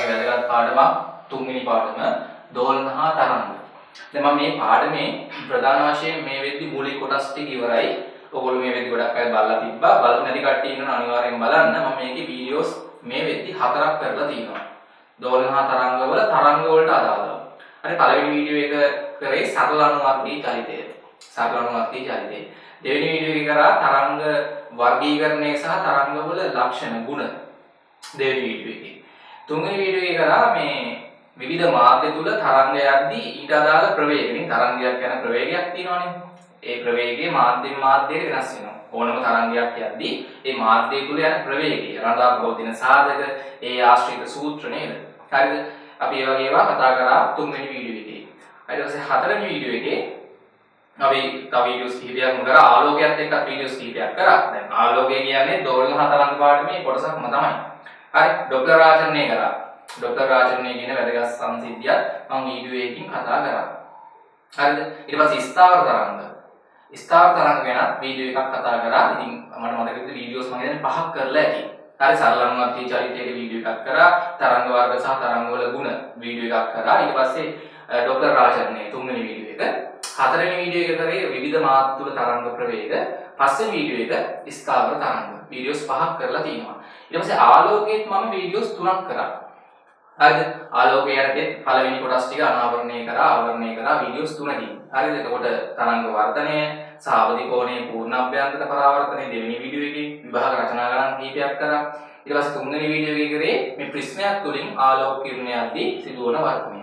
වගේ වැදගත් පාඩමක් තුන්වෙනි පාඩම දෝලන හා තරංග. දැන් මම මේ පාඩමේ ප්‍රධාන වශයෙන් මේ වෙද්දි මූලික කොටස් ටික ඉවරයි. ඔයගොල්ලෝ මේ වෙද්දි ගොඩක් අය බලලා තිබ්බා. බලපු නැති කට්ටිය ඉන්නවා අනිවාර්යෙන් බලන්න. මම මේකේ වීඩියෝස් මේ වෙද්දි 4ක් කරලා තියෙනවා. දෝලන හා තරංග වල තරංග වලට අදාළව. හරි පළවෙනි වීඩියෝ එක කරේ සරල අනුවර්තී චලිතය. සරල අනුවර්තී චලිතය. දෙවෙනි වීඩියෝ එක කරා තරංග වර්ගීකරණය සහ තරංග වල ලක්ෂණ ගුණ. දෙවෙනි වීඩියෝ එකේ. තුන්වෙනි වීඩියෝ එක කරා මේ විවිධ මාධ්‍ය තුල තරංග යද්දී ඊට අදාළ ප්‍රවේගකින් තරංගයක් යන ප්‍රවේගයක් තියෙනවානේ. ඒ ප්‍රවේගයේ මාධ්‍යෙන් මාධ්‍යයට වෙනස් වෙනවා. ඕනම තරංගයක් යද්දී ඒ මාධ්‍ය තුල යන ප්‍රවේගය රඳා පවතින සාධක ඒ ආශ්‍රිත සූත්‍ර නේද? හරිද? අපි ඒ වගේ ඒවා කතා කරා තුන්වෙනි වීඩියෝ එකේ. ඊට පස්සේ හතරවෙනි වීඩියෝ එකේ අපි තව වීඩියෝස් කිහිපයක්ම කරා ආලෝකයත් එක්ක වීඩියෝස් කිහිපයක් කරා. දැන් ආලෝකය කියන්නේ දෝලන හා තරංග පාඩමේ කොටසක්ම තමයි. හරි ડોප්ලර් ආචරණය කරා. ડોප්ලර් ආචරණය කියන වැදගත් සංසිද්ධියක් මම වීඩියෝ එකකින් කතා කරා. හරිද? ඊට පස්සේ ස්ථාවර තරංග. ස්ථාවර තරංග ගැන වීඩියෝ එකක් කතා කරා. ඉතින් මට මතක විදිහට වීඩියෝස් මම හිතන්නේ 5ක් කරලා ඇති. හරි සරල අනුවර්තී චලිතයේ වීඩියෝ එකක් කරා. තරංග වර්ග සහ තරංග වල ගුණ වීඩියෝ එකක් කරා. ඊට පස්සේ ડોප්ලර් ආචරණය තුන්වෙනි වීඩියෝ එක. හතරවෙනි වීඩියෝ එක කරේ විවිධ මාධ්‍ය තුල තරංග ප්‍රවේග. පස්වෙනි වීඩියෝ එක ස්ථාවර තරංග. වීඩියෝස් 5ක් කරලා තියෙනවා. ඊට පස්සේ ආලෝකයේත් මම වීඩියෝස් 3ක් කරා. හරිද? ආලෝකය යටතේ පළවෙනි කොටස් ටික අනාවරණය කරා, ආවරණය කරා වීඩියෝස් 3කින්. හරිද? එතකොට තරංග වර්ධනය, සාවධි කෝණයේ පූර්ණ අභ්‍යන්තර පරාවර්තනය දෙවෙනි වීඩියෝ එකේ විභාග රචනා ගණන් කීපයක් කරා. ඊට පස්සේ තුන්වෙනි වීඩියෝ එකේ කරේ මේ ප්‍රිස්මයක් තුලින් ආලෝක කිරණයන්දී සිදුවන වර්ධනය.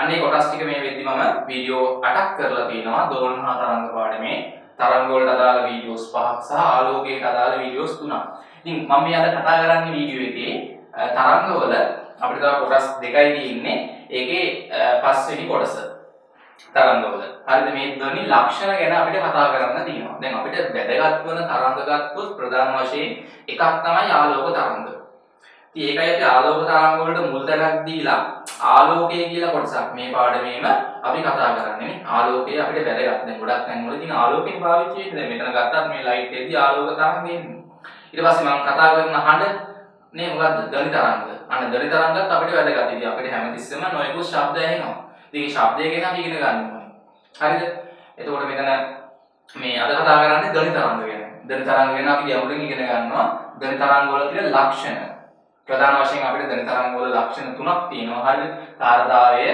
අනේ කොටස් ටික මේ වෙද්දි මම වීඩියෝ 8ක් කරලා තියෙනවා දෝලන හා තරංග පාඩමේ. තරංග වලට අදාළ වීඩියෝස් 5ක් සහ ආලෝකයට අදාළ වීඩියෝස් 3ක්. ඉතින් මම මේ අද කතා කරන්නේ වීඩියෝ එකේ තරංග වල අපිට තව කොටස් දෙකයි තියෙන්නේ. ඒකේ පස්වෙනි කොටස තරංගවල. හරිද? මේ ධ්වනි ලක්ෂණ ගැන අපිට කතා කරන්න තියෙනවා. දැන් අපිට වැදගත් වන තරංග ගත්තොත් ප්‍රධාන වශයෙන් එකක් තමයි ආලෝක තරංග. ඉතින් ඒකයි අපි ආලෝක තරංග වලට මුල් තැනක් දීලා ආලෝකය කියලා කොටසක් මේ පාඩමේම අපි කතා කරන්නේ නේ. ආලෝකය අපිට වැදගත්. දැන් ගොඩක් තැන්වල තියෙන ආලෝකයෙන් පාවිච්චි වෙන්නේ. දැන් මෙතන ගත්තත් මේ ලයිට් එකේදී ආලෝක තරංග එන්නේ. ඊට පස්සේ මම කතා කරන හඬ නේ මොකද්ද? ධ්වනි තරංග. අන්න ධ්වනි තරංගත් අපිට වැදගත්. ඉතින් අපිට හැමතිස්සෙම නොයෙකුත් ශබ්ද ඇහෙනවා. ඉතින් මේ ශබ්දය ගැන අපි ඉගෙන ගන්න ඕනේ. හරිද? එතකොට මෙතන මේ අද කතා කරන්නේ ධ්වනි තරංග ගැන. ධ්වනි තරංග ගැන අපි ගැඹුරින් ඉගෙන ගන්නවා. ධ්වනි තරංග වල තියෙන ලක්ෂණ. ප්‍රධාන වශයෙන් අපිට ධ්වනි තරංග වල ලක්ෂණ තුනක් තියෙනවා. හරිද? තාරදාවය,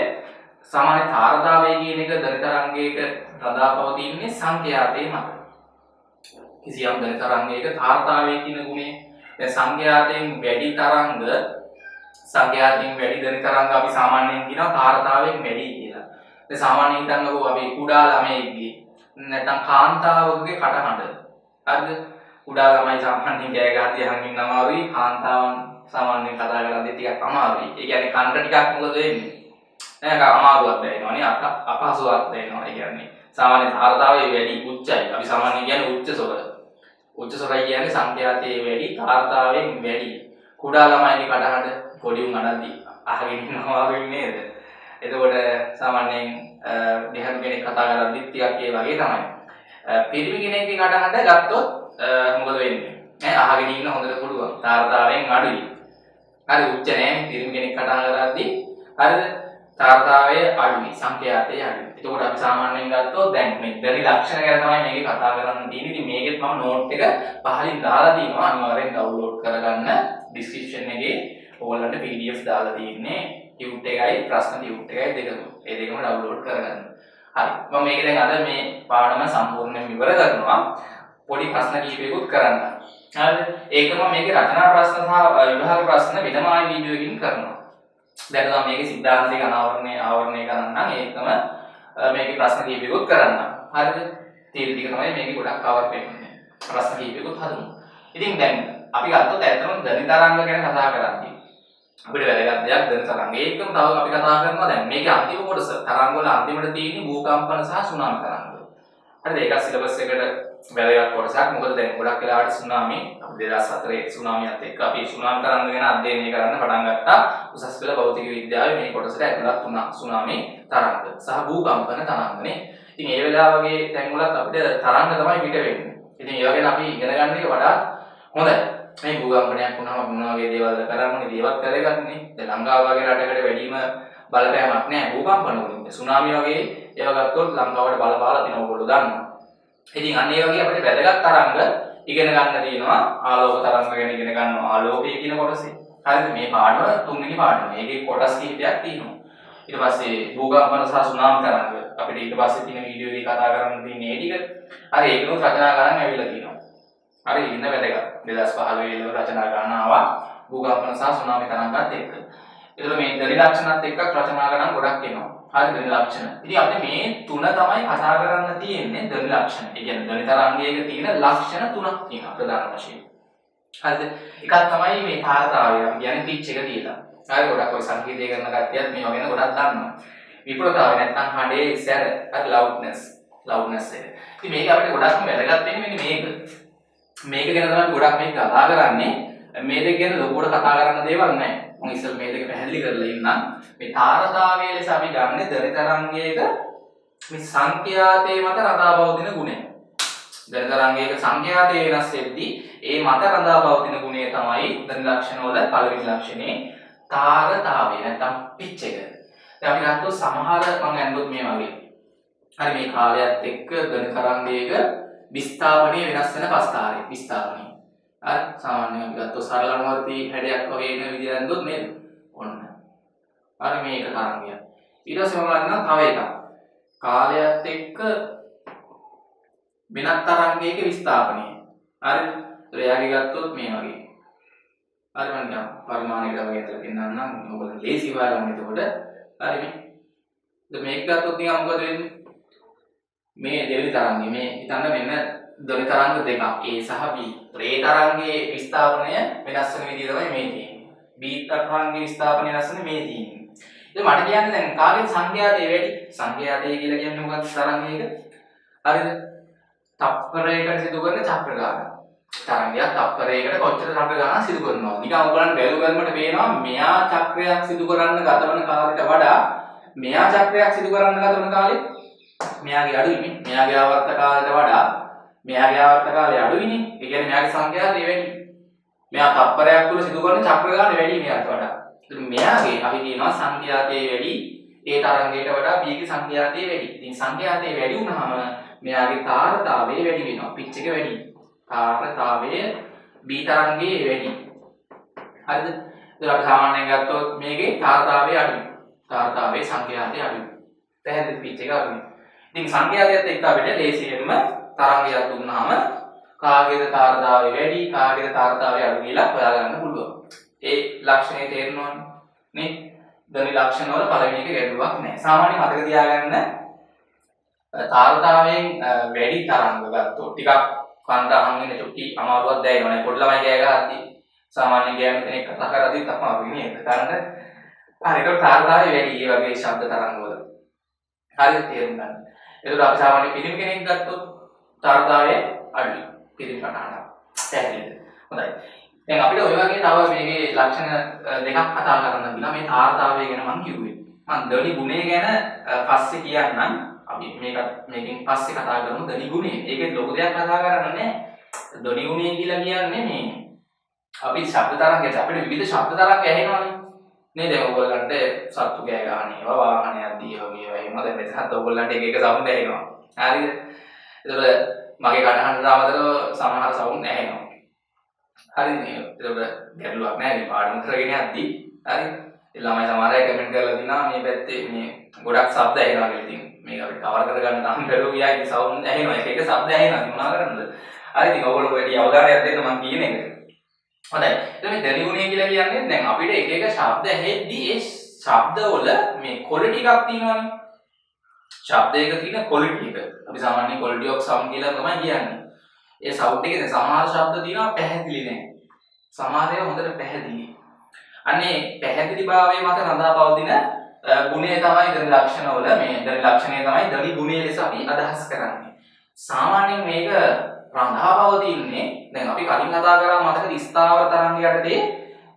සාමාන්‍ය තාරදාවය කියන එක ධ්වනි තරංගයක රඳා පවතින්නේ සංඛ්‍යාතයේ මත. කිසියම් ධ්වනි තරංගයක තාරදාවය කියන ගුණය දැන් සංඛ්‍යාතයෙන් වැඩි තරංග සංඛ්‍යාතයෙන් වැඩි ධ්වනි තරංග අපි සාමාන්‍යයෙන් කියනවා තාරතාවයෙන් වැඩි කියලා. දැන් සාමාන්‍යයෙන් හිතන්නකෝ අපි කුඩා ළමයෙක්ගේ නැත්නම් කාන්තාවකගේ කටහඬ. හරිද? කුඩා ළමයි සාමාන්‍යයෙන් කෑ ගහද්දී අහන් ඉන්න අමාරුයි. කාන්තාවන් සාමාන්‍යයෙන් කතා කරද්දී ටිකක් අමාරුයි. ඒ කියන්නේ කනට ටිකක් මොකද වෙන්නේ? නේද? අමාරුවක් දැනෙනවනේ. අපහසුයක් දැනෙනවා. ඒ කියන්නේ සාමාන්‍ය තාරතාවයේ වැඩි උච්චයි. අපි සාමාන්‍යයෙන් කියන්නේ උච්ච ස්වර. උච්ච ස්වරය කියන්නේ සංඛ්‍යාතයේ වැඩි තාරතාවයෙන් වැඩි. කුඩා ළමයිගේ කටහඬ පොඩි උන් අනද්දී අහගෙන ඉන්නවා වගේ නේද? එතකොට සාමාන්‍යයෙන් දෙහළු කෙනෙක් කතා කරද්දි ටිකක් ඒ වගේ තමයි. පිරිමි කෙනෙක්ගේ කටහඬ ගත්තොත් මොකද වෙන්නේ? අහගෙන ඉන්න හොඳට පුළුවන්. තාරතාවයෙන් අඩුයි. හරි උච්ච නැහැ පිරිමි කෙනෙක් කතා කරද්දී. හරිද? තාරතාවයේ අඩුයි. සංඛ්‍යාතයේ අඩුයි. එතකොට අපි සාමාන්‍යයෙන් ගත්තොත් දැන් මේ ධ්වනි ලක්ෂණ ගැන තමයි මේකේ කතා කරන්න තියෙන්නේ. ඉතින් මේකෙත් මම නෝට් එක පහලින් දාලා තියෙනවා. අනිවාර්යෙන් ඩවුන්ලෝඩ් කරගන්න. ඩිස්ක්‍රිප්ෂන් එකේ ඕගොල්ලන්ට PDF දාලා තියෙන්නේ. ටියුට් එකයි ප්‍රශ්න ටියුට් එකයි දෙකම. ඒ දෙකම ඩවුන්ලෝඩ් කරගන්න. හරි. මම මේක දැන් අද මේ පාඩම සම්පූර්ණයෙන් ඉවර කරනවා. පොඩි ප්‍රශ්න කිහිපයකුත් කරන්න. හරිද? ඒකම මේකේ රචනා ප්‍රශ්න සහ විභාග ප්‍රශ්න වෙනම ආයි වීඩියෝ එකකින් කරනවා. දැන් තමයි මේකේ සිද්ධාන්තික ආවරණය කරන්න නම් ඒකම මේකේ ප්‍රශ්න කිහිපයකුත් කරන්න. හරිද? තීර ටික තමයි මේකේ ගොඩක් කවර් වෙන්නේ. ප්‍රශ්න කිහිපයකුත් හදමු. ඉතින් දැන් අපි ගත්තොත් ඇත්තටම ධ්වනි තරංග ගැන කතා කරන්නේ. අපිට වැදගත් දෙයක් ධ්වනි තරංග. ඒකම තව අපි කතා කරනවා දැන් මේකේ අන්තිම කොටස තරංග වල අන්තිමට තියෙන්නේ භූකම්පන සහ සුනාමි තරංග. හරිද? ඒක සිලබස් එකට වැදගත් කොටසක්. මොකද දැන් ගොඩක් වෙලාවට සුනාමි අපි 2004 සුනාමියත් එක්ක අපි සුනාමි තරංග ගැන අධ්‍යයනය කරන්න පටන් ගත්තා. උසස් පෙළ භෞතික විද්‍යාවේ මේ කොටසට ඇතුළත් වුණා සුනාමි තරංග සහ භූකම්පන තරංගනේ. ඉතින් ඒ වෙලාවගේ තැන් වලත් අපිට තරංග තමයි පිට වෙන්නේ. ඉතින් ඒවා ගැන අපි ඉගෙන ගන්න එක වඩා හොඳයි. මේ භූකම්පනයක් වුණාම මොනවා වගේ දේවල් කරන්නේ දේවල් කරගන්නේ. දැන් ලංකාව වගේ රටකට වැඩිම බලපෑමක් නැහැ භූකම්පන වලින්. සුනාමි වගේ ඒවා ගත්තොත් ලංකාවට බලපාලා තියෙනවා ඔයගොල්ලෝ දන්නවා. ඉතින් අන්න ඒ වගේ අපිට වැදගත් තරංග ඉගෙන ගන්න තියෙනවා. ආලෝක තරංග ගැන ඉගෙන ගන්නවා ආලෝකය කියන කොටසේ. හරිද? මේ පාඩම තුන්වෙනි පාඩම. මේකේ කොටස් කිහිපයක් තියෙනවා. ඊට පස්සේ භූකම්පන සහ සුනාමි තරංග අපිට ඊට පස්සේ තියෙන වීඩියෝ එකේ කතා කරන්න තියෙන්නේ ඒ ටික. හරි ඒකනොත් රචනා කරන්න ඇවිල්ලා තියෙනවා. හරි ඉන්න වැදගත්. 2015 වල රචනා කරන්න ආවා භූකම්පන සහ සුනාමි තරංගات එක්ක. ඒතර මේ ධනි ලක්ෂණත් එක්ක රචනා කරන්න ගොඩක් එනවා. හරි ධනි ලක්ෂණ. ඉතින් අපිට මේ තුන තමයි කතා කරන්න තියෙන්නේ ධනි ලක්ෂණ. ඒ කියන්නේ ධනි තරංගයක තියෙන ලක්ෂණ තුනක් තියෙනවා ප්‍රධාන වශයෙන්. හරිද? එකක් තමයි මේ තාරතාවය කියන්නේ පිච් එක කියලා. හරි ගොඩක් ඔය සංකේතය කරන කට්ටියත් මේවා ගැන ගොඩක් දන්නවා. විප්‍රතාවය නැත්නම් හඬේ සැර හරි loudness එක. ඉතින් මේක අපිට ගොඩක්ම වැදගත් වෙන්නේ මෙන්න මේක. මේක ගැන තමයි ගොඩක් මේක කතා කරන්නේ. මේ දෙක ගැන ලොකුවට කතා කරන්න දේවල් නැහැ. මම ඉස්සෙල් මේ දෙක පැහැදිලි කරලා ඉන්නම්. මේ තාරතාවයේ ලෙස අපි ගන්න ධනි තරංගයක මේ සංඛ්‍යාතයේ මත රඳාපවතින ගුණය. ධනි තරංගයක සංඛ්‍යාතය වෙනස් වෙද්දී ඒ මත රඳාපවතින ගුණය තමයි ධනි ලක්ෂණ වල පළවෙනි ලක්ෂණේ තාරතාවය නැත්නම් පිච් එක. දැන් අපි ගත්තොත් සමහර මම අඳුත් මේ වගේ. හරි මේ කාලයත් එක්ක ධනි තරංගයක විස්ථාපනය වෙනස් වෙන පස්තාරේ විස්ථාපනය. හරි සාමාන්‍යයෙන් අපි ගත්තොත් සරල අනුවර්ති හැඩයක් වගේ එන විදිහ අඳුත් නේද? ඔන්න. හරි මේක තරංගයක්. ඊට පස්සේ මම ගන්නවා තව එකක්. කාලයත් එක්ක වෙනත් තරංගයක විස්ථාපනය. හරි. ඒතර එයාගේ ගත්තොත් මේ වගේ. හරි මම දැන් පරිමාණයකට වගේ ඉතල පෙන්නන්නම්. ඔයගොල්ලෝ ලේසි හොයාගන්න එතකොට. හරි මේ. දැන් මේක ගත්තොත් නිකන් මොකද වෙන්නේ? මේ දෙවෙනි තරංගය මේ හිතන්න මෙන්න දෙවෙනි තරංග දෙකක් A සහ B. ඒ තරංගයේ විස්ථාපනය වෙනස් වෙන විදිය තමයි මේ තියෙන්නේ. B තරංගයේ විස්ථාපනය වෙනස් වෙන මේ තියෙන්නේ. ඉතින් මට කියන්නේ දැන් කාගේ සංඛ්‍යාතය වැඩි? සංඛ්‍යාතය කියලා කියන්නේ මොකක්ද තරංගයක? හරිද? තප්පරයකට සිදු කරන චක්‍ර ගාන. තරංගයක් තප්පරයකට කොච්චර චක්‍ර ගානක් සිදු කරනවද? නිකන් ඔයගලන්ට බැලු බැලමට පේනවා මෙයා චක්‍රයක් සිදු කරන්න ගතවන කාලයට වඩා මෙයා චක්‍රයක් සිදු කරන්න ගතවන කාලේ මෙයාගේ අඩුයිනේ. මෙයාගේ ආවර්ත කාලයට වඩා මෙයාගේ ආවර්ත කාලය අඩුයිනේ. ඒ කියන්නේ මෙයාගේ සංඛ්‍යාතය වැඩි. මෙයා තප්පරයක් තුල සිදු කරන චක්‍ර ගාන වැඩි මෙයාට වඩා. ඉතින් මෙයාගේ අපි කියනවා සංඛ්‍යාතය වැඩි ඒ තරංගයට වඩා B ගේ සංඛ්‍යාතය වැඩි. ඉතින් සංඛ්‍යාතය වැඩි වුණාම මෙයාගේ තාරතාවය වැඩි වෙනවා. පිච් එක වැඩි. තාරතාවය B තරංගයේ වැඩි. හරිද? ඒත් අපි සාමාන්‍යයෙන් ගත්තොත් මේකේ තාරතාවය අඩුයි. තාරතාවයේ සංඛ්‍යාතය අඩුයි. පැහැදිලි පිච් එක අඩුයි. ඉතින් සංඛ්‍යාතයත් එක්ක අපිට ලේසියෙන්ම තරංගයක් දුන්නාම කාගේද තාරතාවය වැඩි කාගේද තාරතාවය අඩු කියලා හොයාගන්න පුළුවන්. ඒ ලක්ෂණය තේරෙනවනේ නේ? ධනි ලක්ෂණ වල පළවෙනි එක ගැටලුවක් නැහැ. සාමාන්‍යයෙන් මතක තියාගන්න තාරතාවයෙන් වැඩි තරංග ගත්තොත් ටිකක් කන්ද අහන් වෙන චුට්ටි අමාරුවක් දැනෙනවා. පොඩි ළමයි කෑ ගහද්දී සාමාන්‍ය ගෑනු කෙනෙක් කතා කරද්දී තමයි නේද? තරංග හරියට තාරතාවය වැඩි ඒ වගේ ශබ්ද තරංග වල. හරියට තේරුම් ගන්න. ඒකට අපි සාමාන්‍ය පිළිම කෙනෙක් ගත්තොත් තාරතාවය අඩුයි. පිළිම කතාවක්. පැහැදිලිද? හොඳයි. දැන් අපිට ඔය වගේ තව මේකේ ලක්ෂණ දෙකක් කතා කරන්න දිනා මේ තාරතාවය ගැන මම කිව්වේ. මම ධනි ගුණය ගැන පස්සේ කියන්නම්. අපි මේකෙන් පස්සේ කතා කරමු ධනි ගුණය. ඒකේ ලොකු දෙයක් කතා කරන්න නැහැ. ධනි ගුණය කියලා කියන්නේ මේ අපි ශබ්ද තරංගයට අපිට විවිධ ශබ්ද තරංග ඇහෙනවනේ. නේද? ඔයගොල්ලන්ට සත්තු කෑ ගන්න ඒවා වාහනයක් දී වගේ ඒවා එහෙම දැන් මෙතනත් ඔයගොල්ලන්ට එක එක සවුන්ඩ් ඇහෙනවා. හරිද? ඒතකොට මගේ කටහඬට අමතරව සමහර සවුන්ඩ් ඇහෙනවා. හරිද? ඒතකොට ගැටලුවක් නැහැ මේ පාඩම කරගෙන යද්දී. හරි? ඒ ළමයි සමහර අය කමෙන්ට් කරලා දිනා මේ පැත්තේ මේ ගොඩක් ශබ්ද ඇහෙනවා කියලා. ඉතින් මේක අපිට කවර් කරගන්න තරම් බැලුවා ගියා ඉතින් සවුන්ඩ් ඇහෙනවා. එක එක ශබ්ද ඇහෙනවා. ඉතින් මොනවා කරන්නද? හරි ඉතින් ඔයගොල්ලෝ වැඩි අවධානයක් දෙන්න මම කියන එක. හොඳයි. එතකොට මේ ධනි ගුණය කියලා කියන්නේ දැන් අපිට එක එක ශබ්ද ඇහෙද්දී ඒ ශබ්දවල මේ quality එකක් තියෙනවානේ. ශබ්දයක තියෙන quality එක. අපි සාමාන්‍යයෙන් quality of sound කියලා තමයි කියන්නේ. ඒ sound එකේ දැන් සමහර ශබ්ද තියෙනවා පැහැදිලි නැහැ. සමහර ඒවා හොඳට පැහැදිලි. අනේ පැහැදිලිභාවයේ මත රඳාපවතින ගුණය තමයි ධනි ලක්ෂණවල මේ ධනි ලක්ෂණය තමයි ධනි ගුණය ලෙස අපි අදහස් කරන්නේ. සාමාන්‍යයෙන් මේක රඳාපවතින්නේ දැන් අපි කලින් කතා කරා මතකද ස්ථාවර තරංග යටතේ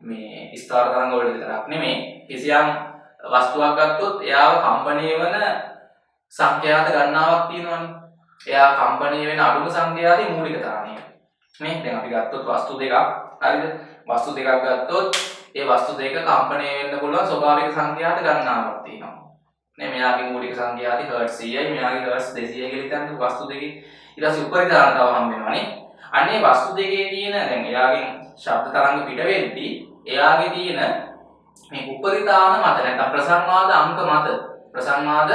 මේ ස්ථාවර තරංග වලට විතරක් නෙමෙයි කිසියම් වස්තුවක් ගත්තොත් එයාව කම්පණය වෙන සංඛ්‍යාත ගණනාවක් තියෙනවනේ. එයා කම්පණය වෙන අඩුම සංඛ්‍යාතේ මූලික තරණය. නේ දැන් අපි ගත්තොත් වස්තු දෙකක් හරිද? වස්තු දෙකක් ගත්තොත් ඒ වස්තු දෙක කම්පණය වෙන්න පුළුවන් ස්වභාවික සංඛ්‍යාවට ගණනාවක් තියෙනවා. නේ මෙයාගේ මූලික සංඛ්‍යාති හර්ට්ස් 100යි මෙයාගේ හර්ට්ස් 200යි කියලා හිතන්න වස්තු දෙකේ ඊට පස්සේ උපරිධානතාව හම්බ වෙනවානේ. අන්නේ වස්තු දෙකේ තියෙන දැන් එයාගෙන් ශබ්ද තරංග පිට වෙද්දී එයාගේ තියෙන මේ උපරිධාන මත නැත්නම් ප්‍රසංවාද අංක මත ප්‍රසංවාද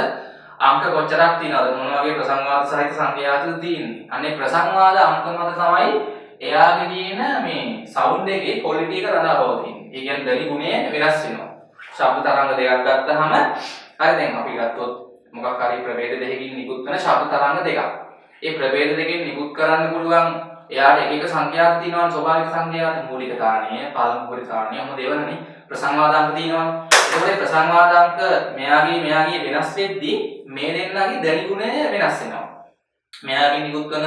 අංක කොච්චරක් තියෙනවද මොන වගේ ප්‍රසංවාද සහිත සංඛ්‍යාතද තියෙන්නේ. අනේ ප්‍රසංවාද අංක මත තමයි එයාගේ තියෙන මේ සවුන්ඩ් එකේ ක්වොලිටි එක රඳා පවතින්නේ. ඒ කියන්නේ ධ්වනි ගුණය වෙනස් වෙනවා. ශබ්ද තරංග දෙකක් ගත්තාම හරි දැන් අපි ගත්තොත් මොකක් හරි ප්‍රභේද දෙකකින් නිකුත් වෙන ශබ්ද තරංග දෙකක්. ඒ ප්‍රභේද දෙකෙන් නිකුත් කරන්න පුළුවන් එයාට එක එක සංඛ්‍යාත තියෙනවා ස්වභාවික සංඛ්‍යාත මූලික තාණය, පළමු පරිතාණය ඔහොම දේවලනේ ප්‍රසංවාදාංක තියෙනවා. ඒකෝනේ ප්‍රසංවාදාංක මෙයාගේ වෙනස් වෙද්දී මේ දෙන්නගේ ධ්වනි ගුණය වෙනස් වෙනවා. මෙයාගේ නිකුත් කරන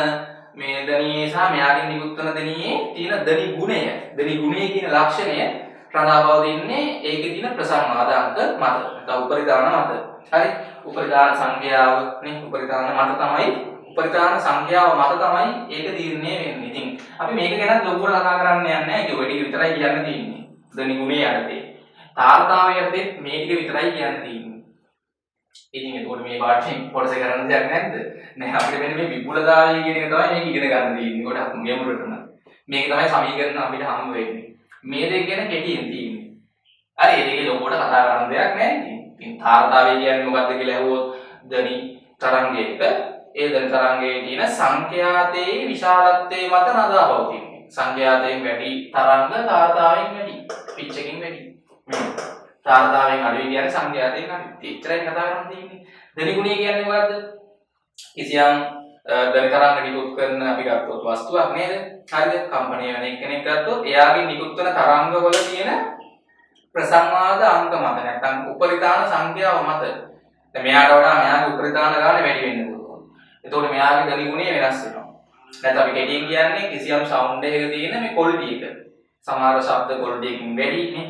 මේ ධ්වනියේ සහ මෙයාගේ නිකුත් කරන ධ්වනියේ තියෙන ධ්වනි ගුණය කියන ලක්ෂණය රඳාපවතින්නේ ඒකේ තියෙන ප්‍රසංවාදාංක මත නැත්නම් උපරිධාන මත. හරි උපරිධාන සංඛ්‍යාව නේ උපරිධාන මත තමයි උපරිධාන සංඛ්‍යාව මත තමයි ඒක තීරණය වෙන්නේ. ඉතින් අපි මේක ගැන ලොකුවට කතා කරන්න යන්නේ නැහැ. ඒක ඔය ටික විතරයි කියන්න තියෙන්නේ. ධ්වනි ගුණය යටතේ. තාර්තාවය යටතේ මේ ටික විතරයි කියන්න තියෙන්නේ. ඉතින් ඒකෝට මේ පාඩේ කොටස කරන්න දෙයක් නැද්ද? නෑ අපිට මෙන්න මේ විපුලතාවය කියන එක තමයි මේක ඉගෙන ගන්න තියෙන්නේ. ගොඩක් ගැඹුරටම. මේක තමයි සමීකරණ අපිට හම්බ වෙන්නේ. මේ දෙක ගැන කෙටියෙන් තියෙන්නේ. හරි ඒ දෙකේ ලොකුවට කතා කරන්න දෙයක් නෑ ඉතින්. ඉතින් තාර්තාවය කියන්නේ මොකක්ද කියලා අහුවොත් ධ්වනි තරංගයක ඒ ධ්වනි තරංගයේ තියෙන සංඛ්‍යාතයේ විශාලත්වයේ මත නදා පවතින්නේ. සංඛ්‍යාතයෙන් වැඩි තරංග තාර්තාවයෙන් වැඩි. පිච් එකකින් වැඩි. තාර්තාවයෙන් අඩුයි කියන්නේ සංඛ්‍යාතයෙන් අඩුයි. එච්චරයි කතා කරන්න තියෙන්නේ. ධ්වනි ගුණය කියන්නේ මොකද්ද? කිසියම් ධ්වනි තරංග නිකුත් කරන අපි ගත්තොත් වස්තුවක් නේද? හරිද? කම්පණය වෙන එක්කෙනෙක් ගත්තොත් එයාගේ නිකුත් කරන තරංගවල තියෙන ප්‍රසංවාද අංක මත නැත්නම් උපරිධාන සංඛ්‍යාව මත. දැන් මෙයාට වඩා මෙයාගේ උපරිධාන ගාණ වැඩි වෙන්න පුළුවන්. එතකොට මෙයාගේ ධ්වනි ගුණය වෙනස් වෙනවා. නැත්නම් අපි කෙටියෙන් කියන්නේ කිසියම් සවුන්ඩ් එකක තියෙන මේ ක්වොලිටි එක. සමහර ශබ්ද ක්වොලිටි එකකින් වැඩි නේ.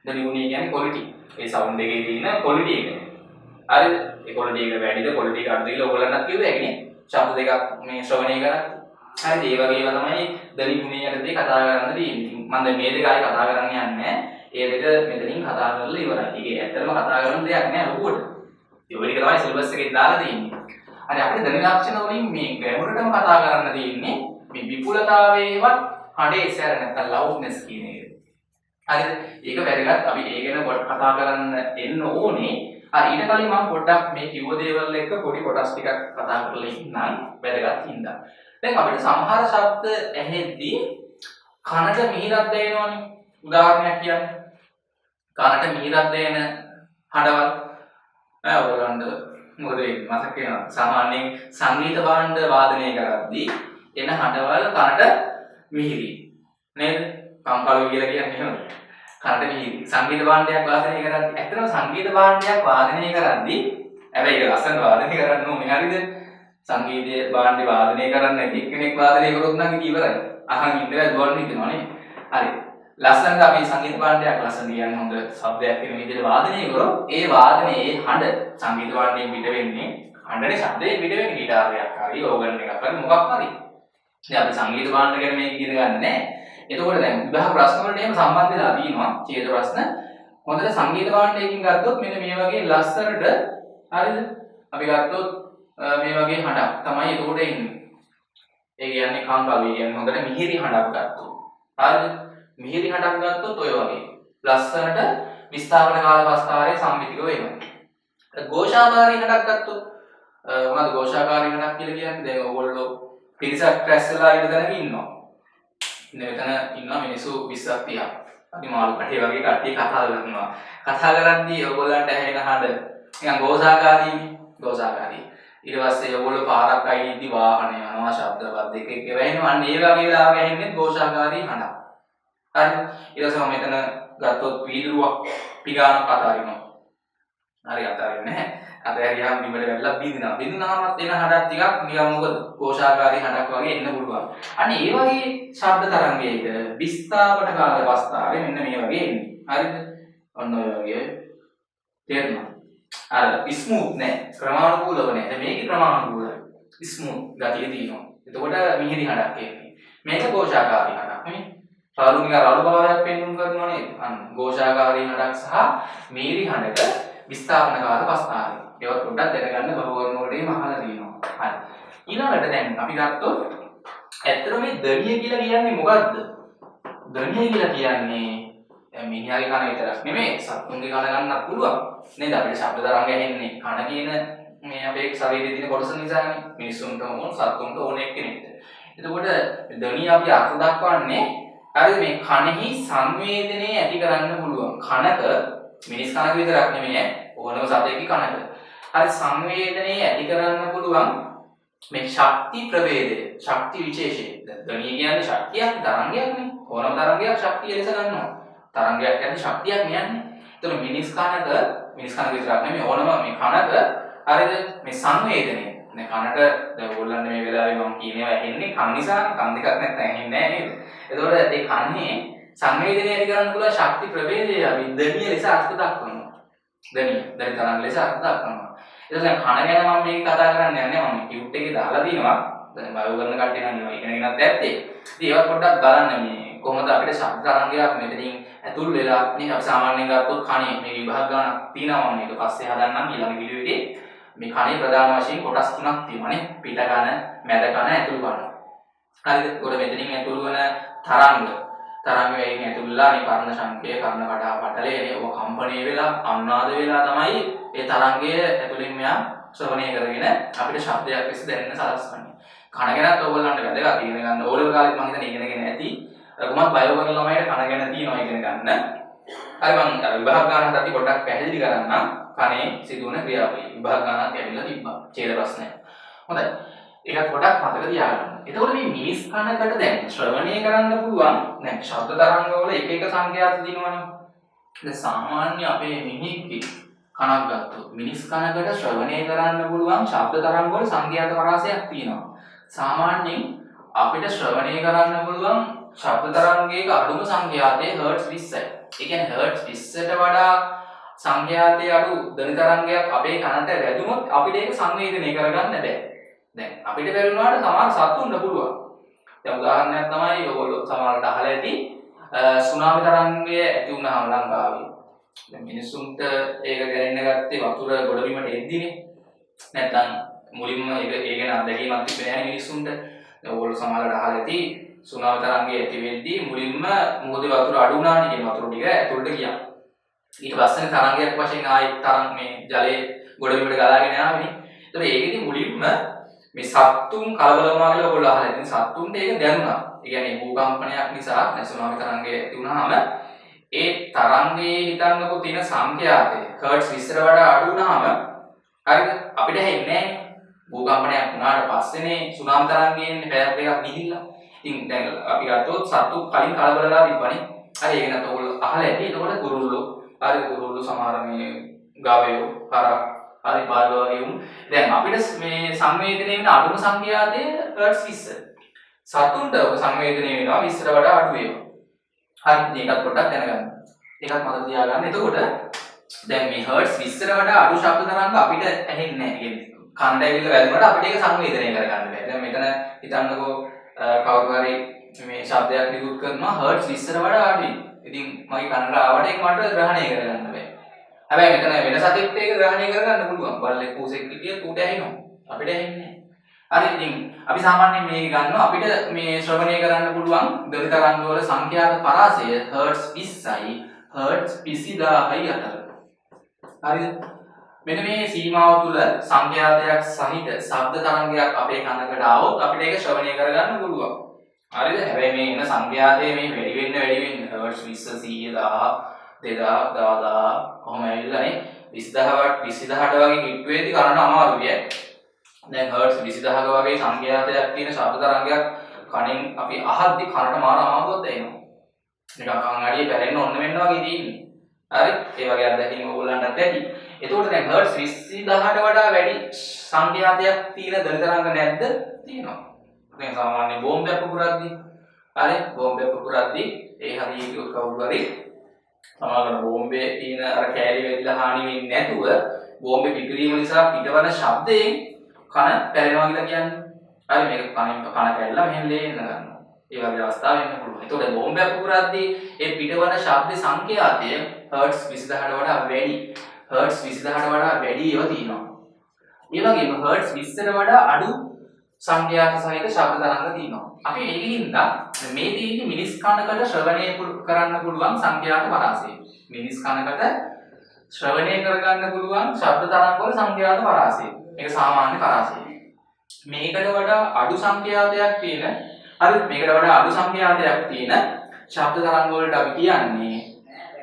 ධ්වනි ගුණය කියන්නේ ක්වොලිටි. ඒ සවුන්ඩ් එකේ තියෙන ක්වොලිටි එක. හරිද? ඒ ක්වොලිටි එක වැඩිද ක්වොලිටි එක අඩුද කියලා ඔයගොල්ලන්ට කිව්වා ඒකනේ. ශබ්ද දෙකක් මේ ශ්‍රවණය කරා. හරිද? ඒ වගේ ඒවා තමයි ධ්වනි ගුණය යටතේ කතා කරන්න තියෙන්නේ. මම දැන් මේ දෙක ආයේ කතා කරන්න යන්නේ නැහැ. ඒ දෙක මෙතනින් කතා කරලා ඉවරයි. ඒක ඇත්තටම කතා කරන්න දෙයක් නෑ ලොකුවට. ඒ වගේ තමයි සිලබස් එකේ දාලා තියෙන්නේ. හරි අපිට ධ්වනි ලක්ෂණ වලින් මේ ගැඹුරටම කතා කරන්න තියෙන්නේ මේ විපුලතාවයේවත් හඬේ සැර නැත්නම් ලවුඩ්නස් කියන එක. හරිද? ඒක වැදගත්. අපි ඒ ගැන කතා කරන්න එන්න ඕනේ. හරි ඊට කලින් මම පොඩ්ඩක් මේ කිව්ව දේවල් එක්ක පොඩි කොටස් ටිකක් කතා කරලා ඉන්නම් වැදගත් හින්දා. දැන් අපිට සමහර ශබ්ද ඇහෙද්දී කනට මිහිරක් දැනෙනවනේ. උදාහරණයක් කියන්නේ කනට මිහිරක් දැනෙන හඬවල් ඔයගොල්ලන්ට මොකද වෙන්නේ මතක වෙනවා සාමාන්‍යයෙන් සංගීත භාණ්ඩ වාදනය කරද්දී එන හඬවල් කනට මිහිරි නේද කම්කලුව කියලා කියන්නේ එහෙමද කනට මිහිරි සංගීත භාණ්ඩයක් වාදනය කරද්දී ඇත්තටම සංගීත භාණ්ඩයක් වාදනය කරද්දී හැබැයි ඒක ලස්සන වාදනය කරන්න ඕනේ හරිද සංගීතයේ භාණ්ඩ වාදනය කරන්න එක්කෙනෙක් වාදනය කරොත් නම් ඒක ඉවරයි අහන් ඉඳලා දුවන්න හිතෙනවා නේ හරි ලස්සනට අපි සංගීත භාණ්ඩයක් ලස්සන කියන්නේ හොඳ ශබ්දයක් වෙන විදිහට වාදනය කරොත් ඒ වාදනයේ හඬ සංගීත භාණ්ඩයෙන් පිට වෙන්නේ හඬනේ ශබ්දයෙන් පිට වෙන්නේ ගිටාරයක් හරි ඕගන් එකක් හරි මොකක් හරි. දැන් අපි සංගීත භාණ්ඩ ගැන මේක ඉගෙන ගන්න නැහැ. එතකොට දැන් විභාග ප්‍රශ්න වලට එහෙම සම්බන්ධ වෙලා තියෙනවා ඡේද ප්‍රශ්න. හොඳට සංගීත භාණ්ඩයකින් ගත්තොත් මෙන්න මේ වගේ ලස්සනට හරිද? අපි ගත්තොත් මේ වගේ හඬක් තමයි එතකොට එන්නේ. ඒ කියන්නේ කම්කලුව කියන්නේ හොඳට මිහිරි හඬක් ගත්තොත්. හරිද? මිහිරි හඬක් ගත්තොත් ඔය වගේ ලස්සනට විස්ථාපන කාල පස්තාරයේ සම්මිතික වෙනවා. ഘോഷාකාරී හඬක් ගත්තොත් මොනවද ഘോഷාකාරී හඬක් කියලා කියන්නේ? දැන් ඔයගොල්ලෝ පිරිසක් රැස් වෙලා ඉන්න තැනක ඉන්නවා. මෙතන ඉන්නවා මිනිස්සු 20ක් 30ක්. අපි මාළු කටේ වගේ කට්ටිය කතා කරනවා. කතා කරද්දී ඔයගොල්ලන්ට ඇහෙන හඬ නිකන් ഘോഷාකාරී. ඊට පස්සේ ඔයගොල්ලෝ පාරක් අයිනිද්දි වාහන යනවා ශබ්දවත් දෙක එක වෙනවා. අන්න ඒ වගේ වෙලාවක ඇහෙන්නේ ഘോഷාකාරී හඬක්. හරි ඊට පස්සේ මම මෙතන ගත්තොත් වීදුරුවක් පිගානක් අතාරිනවා. හරි අතාරින්නේ නැහැ. අතහැරියාම බිමට වැටලා බින්දිනවා. බින්දිනාමත් එන හඬක් ටිකක් නිකන් මොකද ഘോഷාකාරී හඬක් වගේ එන්න පුළුවන්. අන්න ඒ වගේ ශබ්ද තරංගයක විස්ථාපන කාල අවස්ථාවේ මෙන්න මේ වගේ එන්නේ. හරිද? ඔන්න ඔය වගේ තේරුණා. අර ස්මූත් නෑ ක්‍රමානුකූලව නෑ. දැන් මේකේ ක්‍රමානුකූලයි. ස්මූත් ගතිය තියෙනවා. එතකොට මිහිරි හඬක් එන්නේ. මේක ഘോഷාකාරී හඬක් නේ. තරුණික රළු භාවයක් පෙන්වන්න කරනවා නේද? අන්න ഘോഷාකාරී හඬක් සහ මීරි හඬක විස්ථාපනකාර ප්‍රස්තාරය. ඒවත් පොඩ්ඩක් දැනගන්න බහුවර්ණ වලටම අහලා තියෙනවා. හරි. ඊළඟට දැන් අපි ගත්තොත් ඇත්තට මේ දණිය කියලා කියන්නේ මොකද්ද? දණිය කියලා කියන්නේ මිනිහාගේ කන විතරක් නෙමෙයි සත්තුන්ගේ කන ගන්නත් පුළුවන්. නේද? අපිට ශබ්ද තරංග ඇහෙන්නේ කන කියන මේ අපේ ශරීරයේ තියෙන කොටස නිසානේ. මිනිසුන්ට ඕන සත්තුන්ට ඕන එක්කෙනෙක්ට. එතකොට දණිය අපි අර්ථ දක්වන්නේ හරි මේ කනෙහි සංවේදනයේ ඇති කරන්න පුළුවන්. කනක මිනිස් කනක විතරක් නෙමෙයි ඕනම සතෙක්ගේ කනක. හරි සංවේදනයේ ඇති කරන්න පුළුවන් මේ ශක්ති ප්‍රවේදය, ශක්ති විශේෂය. දණිය කියන්නේ ශක්තියක් තරංගයක් නේ. ඕනම තරංගයක් ශක්තිය ලෙස ගන්නවා. තරංගයක් කියන්නේ ශක්තියක් නෑනේ. එතකොට මිනිස් කනක විතරක් නෙමෙයි ඕනම මේ කනක හරිද මේ සංවේදනය. දැන් කනට දැන් ඕගොල්ලන් මේ වෙලාවේ මම කියනවා ඇහෙන්නේ කන් නිසා කන් දෙකක් නැත්නම් ඇහෙන්නේ නෑ නේද? එතකොට ඒ කන්නේ සංවේදනය ඇති කරන්න පුළුවන් ශක්ති ප්‍රවේදය අපි දණිය ලෙස අර්ථ දක්වනවා. දණිය තරංග ලෙස අර්ථ දක්වනවා. එතකොට දැන් කන ගැන මම මේක කතා කරන්නේ නැහැ මම කියුට් එකේ දාලා දිනවා. දැන් බයෝ කරන කට්ටිය නම් ඒවා ඉගෙනගෙනත් ඇත්තේ. ඉතින් ඒවත් පොඩ්ඩක් බලන්න මේ කොහොමද අපිට ශබ්ද තරංගයක් මෙතනින් ඇතුල් වෙලා මේ අපි සාමාන්‍යයෙන් ගත්තොත් කනේ මේ විභාග ගණන් තියෙනවා මම මේක පස්සේ හදන්නම් ඊළඟ වීඩියෝ එකේ. මේ කනේ ප්‍රධාන වශයෙන් කොටස් තුනක් තියෙනවානේ. පිට කන, මැද කන, ඇතුළු කන. හරිද? ඒකට මෙතනින් ඇතුළු වෙන තරංග වේගයෙන් ඇතුළුලා මේ කර්ණ සංකේය, කර්ණ කඩා පටලේ ඔය කම්පණය වෙලා අන්නාද වෙලා තමයි ඒ තරංගය ඇතුළෙන් මෙයා ශ්‍රවණය කරගෙන අපිට ශබ්දයක් ලෙස දැනෙන්න සලස්වන්නේ. කන ගැනත් ඕගොල්ලන්ට වැදගත් ඉගෙන ගන්න. ඕලෙවල් කාලෙත් මම හිතන්නේ ඉගෙනගෙන ඇති. කොහොමද බයෝ කරන ළමයිට කන ගැන තියෙනවා ඉගෙන ගන්න. හරි මම විභාග ගණන් හදි පොඩ්ඩක් පැහැදිලි කරන්නම්. කනේ සිදුවන ක්‍රියාවලිය. විභාග ගණනක් ඇවිල්ලා තිබ්බා. ඡේද ප්‍රශ්නය. හොඳයි. ඒකත් පොඩ්ඩක් මතක තියාගන්න. එතකොට මේ මිනිස් කනකට දැන් ශ්‍රවණය කරන්න පුළුවන් දැන් ශබ්ද තරංග වල එක එක සංඛ්‍යාත දිනවනේ. දැන් සාමාන්‍ය අපේ මිනිහෙක්ගේ කනක් ගත්තොත් මිනිස් කනකට ශ්‍රවණය කරන්න පුළුවන් ශබ්ද තරංග වල සංඛ්‍යාත පරාසයක් තියෙනවා. සාමාන්‍යයෙන් අපිට ශ්‍රවණය කරන්න පුළුවන් ශබ්ද තරංගයක අඩුම සංඛ්‍යාතය හර්ට්ස් 20යි. ඒ කියන්නේ හර්ට්ස් 20ට වඩා සංඛ්‍යාතයේ අඩු ධ්වනි තරංගයක් අපේ කනට වැදුනොත් අපිට ඒක සංවේදනය කරගන්න බෑ. දැන් අපිට බැලුනාට සමහර සත්තුන්ට පුළුවන්. දැන් උදාහරණයක් තමයි ඔයගොල්ලෝ සමහරට අහලා ඇති සුනාමි තරංගය ඇති වුණාම ලංකාවේ. දැන් මිනිස්සුන්ට ඒක දැනෙන්න ගත්තේ වතුර ගොඩබිමට එද්දිනේ. නැත්තම් මුලින්ම ඒක ගැන අත්දැකීමක් තිබෙන්නේ නැහැ මිනිස්සුන්ට. දැන් ඔයගොල්ලෝ සමහරට අහලා ඇති සුනාමි තරංගය ඇති වෙද්දී මුලින්ම මොහොතේ වතුර අඩු වුණානේ කියන වතුර ටික ඇතුළට ගියා. ඊට පස්සේ තරංගයක් වශයෙන් ආයි තරංග මේ ජලයේ ගොඩබිමට ගලාගෙන ආවනේ. ඒතකොට ඒකෙදි මුලින්ම මේ සත්තුන් කලබල වුණා කියලා ඔයගොල්ලෝ අහලා ඉතින් සත්තුන්ට ඒක දැනුණා. ඒ කියන්නේ භූකම්පනයක් නිසා සුනාමි තරංගය ඇති වුණාම ඒ තරංගයේ හිතන්නකෝ තියෙන සංඛ්‍යාතය හර්ට්ස් 20ට වඩා අඩු වුණාම හරිද අපිට ඇහෙන්නේ නැහැ. භූකම්පනයක් වුණාට පස්සේනේ සුනාමි තරංගයෙන් පැයක් දෙකක් ගිහිල්ලා. ඉතින් දැන් අපි ගත්තොත් සත්තු කලින් කලබලලා තිබ්බනේ. හරි ඒක නේද ඔයගොල්ලෝ අහලා ඇති. එතකොට කුරුල්ලෝ හරි කුරුල්ලෝ සමහර මේ ගවයෝ හරක් හරි බාල වගේ උන් දැන් අපිට මේ සංවේදනය වෙන අඩුම සංඛ්‍යාතය හර්ට්ස් 20. සතුන්ට සංවේදනය වෙනවා 20ට වඩා අඩු වෙනවා. හරි මේකත් පොඩ්ඩක් දැනගන්න. ඒකත් මතක තියාගන්න. එතකොට දැන් මේ හර්ට්ස් 20ට වඩා අඩු ශබ්ද තරංග අපිට ඇහෙන්නේ නැහැ. කියන්නේ කණ්ඩ ඇවිල්ලා වැදුනට අපිට ඒක සංවේදනය කරගන්න බැහැ. දැන් මෙතන හිතන්නකෝ කවුරු හරි මේ ශබ්දයක් නිකුත් කරනවා හර්ට්ස් 20ට වඩා අඩුයි. ඉතින් මගේ කනට ආවට ඒක මට ග්‍රහණය කරගන්න බැහැ. හැබැයි මෙතන වෙන සතෙක්ට ඒක ග්‍රහණය කරගන්න පුළුවන්. බල්ලෙක් පූසෙක් හිටියත් ඌට ඇහෙනවා. අපිට ඇහෙන්නේ නැහැ. හරි ඉතින් අපි සාමාන්‍යයෙන් මේක ගන්නවා අපිට මේ ශ්‍රවණය කරන්න පුළුවන් ධ්වනි තරංග වල සංඛ්‍යාත පරාසය හර්ට්ස් 20යි හර්ට්ස් 20000යි අතර. හරිද? මෙන්න මේ සීමාව තුල සංඛ්‍යාතයක් සහිත ශබ්ද තරංගයක් අපේ කනකට ආවොත් අපිට ඒක ශ්‍රවණය කරගන්න පුළුවන්. හරිද? හැබැයි මේ එන සංඛ්‍යාතයේ මේ වැඩි වෙන්න හර්ට්ස් 20 100 1000 2000 10000 කොහොම ඇවිල්ලානේ 20000ට වගේ කිට්ටු වේදී කරන්න අමාරුයි. දැන් හර්ට්ස් 20000ක වගේ සංඛ්‍යාතයක් තියෙන ශබ්ද තරංගයක් කණෙන් අපි අහද්දි කනට මාර අමාරුවක් දැනෙනවා. නිකන් කන් අඩිය පැලෙන්න ඕන වෙන්න වගේ තියෙන්නේ. හරි? ඒ වගේ අත්දැකීම් ඕගොල්ලන්ටත් ඇති. එතකොට දැන් හර්ට්ස් 20000ට වඩා වැඩි සංඛ්‍යාතයක් තියෙන ධ්වනි තරංග නැද්ද? තියෙනවා. දැන් සාමාන්‍ය බෝම්බයක් පුපුරද්දී හරි බෝම්බයක් පුපුරද්දී ඒ හරියට කවුරු හරි සමහරවිට බෝම්බේ තියෙන අර කෑලි වැදිලා හානි වෙන්නේ නැතුව බෝම්බේ පිපිරීම නිසා පිටවන ශබ්දයෙන් කන පැලෙනවා කියලා කියන්නේ. හරි මේක කන කැල්ලලා මෙහෙම ලේ එන්න ගන්නවා. ඒ වගේ අවස්ථා වෙන්න පුළුවන්. ඒතකොට බෝම්බයක් පුපුරද්දී ඒ පිටවන ශබ්ද සංඛ්‍යාතය හර්ට්ස් 20000ට වඩා වැඩි. හර්ට්ස් 20000ට වඩා වැඩි ඒවා තියෙනවා. ඒ වගේම හර්ට්ස් 20ට වඩා අඩු සංඛ්‍යාත සහිත ශබ්ද තරංග තියෙනවා. අපි මේකෙන්ද මේ තියෙන්නේ මිනිස් කනකට ශ්‍රවණය කරන්න පුළුවන් සංඛ්‍යාත පරාසය. මිනිස් කනකට ශ්‍රවණය කරගන්න පුළුවන් ශබ්ද තරංග වල සංඛ්‍යාත පරාසය. මේක සාමාන්‍ය පරාසය. මේකට වඩා අඩු සංඛ්‍යාතයක් තියෙන මේකට වඩා අඩු සංඛ්‍යාතයක් තියෙන ශබ්ද තරංග වලට අපි කියන්නේ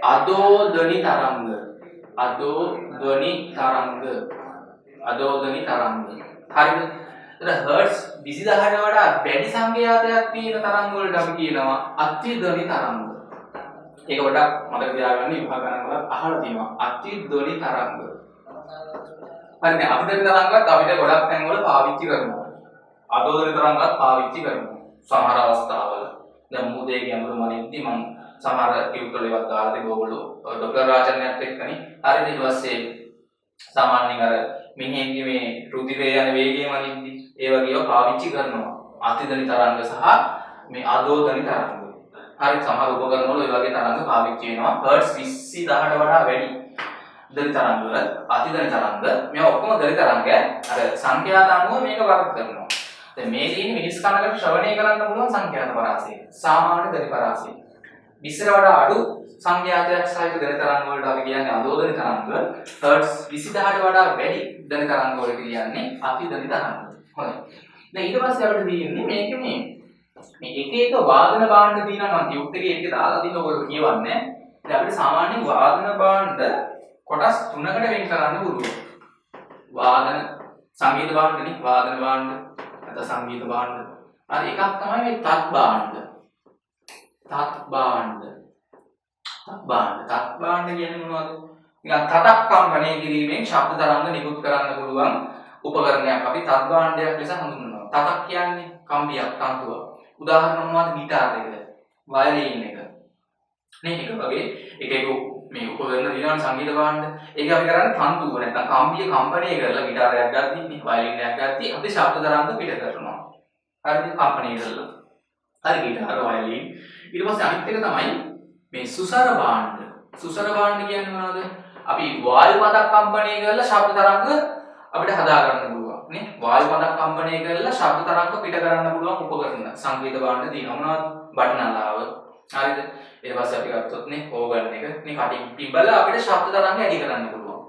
අදෝධනි තරංග. අදෝධනි තරංග. අදෝධනි තරංග. හරිද? එතන හර්ට්ස් 20000ට වඩා වැඩි සංඛ්‍යාතයක් තියෙන තරංග වලට අපි කියනවා අතිධ්වනි තරංග. ඒක වඩා මතක තියාගන්න විභාග ගණන් වල අහලා තියෙනවා අතිධ්වනි තරංග. හරිද? අතිධ්වනි තරංගත් අපිට ගොඩක් තැන් වල පාවිච්චි කරනවා. අදෝධනි තරංගත් පාවිච්චි කරනවා. සමහර අවස්ථාවල දැන් මුදේ ගැඹුරු මනින්දි මම සමහර ටියුටර් එකක් දාලා තිබ්බ ඕගොල්ලෝ ඩොක්ටර් රාජන්‍යත් එක්කනේ. හරිද? ඊට පස්සේ සාමාන්‍යයෙන් අර මිනිහෙන්ගේ මේ රුධිරය යන වේගය මනින්දි ඒ වගේව පාවිච්චි කරනවා. අතිධ්වනි තරංග සහ මේ අදෝධනි තරංග. හරි සමහර උපකරණ වල ඒ වගේ තරංග පාවිච්චි වෙනවා. හර්ට්ස් 20000ට වඩා වැඩි ධනි තරංග වල අතිධනි තරංග මේවා ඔක්කොම ධනි තරංග අර සංඛ්‍යාත අනුව මේක වර්ග කරනවා. දැන් මේ තියෙන්නේ මිනිස් කනකට ශ්‍රවණය කරන්න පුළුවන් සංඛ්‍යාත පරාසය. සාමාන්‍ය ධනි පරාසය. 20ට වඩා අඩු සංඛ්‍යාතයක් සහිත ධනි තරංග වලට අපි කියන්නේ අදෝධනි තරංග. හර්ට්ස් 20000ට වඩා වැඩි ධනි තරංග වලට කියන්නේ අතිධනි තරංග. හොඳයි. දැන් ඊට පස්සේ අපිට තියෙන්නේ මේක මේ එක එක වාදන භාණ්ඩ තියෙනවා මම ටියුට් එකේ එක දාලා තියෙන ඔයගොල්ලෝ කියවන්නේ. දැන් අපිට සාමාන්‍ය වාදන භාණ්ඩ කොටස් තුනකට වෙන් කරන්න පුළුවන්. වාදන සංගීත භාණ්ඩනේ වාදන භාණ්ඩ නැත්නම් සංගීත භාණ්ඩ. හරි එකක් තමයි මේ තත් භාණ්ඩ. තත් භාණ්ඩ. තත් භාණ්ඩ. තත් භාණ්ඩ කියන්නේ මොනවද? නිකන් තතක් කම්පණය කිරීමෙන් ශබ්ද තරංග නිකුත් කරන්න පුළුවන් උපකරණයක් අපි තත් භාණ්ඩයක් ලෙස හඳුන්වනවා. තතක් කියන්නේ කම්බියක් තන්තුවක්. උදාහරණ මොනවද? ගිටාර එක, වයලීන් එක. නේ එක වගේ එක එක මේ උපකරණ දිනන සංගීත භාණ්ඩ. ඒක අපි කරන්නේ තන්තුව නැත්නම් කම්බිය කම්පණය කරලා ගිටාරයක් ගද්දී, වයලීන් එකක් ගද්දී අපි ශබ්ද තරංග පිට කරනවා. හරිද? කම්පණය කරලා. හරි ගිටාර වයලීන්. ඊට පස්සේ අනිත් එක තමයි මේ සුසර භාණ්ඩ. සුසර භාණ්ඩ කියන්නේ මොනවද? අපි වායු පදක් කම්පණය කරලා ශබ්ද තරංග අපිට හදා ගන්න පුළුවන් නේ. වායු පදක් කම්පණය කරලා ශබ්ද තරංග පිට කරන්න පුළුවන් උපකරණ සංගීත භාණ්ඩ තියෙනවා. මොනවද? බටනලාව. හරිද? ඊට පස්සේ අපි ගත්තොත් නේ ඕගන් එක නේ කටින් පිබලා අපිට ශබ්ද තරංග ඇති කරන්න පුළුවන්.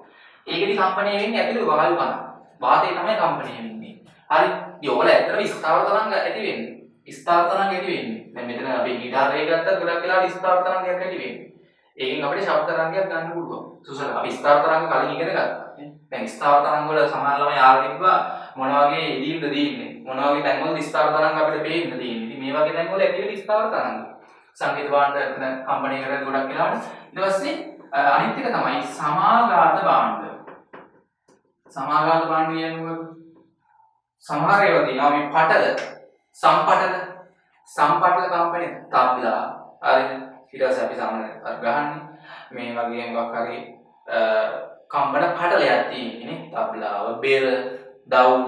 ඒකෙදි කම්පණය වෙන්නේ ඇතුළේ වායු පද. වාතය තමයි කම්පණය වෙන්නේ. හරි. ඉතින් ඔයාලා ඇත්තටම ස්ථාවර තරංග ඇති වෙන්නේ. ස්ථාවර තරංග ඇති වෙන්නේ. දැන් මෙතන අපි ගිටාරේ ගත්තත් ගොඩක් වෙලාවට ස්ථාවර තරංගයක් ඇති වෙන්නේ. ඒකෙන් අපිට ශබ්ද තරංගයක් ගන්න පුළුවන්. සුසල අපි ස්ථාවර තරංග කලින් ඉගෙන ගත්තා. දැන් ස්ථාවර තරංග වල සමහර ළමයි ආල් තිබ්බා මොන වගේ එදීම්ද තියෙන්නේ. මොන වගේ තැන්වල ස්ථාවර තරංග අපිට පේන්න තියෙන්නේ. ඉතින් මේ වගේ තැන්වල ඇති වෙන ස්ථාවර තරංග. සංගීත භාණ්ඩ එතන කම්පණය කරලා ගොඩක් වෙලාවට ඊට පස්සේ අනිත් එක තමයි සමාගාත භාණ්ඩ. සමාගාත භාණ්ඩ කියන්නේ සමහර ඒවා තියෙනවා මේ පටල සම්පටල කම්පණය තබ්ලා හරිද ඊට පස්සේ අපි සාමාන්‍ය අර ගහන්නේ මේ වගේ මොකක් හරි කම්පන පටලයක් තියෙන්නේ තබ්ලාව බෙර දවුල්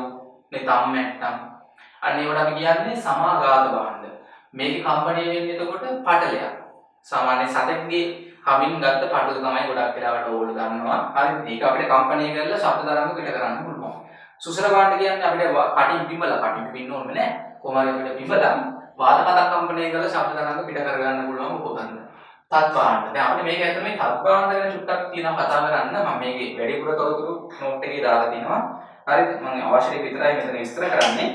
මේ තම්මැට්ටම් අන්න ඒවට අපි කියන්නේ සමාගාත භාණ්ඩ. මේකේ කම්පණය වෙන්නේ එතකොට පටලයක්. සාමාන්‍ය සතෙක්ගේ කමින් ගත්ත පටල තමයි ගොඩක් වෙලාවට ඕල ගන්නවා. හරි මේක අපිට කම්පණය කරලා ශබ්ද තරංග පිට කරන්න පුළුවන්. සුසල භාණ්ඩ කියන්නේ අපිට කටින් පිඹින්න ඕනේ නෑ. කොහොමද අපිට පිඹලා වාත පදක් කම්පණය කරලා ශබ්ද තරංග පිට කරගන්න පුළුවන් උපකරණ. තත් භාණ්ඩ. දැන් අපිට මේක ඇත්තට මේ තත් භාණ්ඩ ගැන චුට්ටක් තියෙනවා කතා කරන්න. මම මේකේ වැඩිපුර තොරතුරු නෝට් එකේ දාලා තිනවා. හරිද? මම අවශ්‍ය දේ විතරයි මෙතන විස්තර කරන්නේ.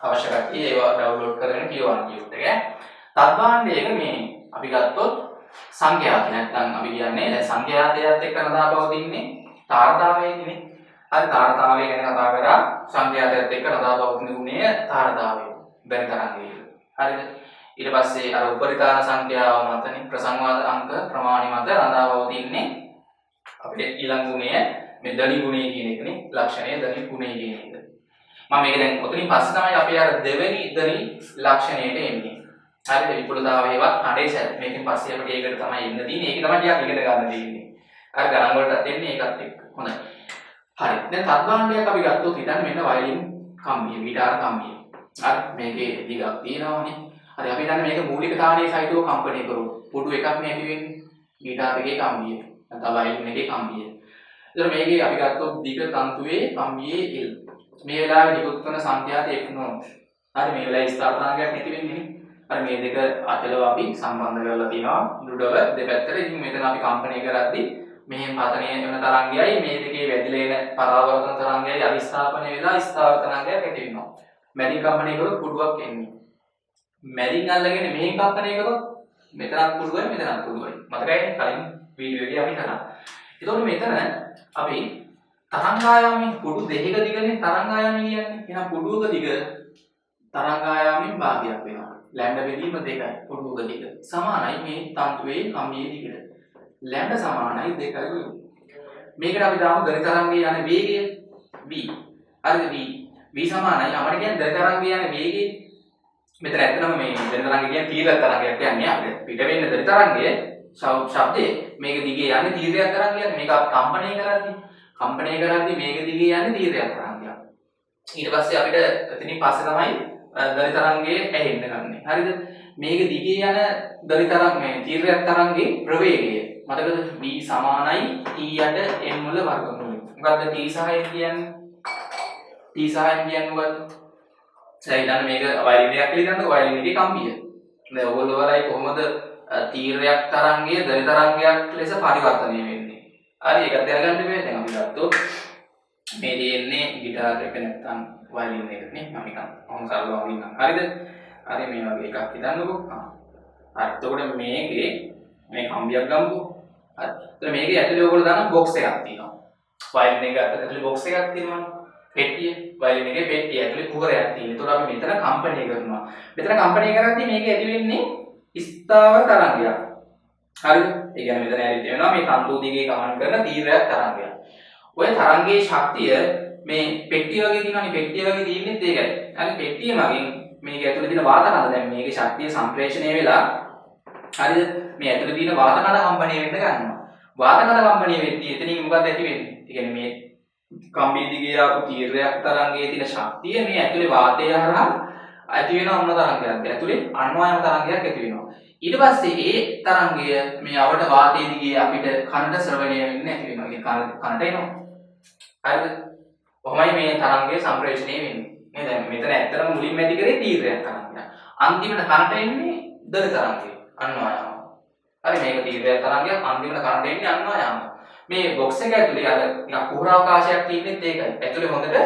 අවශ්‍ය කට්ටිය ඒවා ඩවුන්ලෝඩ් කරගෙන කියවන්න ලියුට් එක. තත් භාණ්ඩයක මේ අපි ගත්තොත් සංඛ්‍යාත නැත්නම් අපි කියන්නේ දැන් සංඛ්‍යාතයත් එක්ක නදාපවතින්නේ තාරතාවයනේ. හරි තාරතාවය ගැන කතා කරා සංඛ්‍යාතයත් එක්ක නදාපවතින ගුණය තාරතාවය. දැන් තරංගය. හරිද? ඊට පස්සේ අර උපරිතාන සංඛ්‍යාව මතනේ ප්‍රසංවාද අංක ප්‍රමාණි මත නදාපවතින්නේ අපිට ඊළඟ ගුණය මේ ධනි ගුණය කියන එකනේ ලක්ෂණය ධනි ගුණය කියන එක. මම මේක දැන් ඔතනින් පස්සේ තමයි අපි අර දෙවෙනි ධනි ලක්ෂණයට එන්නේ. හරිද? විපුලතාවයවත් හඬේ සැර. මේකෙන් පස්සේ අපිට ඒකට තමයි එන්න තියෙන්නේ. ඒක තමයි ටිකක් ඉගෙන ගන්න තියෙන්නේ. අර ගණන් වලටත් එන්නේ ඒකත් එක්ක. හොඳයි. හරි. දැන් තත් භාණ්ඩයක් අපි ගත්තොත් හිතන්න මෙන්න වයලින් කම්බිය, ගිටාර කම්බිය. හරි. මේකේ දිගක් තියෙනවානේ. හරි අපි දන්නේ මේක මූලික තාලයේ සහිතව කම්පණය කරොත් පොඩු එකක් නේ ඇති වෙන්නේ. ගිටාර් එකේ කම්බිය. නැත්නම් වයලින් එකේ කම්බිය. ඒතර මේකේ අපි ගත්තොත් දිග තන්තුවේ කම්බියේ L. මේ වෙලාවේ නිකුත් කරන සංඛ්‍යාත F නෝට්. හරි මේ වෙලාවේ ස්ථාන තරංගයක් නැති වෙන්නේ නේ. හරි මේ දෙක අතලව අපි සම්බන්ධ කරලා තියෙනවා දෘඩව දෙපැත්තට. ඉතින් මෙතන අපි කම්පණය කරද්දී මෙහෙම පතනය වෙන තරංගයයි මේ දෙකේ වැදිලා එන පරාවර්තන තරංගයයි අවිස්ථාපනය වෙලා ස්ථාවර තරංගයක් ඇති වෙනවා. මැදින් කම්පණය කරොත් කුඩුවක් එන්නේ. මැදින් අල්ලගෙන මෙහෙන් කම්පණය කරොත් මෙතනත් කුඩුවයි මෙතනත් කුඩුවයි. මතකයිනේ කලින් වීඩියෝ එකේ අපි කරා. එතකොට මෙතන අපි තරංගායාමී කුඩු දෙකක දිගනේ තරංගායාමී කියන්නේ. එහෙනම් කුඩුවක දිග තරංගායාමී භාගයක් වෙනවා. ලැම්ඩා බෙදීම 2යි කුඩුවක දිග. සමානයි මේ තන්තුවේ කම්බියේ දිගට. ලැම්ඩා සමානයි 2යි. මේකට අපි දාමු ගණිත තරංගයේ යන වේගය v. හරිද v? v සමානයි අපිට කියන්නේ ගණිත තරංගයේ යන වේගය. මෙතන ඇත්තනම මේ ගණිත තරංගය කියන්නේ තීව්‍ර තරංගයක් කියන්නේ අපිට පිට වෙන්න ගණිත තරංගයේ ශබ්දයේ මේක දිගේ යන්නේ තීව්‍ර තරංගයක්. මේක කම්පණය කරද්දී මේක දිගේ යන්නේ තීව්‍ර තරංගයක්. ඊට පස්සේ අපිට එතනින් පස්සේ තමයි ගණිත තරංගයේ ඇහෙන්න ගන්නෙ. හරිද? මේක දිගේ යන ගණිත තරංග මේ තීව්‍ර තරංගයේ ප්‍රවේගය මතකද v සමානයි t යට m වල වර්ගමූලය. මොකද්ද t සහ m කියන්නේ? t සහ m කියන්නේ මොකද්ද? දැන් මේක වයලින් එකක් පිළිගන්නකො වයලින් එකේ කම්බිය. දැන් ඔයගොල්ලෝ වලයි කොහොමද තීව්‍රයක් තරංගය ධන තරංගයක් ලෙස පරිවර්තනය වෙන්නේ. හරි ඒක දැනගන්න බෑ. දැන් අපි ගත්තොත් මේ තියෙන්නේ ගිටාර් එක නැත්තම් වයලින් එක නේ. මම නිකන් ඔහොම සරලව අඳින්නම්. හරිද? හරි මේ වගේ එකක් හිතන්නකො. හරි. එතකොට මේකේ මේ කම්බියක් ගමුකෝ. හරි. එතන මේකේ ඇතුලේ ඔයගොල්ලෝ දාන බොක්ස් එකක් තියෙනවා. වයලින් එක ඇතුලේ බොක්ස් එකක් තියෙනවනේ. පෙට්ටිය වයලින් එකේ පෙට්ටිය ඇතුලේ කුහරයක් තියෙනවා. ඒතකොට අපි මෙතන කම්පණය කරනවා. මෙතන කම්පණය කරද්දී මේක ඇති වෙන්නේ ස්ථාවර තරංගයක්. හරිද? ඒ කියන්නේ මෙතන ඇවිත් වෙනවා මේ තන්තු දිගේ ගමන් කරන තීව්‍රයක් තරංගයක්. ඔය තරංගයේ ශක්තිය මේ පෙට්ටිය වගේ තියෙනවනේ පෙට්ටිය වගේ තියෙන්නේ ඒකයි. හරි පෙට්ටිය මගින් මේක ඇතුලේ තියෙන වාත කඳ දැන් මේකේ ශක්තිය සම්ප්‍රේෂණය වෙලා හරිද? මේ ඇතුලේ තියෙන වාත කඳ කම්පණය වෙන්න ගන්නවා. වාත කඳ කම්පණය වෙද්දී එතනින් මොකක්ද ඇති වෙන්නේ? ඒ කියන්නේ මේ කම්බිය දිගේ ආපු තීව්‍රයක් තරංගයේ තියෙන ශක්තිය මේ ඇතුලේ වාතය හරහා ඇති වෙන අන්න තරංගයක්. ඇතුලේ අන්වායන තරංගයක් ඇති වෙනවා. ඊට පස්සේ ඒ තරංගය මේ අවට වාතයේ දිගේ අපිට කනට ශ්‍රවණය වෙන්නේ නැති වෙනවා. ඒ කනට එනවා. හරිද? කොහොමයි මේ තරංගය සම්ප්‍රේෂණය වෙන්නේ? නේද? මෙතන ඇත්තටම මුලින්ම ඇති කරේ තීව්‍රයක් තරංගයක්. අන්තිමට කනට එන්නේ දර තරංගය. අන්වායන. හරි මේක තීව්‍රයක් තරංගයක් අන්තිමට කනට එන්නේ අන්වායන. මේ බොක්ස් එක ඇතුලේ අර නිකන් කුහර අවකාශයක් තියෙන්නේ ඒකයි. ඇතුලේ හොඳට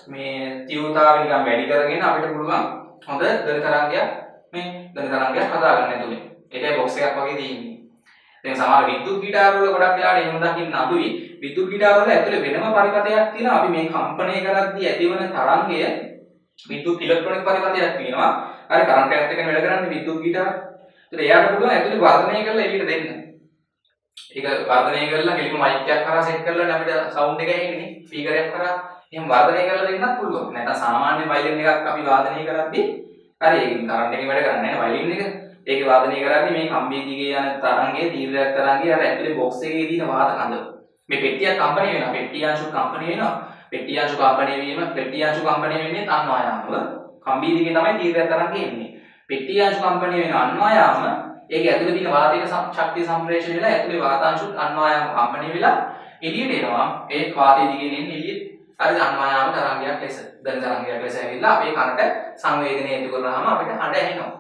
මේ තීව්‍රතාවය නිකන් වැඩි කරගෙන අපිට පුළුවන් හොඳ දර තරංගයක් මේ දර තරංගයක් හදාගන්න ඇතුලේ. ඒකයි බොක්ස් එකක් වගේ තියෙන්නේ. දැන් සමහර විද්‍යුත් ගිටාර වල ගොඩක් වෙලාවට එහෙම දකින්න අඩුයි. විද්‍යුත් ගිටාර වල ඇතුලේ වෙනම පරිපථයක් තියෙනවා. අපි මේ කම්පණය කරද්දී ඇතිවන තරංගය විද්‍යුත් ඉලෙක්ට්‍රොනික පරිපථයක් තියෙනවා. හරි කරන්ට් එකත් එක්ක වැඩ කරන්නේ විද්‍යුත් ගිටාර. ඒත් එයාට පුළුවන් ඇතුලේ වර්ධනය කරලා එළියට දෙන්න. ඒක වර්ධනය කරලා කෙලිම මයික් එකක් කරා සෙට් කරලා අපිට සවුන්ඩ් එක එන්නේ ස්පීකර් එකක් කරා එහෙම වර්ධනය කරලා දෙන්නත් පුළුවන්. නැත්නම් සාමාන්‍ය වයලින් එකක් අපි වාදනය කරද්දී හරි ඒකෙන් කරන්ට් එකේ වැඩ කරන්නේ නැහැ වයලින් එක. ඒකේ වාදනය කරද්දී මේ කම්බිය දිගේ යන තරංගයේ තීව්‍රයක් තරංගයේ අර ඇතුලේ බොක්ස් එකේ තියෙන වාත කඳ මේ පෙට්ටියක් කම්පණය වෙනවා. පෙට්ටිය අංශු කම්පණය වෙනවා. පෙට්ටිය අංශු කම්පණය වීම පෙට්ටිය අංශු කම්පණය වෙන්නේ අන්වායාමව. කම්බිය දිගේ තමයි තීව්‍රයක් තරංගය එන්නේ. පෙට්ටිය අංශු කම්පණය වෙන අන්වායාම ඒක ඇතුලේ තියෙන වාතයේ ශක්තිය සම්ප්‍රේෂණය වෙලා ඇතුලේ වාතාංශුත් අන්වායාම කම්පණය වෙලා එළියට එනවා. ඒ වාතයේ දිගේ එන්නේ එළියට හරි අන්වායාම තරංගයක් ලෙස දන තරංගයක් ලෙස ඇවිල්ලා අපේ කනට සංවේදනය ඇති කරනවාම අපිට හඬ ඇහෙනවා.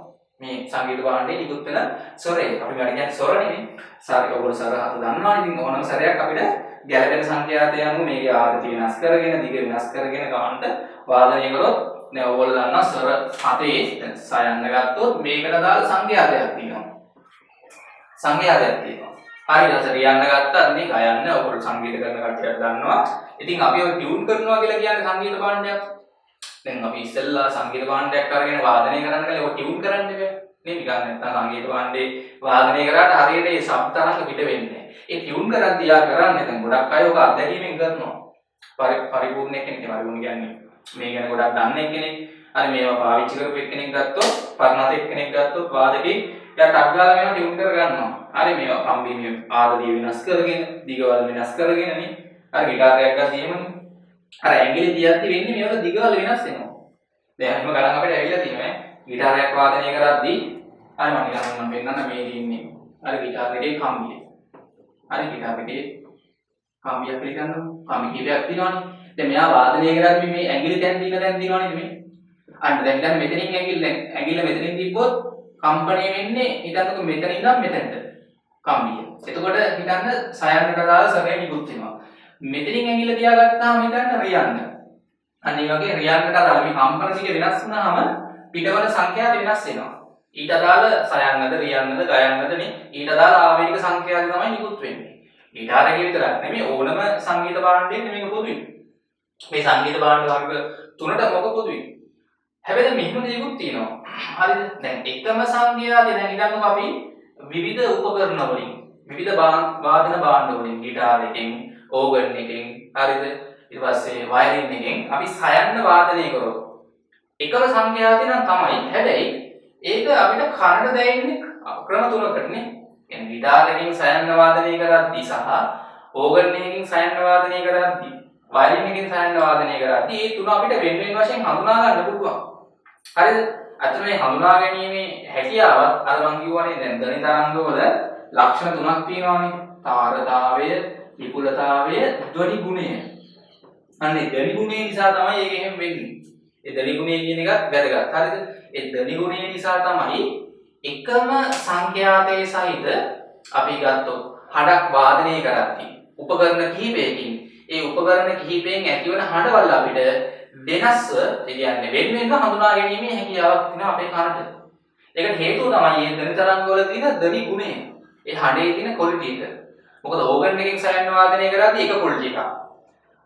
මේ සංගීත භාණ්ඩේ නිකුත් වෙන ස්වරය. අපි වැඩි කියන්නේ ස්වරනේ. සාරික ඔබ සර හත දන්නවනේ. ඉතින් ඕනම සරයක් අපිට ගැළපෙන සංඛ්‍යාතය අනුව මේකේ ආර්ථිය වෙනස් කරගෙන දිග වෙනස් කරගෙන ගන්නට වාදනය කරොත් දැන් ඔයගොල්ලෝ දන්නවා ස්වර හතේ සයන්න ගත්තොත් මේකට දාලා සංඛ්‍යාතයක් තියෙනවා. සංඛ්‍යාතයක් තියෙනවා. හරි ඊට රියන්න ගත්තා නේ ගයන්න ඔයගොල්ලෝ සංගීත කරන කට්ටියට දන්නවා. ඉතින් අපි ඔය ටියුන් කරනවා කියලා කියන්නේ සංගීත භාණ්ඩයක්. දැන් අපි ඉස්සෙල්ලා සංගීත භාණ්ඩයක් අරගෙන වාදනය කරන්න කියලා ඔය ටියුන් කරන්නේ බෑ. නේ නිකන් නැත්තම් සංගීත භාණ්ඩේ වාදනය කරාට හරියට ඒ ශබ්ද තරංග පිට වෙන්නේ නැහැ. ඒ ටියුන් කරද්දී යා කරන්නේ දැන් ගොඩක් අය ඔක අත්දැකීමෙන් කරනවා. පරිපූර්ණ කෙනෙක් පරිපූර්ණ කියන්නේ මේ ගැන ගොඩක් දන්නේ කෙනෙක්. හරි මේවා පාවිච්චි කරපු එක්කෙනෙක් ගත්තොත් පරණත එක්කෙනෙක් ගත්තොත් වාදකේ යා ටක් ගාලා මේවා ටියුන් කර ගන්නවා. හරි මේවා කම්බිනිය ආරදිය වෙනස් කරගෙන දිගවල වෙනස් කරගෙන නේ. හරි ගිටාරයක් ගත්තා එහෙමනේ. අර ඇඟිලි දියද්දි වෙන්නේ මේවල දිගවල වෙනස් වෙනවා. දැන් එහෙම ගණන් අපිට ඇවිල්ලා තියෙනවා ඈ. ගිටාරයක් වාදනය කරද්දී හරි මම නිකන් පෙන්නන්න මේ ඉන්නේ. හරි ගිටාර් එකේ කම්බිය. හරි ගිටාර් එකේ කම්බියක් පිළිගන්නවා. කම්බි කීපයක් තියෙනවානේ. දැන් මෙයා වාදනය කරද්දී මේ ඇඟිලි තැන් දිනවනේ මේ. අන්න දැන් මෙතනින් ඇඟිල්ල මෙතනින් තිබ්බොත් කම්පණය වෙන්නේ හිතන්නකෝ මෙතන ඉඳන් මෙතනට කම්බිය. එතකොට හිතන්න සයන්නට දාලා සරේ නිකුත් වෙනවා. මෙතනින් ඇඟිල්ල තියාගත්තාම හිතන්න රියන්න. අන්න ඒ වගේ රියන්නට අදාළ මේ කම්පන ටික වෙනස් වුණාම පිටවල සංඛ්‍යා වෙනස් වෙනවා. ඊට අදාළ සයන්නද රියන්නද ගයන්නද මේ ඊට අදාළ ආවේනික සංඛ්‍යාද තමයි නිකුත් වෙන්නේ. ගිටාර එකේ විතරක් නෙමෙයි ඕනම සංගීත භාණ්ඩයක මේක පොදුයි. මේ සංගීත භාණ්ඩ වර්ග තුනට මොක පොදුයි. හැබැයි මෙහෙම දෙයක්ත් තියෙනවා. හරිද? දැන් එකම සංඛ්‍යාවේ දැන් හිතන්නකෝ අපි විවිධ උපකරණ වලින් විවිධ වාදන භාණ්ඩ වලින් ගිටාර එකෙන් ඕගන් එකෙන් හරිද? ඊට පස්සේ වයලින් එකෙන් අපි සයන්න වාදනය කරොත් එකම සංඛ්‍යාව නම් තමයි. හැබැයි ඒක අපිට කනට දැනෙන්නේ ක්‍රම තුනකටනේ. يعني ගිටාර එකෙන් සයන්න වාදනය කරද්දී සහ ඕගන් එකකින් සයන්න වාදනය කරද්දී වයලින් එකකින් සයන්න වාදනය කරද්දී මේ තුන අපිට වෙන වෙන වශයෙන් හඳුනා ගන්න පුළුවන්. හරිද? අතන මේ හඳුනා ගැනීමේ හැකියාවත් අර මම කියවනේ දැන් ධ්වනි තරංගවල ලක්ෂණ තුනක් තියෙනවානේ. තාරතාවය, විපුලතාවය, ධ්වනි ගුණය. අනේ ධ්වනි ගුණය නිසා තමයි ඒක එහෙම වෙන්නේ. ඒ ධ්වනි ගුණය කියන එකත් වැදගත්. හරිද? ඒ ධ්වනි ගුණය නිසා තමයි එකම සංඛ්‍යාතයේ සහිත අපි ගත්තොත් හඩක් වාදනය කරද්දී උපකරණ කිහිපයකින් ඒ උපකරණ කිහිපයෙන් ඇතිවන හඬවල් අපිට වෙනස්ව කියන්නේ වෙන හඳුනා ගැනීමේ හැකියාවක් තියෙනවා අපේ කනට. ඒකට හේතුව තමයි මේ ධ්වනි තරංගවල තියෙන ධ්වනි ගුණය. ඒ හඬේ තියෙන ක්වොලිටි එක. මොකද ඕගන් එකකින් සයන්න වාදනය කරද්දී එක ක්වොලිටි එකක්.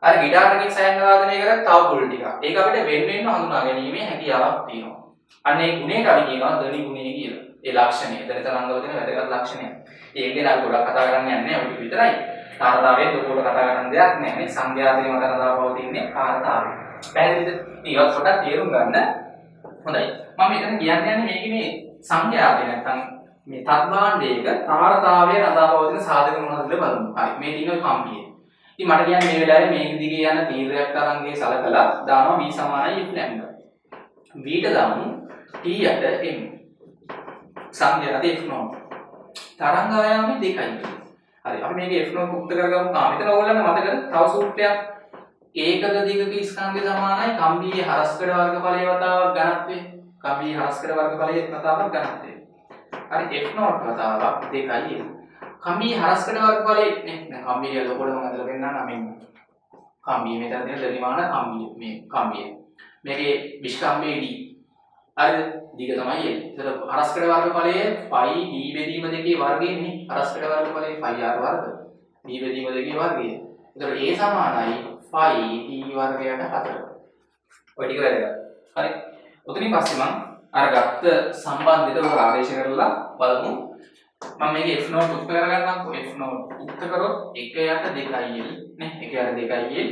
අර ගිටාර් එකකින් සයන්න වාදනය කරද්දී තව ක්වොලිටි එකක්. ඒක අපිට වෙන හඳුනා ගැනීමේ හැකියාවක් තියෙනවා. අන්න ඒ ගුණයට අපි කියනවා ධ්වනි ගුණය කියලා. ඒ ලක්ෂණය ධ්වනි තරංගවල තියෙන වැදගත් ලක්ෂණය. ඒක ගැන අපි ගොඩක් කතා කරන්න යන්නේ නැහැ. ඔය විතරයි. කාරතාවයේ දුරට කතා කරන්න දෙයක් නැහැ නේ. සංඛ්‍යාතේ මත නදාපවතින්නේ කාරතාවය. පැහැදිලිද? ඊවත් පොඩක් තේරුම් ගන්න. හොඳයි. මම මෙතන කියන්නේ මේකේ මේ සංඛ්‍යාතේ නැත්තම් මේ තත් භාණ්ඩයක කාරතාවයේ නදාපවතින සාධක මොනවද කියලා බලමු. හරි. මේ තියෙන කම්බිය. ඉතින් මට කියන්නේ මේ වෙලාවේ මේක දිගේ යන තීරයක් තරංගයේ සලකලා දානවා v සමානයි f ලැම්ඩා. v ට දාමු t යට m. සංඛ්‍යාතේ f note. තරංග ආයාමය දෙකයි. හරි අපි මේක f නෝට් උක්ත කරගමු. මෙතන ඕගොල්ලන්ට මතකද තව සූත්‍රයක් ඒකක දිගක ස්කන්ධය සමානයි කම්බියේ හරස්කඩ වර්ගඵලයේ වතාවක් ඝනත්වය. කම්බියේ හරස්කඩ වර්ගඵලයේ වතාවක් ඝනත්වය. හරි f නෝට් වතාවක් දෙකයි. කම්බියේ හරස්කඩ වර්ගඵලයේ නේ දැන් කම්බියේ ලොකෝට මම අදලා පෙන්නන්න මෙන්න. කම්බියේ මෙතන තියෙන ද්‍රව්‍යමාන කම්බිය මේ කම්බිය. මේකේ විස්කම්බියේ d. හරිද? දිග තමයි එන්නේ. ඒතර හරස්කඩ වර්ගඵලයේ phi d බෙදීම දෙකේ වර්ගයනේ. හරස්කඩ වර්ගඵලයේ phi r වර්ග. d බෙදීම දෙකේ වර්ගය. ඒතර a සමානයි phi d වර්ගයට 4. ඔය ටික වැදගත්. හරි. උතනින් පස්සේ මම අර ගත්ත සම්බන්ධිත ඔය ආදේශ කරලා බලමු. මම මේකේ f නෝට් උක්ත කරගන්නම්කෝ. f නෝට් උක්ත කරොත් 1 යට 2l නේ. 1 යට 2l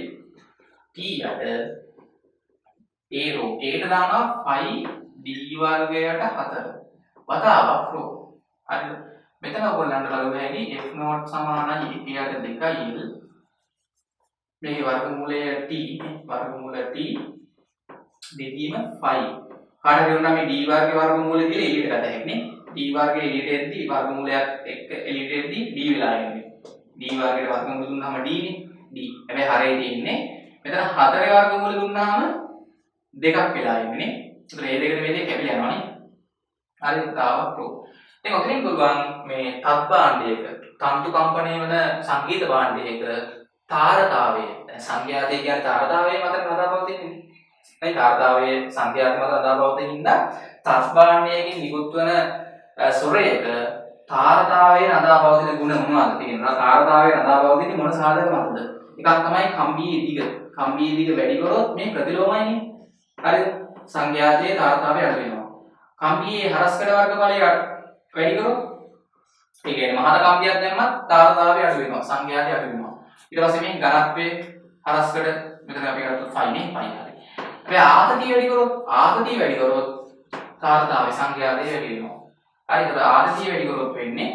t යට a රෝ a ට දානවා phi d වර්ගයට 4 වතාවක් රෝ. හරිද? මෙතන ඔයගොල්ලන්ට බලන්න හැකි f නෝට් සමානයි 1 යට 2l මේ වර්ගමූලය t වර්ගමූල t දෙකීම 5. කාට කියනවා මේ d වර්ගයේ වර්ගමූලය කියලා එළියට ගත හැකිනේ. d වර්ගයේ එළියට එද්දී වර්ගමූලයක් එක්ක එළියට එද්දී d වෙලා එන්නේ. d වර්ගයේ වර්ගමූල දුන්නාම d නේ. d. හැබැයි හරේ තියෙන්නේ මෙතන 4 වර්ගමූල දුන්නාම දෙකක් වෙලා එන්නේ නේ. ඒතර මේ දෙකට මේ දෙක කැපිලා යනවා නේ. හරි තාවක් ප්‍රෝ. දැන් ඔතනින් පුළුවන් මේ තත් භාණ්ඩයක තන්තු කම්පණය වන සංගීත භාණ්ඩයක තාරතාවය සංඛ්‍යාතය කියන්නේ තාරතාවයේ මත නදාපවතින්නේ. ඒ තාරතාවයේ සංඛ්‍යාත මත නදාපවතින හින්දා තත් භාණ්ඩයකින් නිකුත් වන ස්වරයක තාරතාවයේ නදාපවතින ගුණ මොනවද තියෙනවා? තාරතාවයේ නදාපවතින්නේ මොන සාධක මතද? එකක් තමයි කම්බියේ දිග. කම්බියේ දිග වැඩි කරොත් මේ ප්‍රතිලෝමයිනේ. හරිද? සංඛ්‍යාතයේ තාරතාවය අඩු වෙනවා. කම්බියේ හරස්කඩ වර්ගඵලය වැඩි කරොත් ඒ කියන්නේ මහත කම්බියක් දැම්මත් තාරතාවය අඩු වෙනවා. සංඛ්‍යාතය අඩු වෙනවා. ඊට පස්සේ මේ ඝනත්වයේ හරස්කඩ මෙතන අපි ගත්තොත් 5 නේ 5 හරි. හැබැයි ආතතිය වැඩි කරොත් තාරතාවයේ සංඛ්‍යාතය වැඩි වෙනවා. හරි. ඒක ආතතිය වැඩි කරොත් වෙන්නේ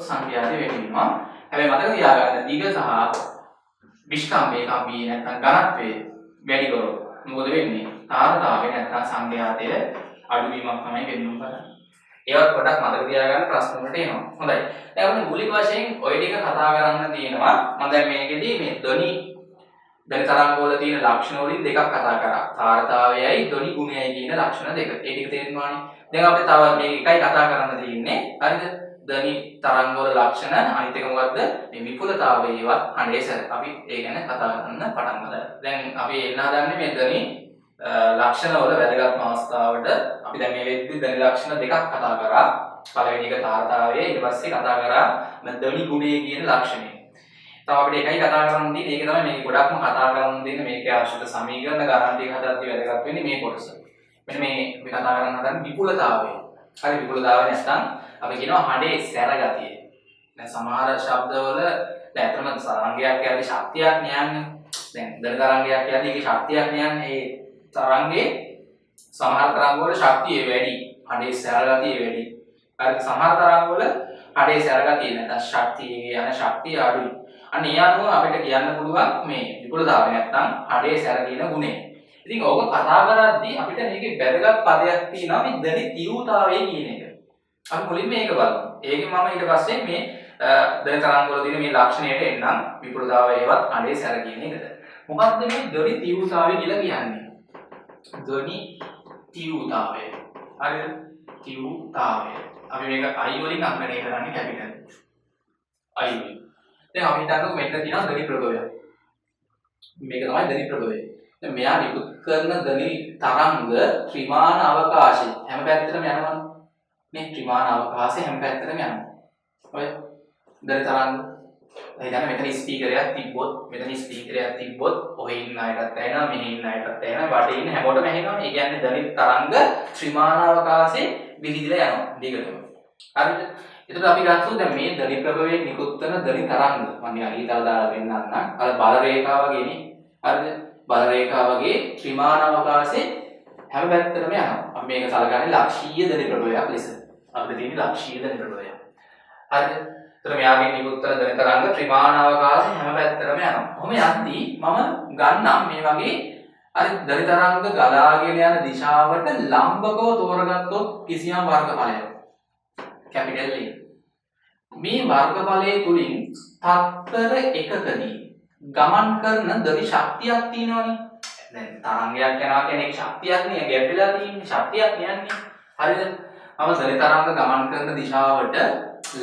සංඛ්‍යාතය වැඩි වෙනවා. හැබැයි මතක තියාගන්න දිග සහ විස්කම්භයේ කම්බියේ නැත්නම් ඝනත්වයේ වැඩි කරොත් මොකද වෙන්නේ? තාරතාවේ නැත්නම් සංඝාතය අඩුවීමක් තමයි වෙන්නේ කරන්නේ. ඒවත් පොඩක් මතක තියාගන්න ප්‍රශ්න වලට එනවා. හොඳයි. දැන් අපි මූලික වශයෙන් ওই ටික කතා කරන්න තියෙනවා. මම දැන් මේකෙදී මේ ධ්වනි තරංග වල තියෙන ලක්ෂණ වලින් දෙකක් කතා කරා. තාරතාවයයි ධ්වනි ගුණයයි කියන ලක්ෂණ දෙක. ඒ ටික තේරෙනවානේ. දැන් අපිට තව මේ එකයි කතා කරන්න තියෙන්නේ. හරිද? ධ්වනි තරංග වල ලක්ෂණ අනිත් එක මොකද්ද? මේ විපුලතාවයේවත් හඬේසර. අපි ඒ ගැන කතා කරන්න පටන් ගමු. දැන් අපි එන්න හදන්නේ මේ ධ්වනි ලක්ෂණ වල වැදගත්ම අවස්ථාවට. අපි දැන් මේ වෙද්දී ධ්වනි ලක්ෂණ දෙකක් කතා කරා. පළවෙනි එක තාරතාවය, ඊට පස්සේ කතා කරා ධ්වනි ගුණය කියන ලක්ෂණය. තව අපිට එකයි කතා කරන්න තියෙන්නේ. ඒක තමයි මේක ගොඩක්ම කතා කරන්න දෙන්නේ. මේකේ ආශ්‍රිත සමීකරණ ගණන් ටික හදද්දී වැදගත් වෙන්නේ මේ කොටස. මෙන්න මේ අපි කතා කරන්න හදන්නේ විපුලතාවය. හරි විපුලතාවය නැත්නම් අපි කියනවා හඬේ සැර ගතිය. දැන් සමහර ශබ්දවල දැන් අතරම තරංගයක් කියන්නේ ශක්තියක් නෑන්නේ. දැන් ධන තරංගයක් කියන්නේ ඒකේ ශක්තියක් නෑන්නේ. ඒ තරංගේ සමහර තරංග වල ශක්තිය වැඩි. හඬේ සැර ගතිය වැඩි. හරි සමහර තරංග වල හඬේ සැර ගතිය නැත්නම් ශක්තිය යන ශක්තිය අඩුයි. අන්න ඒ අනුව අපිට කියන්න පුළුවන් මේ විපුලතාවය නැත්නම් හඬේ සැර කියන ගුණය. ඉතින් ඕක කතා කරද්දී අපිට මේකේ වැදගත් පදයක් තියෙනවා මේ ධ්වනි තීව්‍රතාවය කියන එක. අපි මුලින්ම මේක බලමු. ඒකෙන් මම ඊට පස්සේ මේ ධ්වනි තරංග වල තියෙන මේ ලක්ෂණයට එන්නම් විපුලතාවයවත් හඬේ සැර කියන එකට. මොකක්ද මේ ධ්වනි තීව්‍රතාවය කියලා කියන්නේ? ධ්වනි තීව්‍රතාවය. හරිද? තීව්‍රතාවය. අපි මේක I වලින් අංකණය කරන්නේ කැපිටල්. I වලින්. දැන් අපි හිතන්නකො මෙන්න තියෙනවා ධ්වනි ප්‍රභවය. මේක තමයි ධ්වනි ප්‍රභවය. දැන් මෙයා නිකුත් කරන ධ්වනි තරංග ත්‍රිමාන අවකාශය හැම පැත්තටම යනවනේ. මේ ත්‍රිමාන අවකාශය හැම පැත්තටම යනවා. ඔය ධ්වනි තරංග හිතන්න මෙතන ස්පීකරයක් තිබ්බොත් මෙතන ස්පීකරයක් තිබ්බොත් ඔහෙ ඉන්න අයටත් ඇහෙනවා මෙහෙ ඉන්න අයටත් ඇහෙනවා වටේ ඉන්න හැමෝටම ඇහෙනවා. ඒ කියන්නේ ධ්වනි තරංග ත්‍රිමාන අවකාශයේ විහිදලා යනවා දිගටම. හරිද? එතකොට අපි ගත්තොත් දැන් මේ ධ්වනි ප්‍රභවයෙන් නිකුත් කරන ධ්වනි තරංග මම ඊතල දාලා පෙන්නන්නම්. අර බල රේඛාව වගේනේ. හරිද? බල රේඛාව වගේ ත්‍රිමාන අවකාශයේ හැම පැත්තටම යනවා. අපි මේක සලකන්නේ ලක්ෂීය ධ්වනි ප්‍රභවයක් ලෙස. අපිට තියෙන්නේ ලක්ෂීය ධ්වනි ප්‍රභවය. හරිද? එතකොට මෙයාගේ නිකුත් කරන ධ්වනි තරංග ත්‍රිමාන අවකාශයේ හැම පැත්තටම යනවා. කොහොම යද්දී මම ගන්නම් මේ වගේ අර ධ්වනි තරංග ගලාගෙන යන දිශාවට ලම්බකව තෝරගත්තොත් කිසියම් වර්ගඵලයක්. Capital A. මේ වර්ගඵලයේ තුලින් තත්පර එකකදී ගමන් කරන ධ්වනි ශක්තියක් තියෙනවනේ. දැන් තරංගයක් යනවා කියන්නේ ඒක ශක්තියක් නේ. ගැප් වෙලා තියෙන්නේ ශක්තියක් යන්නේ. හරිද? මම ධ්වනි තරංග ගමන් කරන දිශාවට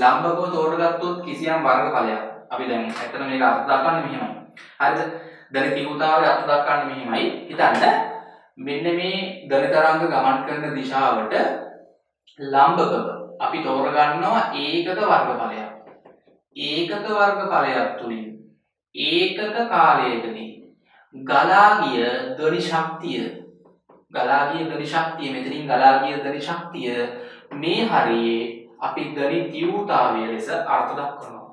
ලම්බකව තෝරගත්තොත් කිසියම් වර්ගඵලයක්. අපි දැන් ඇත්තට මේක අර්ථ දක්වන්නේ මෙහෙමයි. හරිද? ධ්වනි තීව්‍රතාවය අර්ථ දක්වන්නේ මෙහෙමයි. හිතන්න මෙන්න මේ ධ්වනි තරංග ගමන් කරන දිශාවට ලම්බකව අපි තෝරගන්නවා ඒකක වර්ගඵලයක්. ඒකක වර්ගඵලයක් තුලින් ඒකක කාලයකදී ගලා ගිය ධ්වනි ශක්තිය මෙතනින් ගලා ගිය ධ්වනි ශක්තිය මේ හරියේ අපි ධ්වනි තීව්‍රතාවය ලෙස අර්ථ දක්වනවා.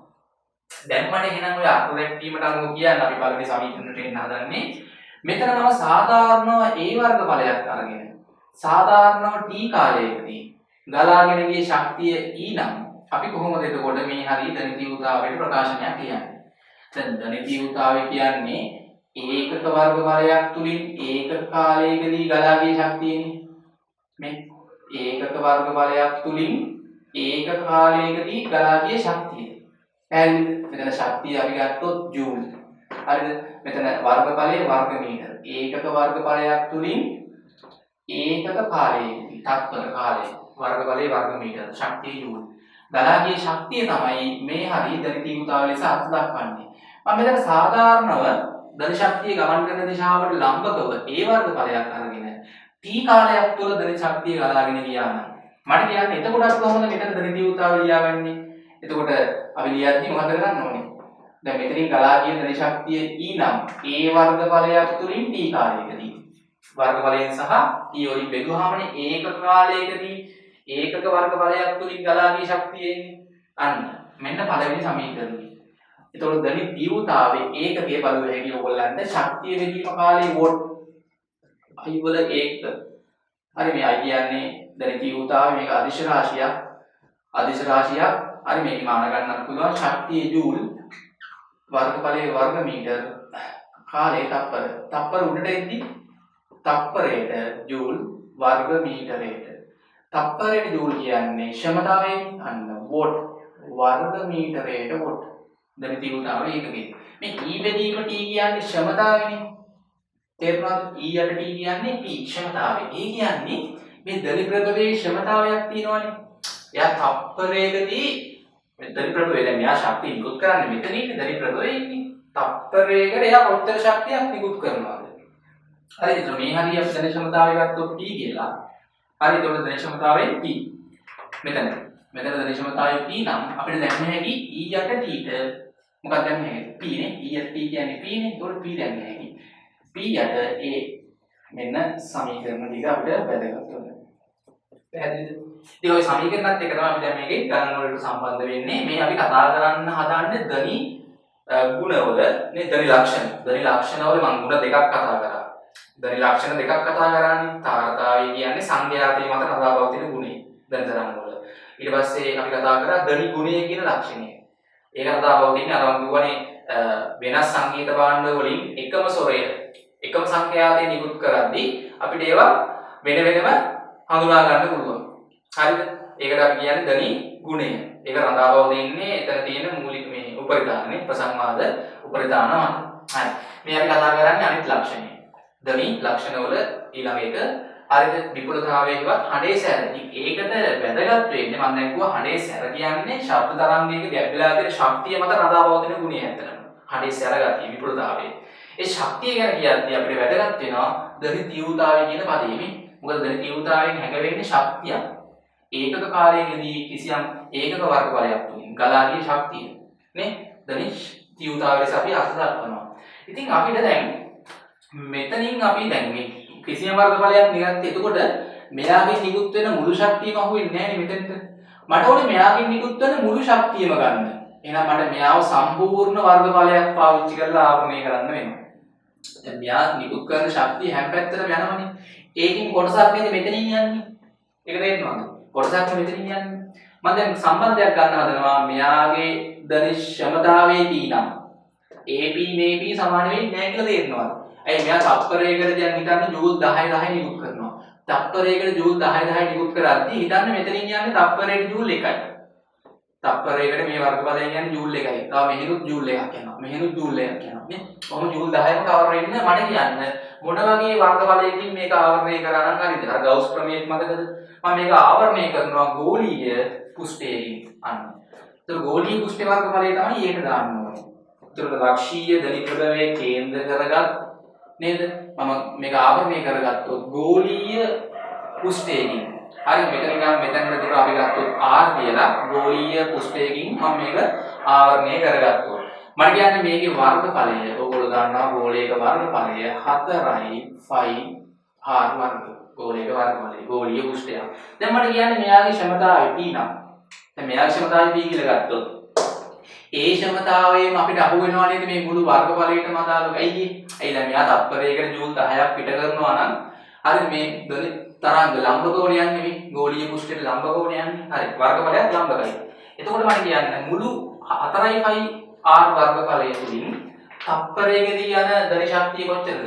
දැන් මම එහෙනම් ඔය අර්ථ දැක්වීමට අනුව කියන්නේ අපි පළවෙනි සමීකරණයට එන්න හදන්නේ. මෙතන මම සාධාරණව A වර්ගඵලයක් අරගෙන සාධාරණව T කාලයකදී ගලාගෙන ගිය ශක්තිය E නම් අපි කොහොමද එතකොට මේ හරිය ධ්වනි තීව්‍රතාවයට ප්‍රකාශනයක් කියන්නේ? දැන් ධ්වනි තීව්‍රතාවය කියන්නේ ඒකක වර්ගඵලයක් තුලින් ඒකක කාලයකදී ගලා ගිය ශක්තියනේ. මේ ඒකක වර්ගඵලයක් තුලින් ඒකක කාලයකදී ගලා ගිය ශක්තිය. පැහැදිලිද? මෙතන ශක්තිය අපි ගත්තොත් ජූල්. හරිද? මෙතන වර්ගඵලයේ වර්ග මීටර. ඒකක වර්ගඵලයක් තුලින් ඒකක කාලයකදී තත්පර කාලය වර්ගඵලයේ වර්ග මීටර ශක්තිය ජූල්. ගලා ගිය ශක්තිය තමයි මේ හරිය ධ්වනි තීව්‍රතාවය ලෙස අර්ථ දක්වන්නේ. මම මෙතන සාධාරණව ධ්වනි ශක්තිය ගමන් කරන දිශාවට ලම්බකව ඒ වර්ගඵලයක් අරගෙන T කාලයක් තුළ ධ්වනි ශක්තිය ගලාගෙන ගියා නම් මට කියන්න එතකොටත් කොහොමද මෙතන ධ්වනි තීව්‍රතාවය ලියාගන්නේ? එතකොට අපි ලියද්දී මොකද කරන්න ඕනේ? දැන් මෙතනින් ගලා ගිය ධ්වනි ශක්තිය E නම් ඒ වර්ගඵලයක් තුලින් T කාලයකදී වර්ගඵලයෙන් සහ T වලින් බෙදුවාමනේ ඒකක කාලයකදී ඒකක වර්ගඵලයක් තුලින් ගලා ගිය ශක්තිය එන්නේ. අන්න මෙන්න පළවෙනි සමීකරණය. එතකොට ධ්වනි තීව්‍රතාවයේ ඒකකයේ බලුව හැකි ඔයගොල්ලන්ට ශක්තිය බෙදීම කාලේ වෝට් I වල ඒකක. හරි මේ I කියන්නේ ධ්වනි තීව්‍රතාවය මේක අදිශ රාශියක්. හරි මේක මාන ගන්නත් පුළුවන් ශක්තිය ජූල් වර්ගඵලයේ වර්ග මීටර කාලේ තප්පර උඩට එද්දි තප්පරයට ජූල් වර්ග මීටරයට. තප්පරයට ජූල් කියන්නේ ක්ෂමතාවයෙන් අන්න වොට් වර්ග මීටරයට වොට්. දැන් තීව්‍රතාවය ඒකකේ. මේ E බෙදීම T කියන්නේ ක්ෂමතාවයනේ. තේරුණාද? E යට T කියන්නේ P ක්ෂමතාවය. ඒ කියන්නේ මේ දලි ප්‍රභවයේ ක්ෂමතාවයක් තියෙනවනේ. එයා තප්පරයකදී මේ දලි ප්‍රභවය දැන් මෙයා ශක්තිය නිකුත් කරන්නේ මෙතන ඉන්නේ දලි ප්‍රභවයේ ඉන්නේ. තප්පරයකට එයා කොච්චර ශක්තියක් නිකුත් කරනවද? හරි එතකොට මේ හරිය අපි දල ක්ෂමතාවය ගත්තොත් P කියලා. හරි එතකොට දල ක්ෂමතාවය P. මෙතන දල ක්ෂමතාවය P නම් අපිට දැනන්න හැකි E යට T ට මොකක්ද දැනන්නේ? P නේ. E යට T කියන්නේ P නේ. එතකොට P දැනන්න හැකි. P යට A මෙන්න සමීකරණ ටික අපිට වැදගත් වෙනවා. පැහැදිලිද? ඉතින් ওই සමීකරණත් එක තමයි අපි දැන් මේකේ ගණන වලට සම්බන්ධ වෙන්නේ. මේ අපි කතා කරන්න හදන්නේ ධනි ගුණවල නේ ධනි ලක්ෂණ. ධනි ලක්ෂණවල මම ගුණ දෙකක් කතා කරා. ධනි ලක්ෂණ දෙකක් කතා කරන්නේ. තාරතාවය කියන්නේ සංඛ්‍යාතයේ මත නදාපවතින ගුණය ධනි තරංග වල. ඊට පස්සේ අපි කතා කරා ධනි ගුණය කියන ලක්ෂණය. ඒක නදාපවතින අර මම කියවනේ වෙනස් සංකේත භාණ්ඩ වලින් එකම ස්වරය එකම සංඛ්‍යාතය නිකුත් කරද්දී අපිට ඒවා වෙන වෙනම හඳුනා ගන්න පුළුවන්. හරිද? ඒකට අපි කියන්නේ ධනි ගුණය. ඒක රඳාපව දෙන්නේ එතන තියෙන මූලික මේ උපරිධානනේ ප්‍රසංවාද උපරිධාන මත. හරි. මේ අපි කතා කරන්නේ අනිත් ලක්ෂණය. ධනි ලක්ෂණවල ඊළඟ එක හරිද? විපුලතාවයකවත් හඬේ සැර. ඒකට වැදගත් වෙන්නේ මම දැන් කිව්වා හඬේ සැර කියන්නේ ශබ්ද තරංගයක ගැඹිලා තියෙන ශක්තිය මත රඳාපව දෙන ගුණය ඇත්තටම. හඬේ සැර ගතිය විපුලතාවය. ඒ ශක්තිය ගැන කියද්දී අපිට වැදගත් වෙනවා ධනි තීව්‍රතාවය කියන පදෙන්නේ. මොකද ධනි තීව්‍රතාවයෙන් හැඟවෙන්නේ ශක්තියක්. ඒකක කාලයකදී කිසියම් ඒකක වර්ගඵලයක් තුලින් ගලා ගිය ශක්තිය නේ ධනි තීව්‍රතාවය අපි අර්ථ දක්වනවා. ඉතින් අපිට දැන් මෙතනින් අපි දැන් මේ කිසියම් වර්ගඵලයක් නිකන් එතකොට මෙයාගෙන් නිකුත් වෙන මුළු ශක්තියම අහුවෙන්නේ නැහැ නේ මෙතෙන්ට. මට ඕනේ මෙයාගෙන් නිකුත් වෙන මුළු ශක්තියම ගන්න. එහෙනම් මට මෙයාව සම්පූර්ණ වර්ගඵලයක් පාවිච්චි කරලා ආවරණය කරන්න වෙනවා. දැන් මෙයා නිකුත් කරන ශක්තිය හැම පැත්තටම යනවනේ. ඒකින් කොටසක් නේද මෙතනින් යන්නේ. ඒක තේරෙනවද? කොටසක් මෙතනින් යන්නේ. මම දැන් සම්බන්ධයක් ගන්න හදනවා මෙයාගේ ධනි ක්ෂමතාවයේදී නම් AP මේP සමාන වෙන්නේ නැහැ කියලා තේරෙනවද? ඇයි මෙයා තප්පරයකට දැන් හිතන්න ජූල් 10 10 නිකුත් කරනවා. තප්පරයකට ජූල් 10 10 නිකුත් කරද්දී හිතන්න මෙතනින් යන්නේ තප්පරයකට ජූල් 1යි. තප්පරයකට මේ වර්ගඵලයෙන් යන්නේ ජූල් 1යි. තව මෙහෙනුත් ජූල් 1ක් යනවා. මෙහෙනුත් ජූල් 1ක් යනවා නේ. කොහොම ජූල් 10ම කවර් වෙන්නේ මට කියන්න මොන වගේ වර්ගඵලයකින් මේක ආවරණය කරා නම් හරිද? අර ගවුස් ප්‍රමේයත් මතකද? මම මේක ආවරණය කරනවා ගෝලීය පුෂ්ඨයකින් අන්න. ඒතර ගෝලීය පුෂ්ඨ වර්ගඵලය තමයි ඊට දාන්න ඕනේ. ඒතර ලක්ෂීය ධනි ප්‍රභවයේ කේන්ද්‍ර කරගත් නේද? මම මේක ආවරණය කරගත්තොත් ගෝලීය පුෂ්ඨයකින්. හරි මෙතන දුර අපි ගත්තොත් R කියලා ගෝලීය පුෂ්ඨයකින් මම මේක ආවරණය කරගත්තා. මට කියන්නේ මේකේ වර්ගඵලය ඕගොල්ලෝ දන්නවා ගෝලයක වර්ගඵලය 4යි 5 R වර්ග. ගෝලයක වර්ගඵලය ගෝලීය පුෂ්ඨය. දැන් මට කියන්නේ මෙයාගේ ක්ෂමතාවය P නම්. දැන් මෙයාගේ ක්ෂමතාවය P කියලා ගත්තොත් ඒ ක්ෂමතාවයෙන් අපිට අහු වෙනවා නේද මේ මුළු වර්ගඵලයටම අදාළව. ඇයි දැන් මෙයා තප්පරයකට ජූල් 10ක් පිට කරනවා නම් හරි මේ තරංග ලම්බ කෝණයක් නෙවෙයි ගෝලීය පුෂ්ඨයට ලම්බ කෝණයක් යන්නේ. හරි වර්ගඵලයක් ලම්බකයි. එතකොට මට කියන්නේ මුළු 4යි 5 R වර්ගඵලය තුලින් තප්පරයකදී යන ධනි ශක්තිය කොච්චරද?